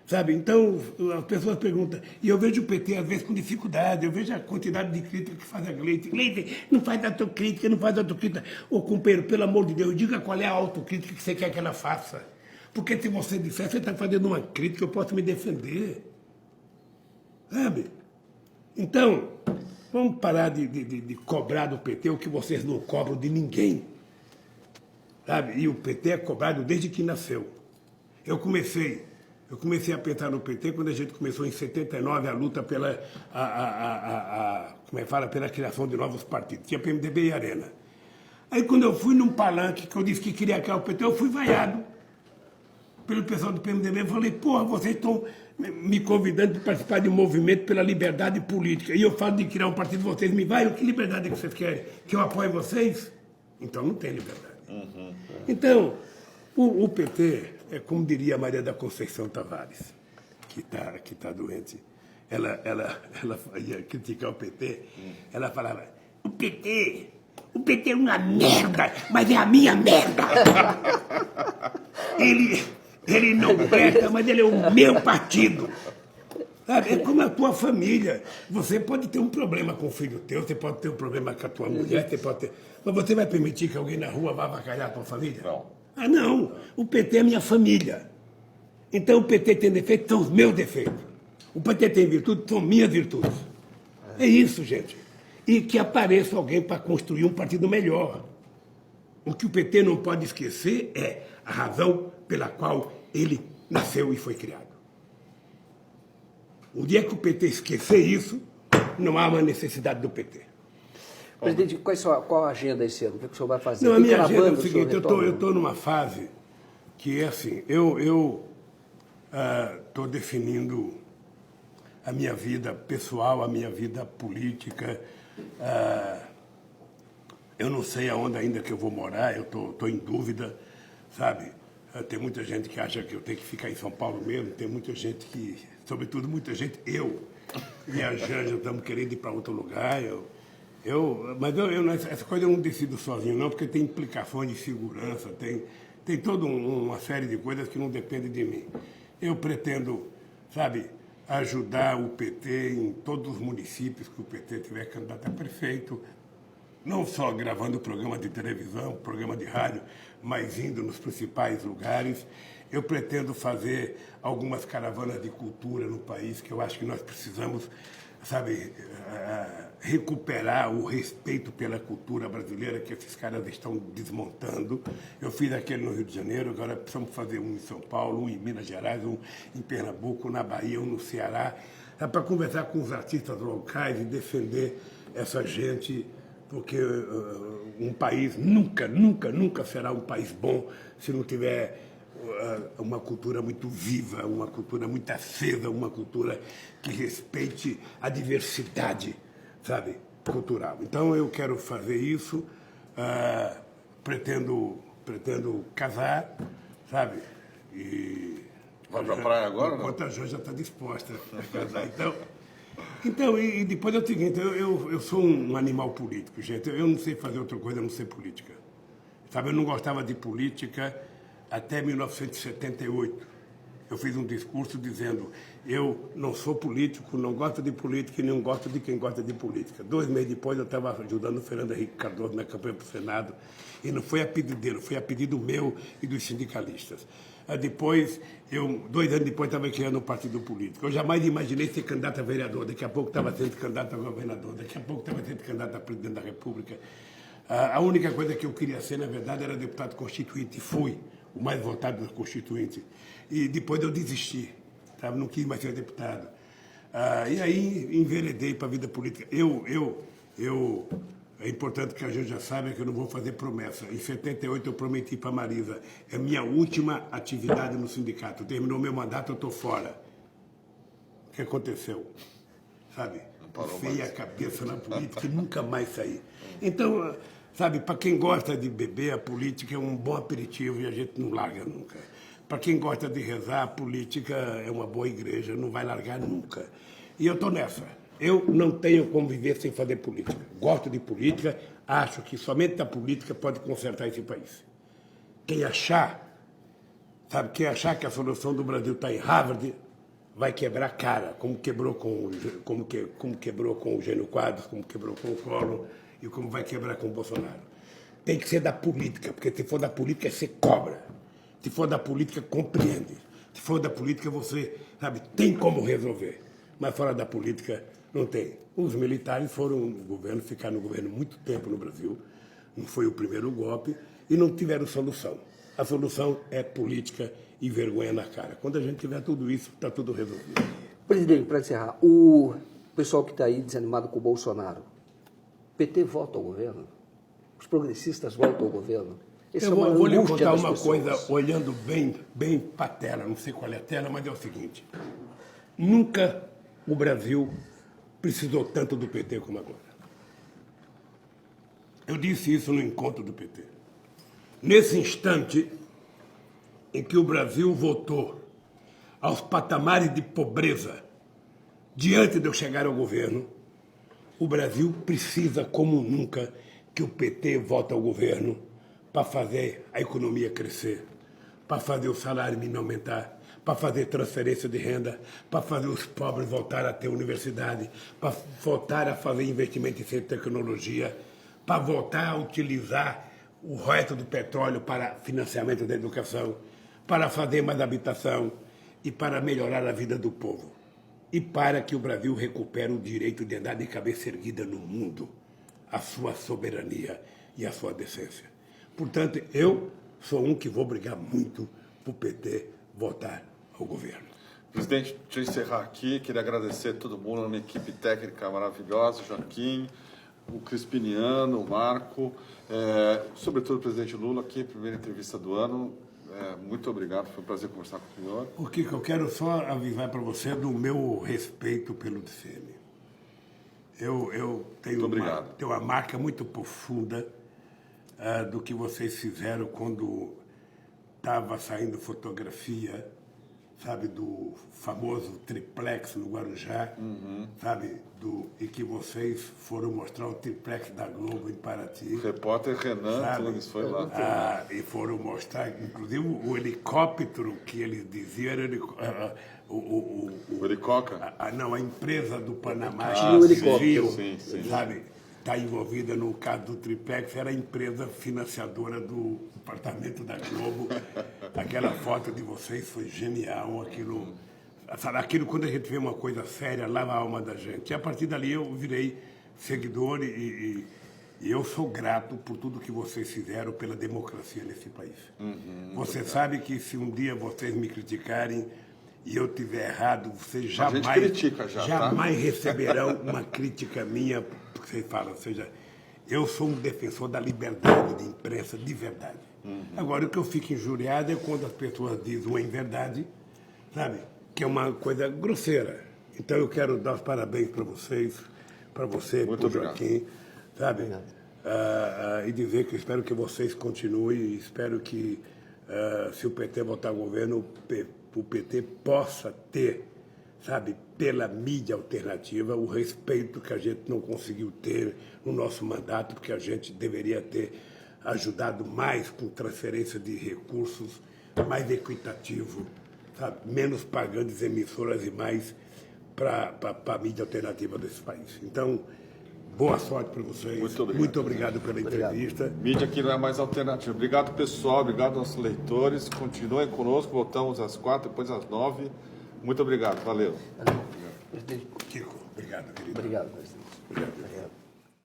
[SPEAKER 2] Sabe? Então, as pessoas perguntam, e eu vejo o PT, às vezes, com dificuldade, eu vejo a quantidade de crítica que faz a Gleite. Gleite, não faz autocrítica, não faz autocrítica. Ô, companheiro, pelo amor de Deus, diga qual é a autocrítica que você quer que ela faça. Porque se você disser, você está fazendo uma crítica, eu posso me defender. Sabe? Então, vamos parar de cobrar do PT o que vocês não cobram de ninguém. Sabe? E o PT é cobrado desde que nasceu. Eu comecei a pensar no PT quando a gente começou em 79 a luta pela, como é que fala, pela criação de novos partidos. Tinha PMDB e Arena. Aí quando eu fui num palanque que eu disse que queria criar o PT, eu fui vaiado pelo pessoal do PMDB. Eu falei, porra, vocês estão me convidando para participar de um movimento pela liberdade política. E eu falo de criar um partido, vocês me vaiam. Que liberdade que vocês querem? Que eu apoie vocês? Então não tem liberdade. Então, o PT, é como diria a Maria da Conceição Tavares, que tá doente, ela ia criticar o PT, ela falava, o PT é uma merda, mas é a minha merda. Ele não presta, mas ele é o meu partido. Sabe? É como a tua família. Você pode ter um problema com o filho teu, você pode ter um problema com a tua mulher, você pode ter... Mas você vai permitir que alguém na rua vá avacalhar a tua família?
[SPEAKER 1] Não.
[SPEAKER 2] Ah, não. O PT é minha família. Então o PT tem defeitos, são os meus defeitos. O PT tem virtudes, são minhas virtudes. É isso, gente. E que apareça alguém para construir um partido melhor. O que o PT não pode esquecer é a razão pela qual ele nasceu e foi criado. O dia que o PT esquecer isso, não há uma necessidade do PT.
[SPEAKER 3] Presidente, qual a agenda esse ano? O que o senhor vai fazer?
[SPEAKER 2] Não, a minha agenda é o
[SPEAKER 3] Caravana,
[SPEAKER 2] seguinte, eu
[SPEAKER 3] retorna?
[SPEAKER 2] estou numa fase que é assim, eu estou definindo a minha vida pessoal, a minha vida política. Eu não sei aonde ainda que eu vou morar, eu estou em dúvida, sabe? Tem muita gente que acha que eu tenho que ficar em São Paulo mesmo, tem muita gente que, sobretudo muita gente, eu e a Janja estamos querendo ir para outro lugar, mas essa coisa eu não decido sozinho não, porque tem implicações de segurança, tem toda uma série de coisas que não dependem de mim. Eu pretendo, sabe, ajudar o PT em todos os municípios que o PT tiver candidato a prefeito, não só gravando programa de televisão, programa de rádio, mas indo nos principais lugares. Eu pretendo fazer algumas caravanas de cultura no país, que eu acho que nós precisamos, sabe, recuperar o respeito pela cultura brasileira que esses caras estão desmontando. Eu fiz aquele no Rio de Janeiro, agora precisamos fazer um em São Paulo, um em Minas Gerais, um em Pernambuco, um na Bahia, um no Ceará, para conversar com os artistas locais e defender essa gente, porque um país nunca será um país bom se não tiver uma cultura muito viva, uma cultura muito acesa, uma cultura que respeite a diversidade, sabe, cultural. Então eu quero fazer isso, pretendo casar, sabe? E
[SPEAKER 1] vai pra praia agora?
[SPEAKER 2] Enquanto a Jo já está disposta a casar. Então, e depois é o seguinte, eu sou um animal político, gente. Eu não sei fazer outra coisa a não ser política. Sabe, eu não gostava de política até 1978. Eu fiz um discurso dizendo, eu não sou político, não gosto de política e não gosto de quem gosta de política. 2 meses depois eu estava ajudando o Fernando Henrique Cardoso na campanha para o Senado, e não foi a pedido dele, foi a pedido meu e dos sindicalistas. Depois, 2 anos depois, estava criando um partido político. Eu jamais imaginei ser candidato a vereador, daqui a pouco estava sendo candidato a governador, daqui a pouco estava sendo candidato a presidente da República. A única coisa que eu queria ser, na verdade, era deputado constituinte, e fui o mais votado dos constituintes. E depois eu desisti, sabe? Não quis mais ser deputado. E aí enveredei para a vida política. É importante que a gente já saiba que eu não vou fazer promessa. Em 78 eu prometi para a Marisa, é minha última atividade no sindicato. Terminou meu mandato, eu estou fora. O que aconteceu? Sabe? Fei a cabeça na política e nunca mais saí. Então, sabe, para quem gosta de beber, a política é um bom aperitivo e a gente não larga nunca. Para quem gosta de rezar, a política é uma boa igreja, não vai largar nunca. E eu estou nessa. Eu não tenho como viver sem fazer política. Gosto de política, acho que somente a política pode consertar esse país. Quem achar, sabe, quem achar que a solução do Brasil está em Harvard, vai quebrar a cara, como quebrou com o Jânio Quadros, como quebrou com o Collor e como vai quebrar com o Bolsonaro. Tem que ser da política, porque se for da política, você cobra. Se for da política, compreende. Se for da política, você, sabe, tem como resolver. Mas fora da política, não tem. Os militares foram no governo, ficaram no governo muito tempo no Brasil, não foi o primeiro golpe, e não tiveram solução. A solução é política e vergonha na cara. Quando a gente tiver tudo isso, está tudo resolvido.
[SPEAKER 3] Presidente, para encerrar, o pessoal que está aí desanimado com o Bolsonaro, o PT volta ao governo? Os progressistas voltam ao governo?
[SPEAKER 2] Eu vou lhe contar uma coisa, olhando bem para a tela, não sei qual é a tela, mas é o seguinte. Nunca o Brasil precisou tanto do PT como agora. Eu disse isso no encontro do PT. Nesse instante em que o Brasil voltou aos patamares de pobreza diante de eu chegar ao governo, o Brasil precisa, como nunca, que o PT volte ao governo para fazer a economia crescer, para fazer o salário mínimo aumentar, para fazer transferência de renda, para fazer os pobres voltar a ter universidade, para voltar a fazer investimento em ciência e tecnologia, para voltar a utilizar o resto do petróleo para financiamento da educação, para fazer mais habitação e para melhorar a vida do povo. E para que o Brasil recupere o direito de andar de cabeça erguida no mundo, a sua soberania e a sua decência. Portanto, eu sou um que vou brigar muito para o PT voltar ao governo.
[SPEAKER 1] Presidente, deixa eu encerrar aqui. Queria agradecer a todo mundo, uma equipe técnica maravilhosa, o Joaquim, o Crispiniano, o Marco, sobretudo o presidente Lula, aqui, primeira entrevista do ano. Muito obrigado, foi um prazer conversar com o senhor.
[SPEAKER 2] O que eu quero só avisar para você do meu respeito pelo DCM. Eu tenho uma marca muito profunda do que vocês fizeram quando estava saindo fotografia, sabe, do famoso triplex no Guarujá, sabe, e que vocês foram mostrar o triplex da Globo em Paraty.
[SPEAKER 1] O repórter Renan Tunes foi lá.
[SPEAKER 2] E foram mostrar, inclusive, o helicóptero que eles diziam era
[SPEAKER 1] o Helicóptero?
[SPEAKER 2] Não, a empresa do Panamá,
[SPEAKER 1] sim.
[SPEAKER 2] sabe, está envolvida no caso do triplex, era a empresa financiadora do apartamento da Globo. Aquela foto de vocês foi genial, aquilo quando a gente vê uma coisa séria, lava a alma da gente. E a partir dali eu virei seguidor e eu sou grato por tudo que vocês fizeram pela democracia nesse país. Você sabe que se um dia vocês me criticarem e eu tiver errado, vocês jamais receberão uma crítica minha, porque vocês falam, ou seja, eu sou um defensor da liberdade de imprensa de verdade. Agora, o que eu fico injuriado é quando as pessoas dizem uma inverdade, sabe, que é uma coisa grosseira. Então, eu quero dar os parabéns para vocês, para você, para o Joaquim, sabe, e dizer que eu espero que vocês continuem, e espero que, se o PT voltar ao governo, o PT possa ter, sabe, pela mídia alternativa, o respeito que a gente não conseguiu ter no nosso mandato, porque a gente deveria ter ajudado mais com transferência de recursos, mais equitativo, sabe? Menos pagando as emissoras e mais para a mídia alternativa desse país. Então, boa sorte para vocês.
[SPEAKER 1] Muito obrigado.
[SPEAKER 2] Obrigado pela entrevista.
[SPEAKER 1] Mídia aqui não é mais alternativa. Obrigado, pessoal. Obrigado aos nossos leitores. Continuem conosco. Voltamos às 4, depois às 9. Muito obrigado. Valeu.
[SPEAKER 3] Presidente.
[SPEAKER 2] Kiko, obrigado, querido.
[SPEAKER 3] Obrigado, presidente.
[SPEAKER 2] Obrigado.
[SPEAKER 3] Obrigado.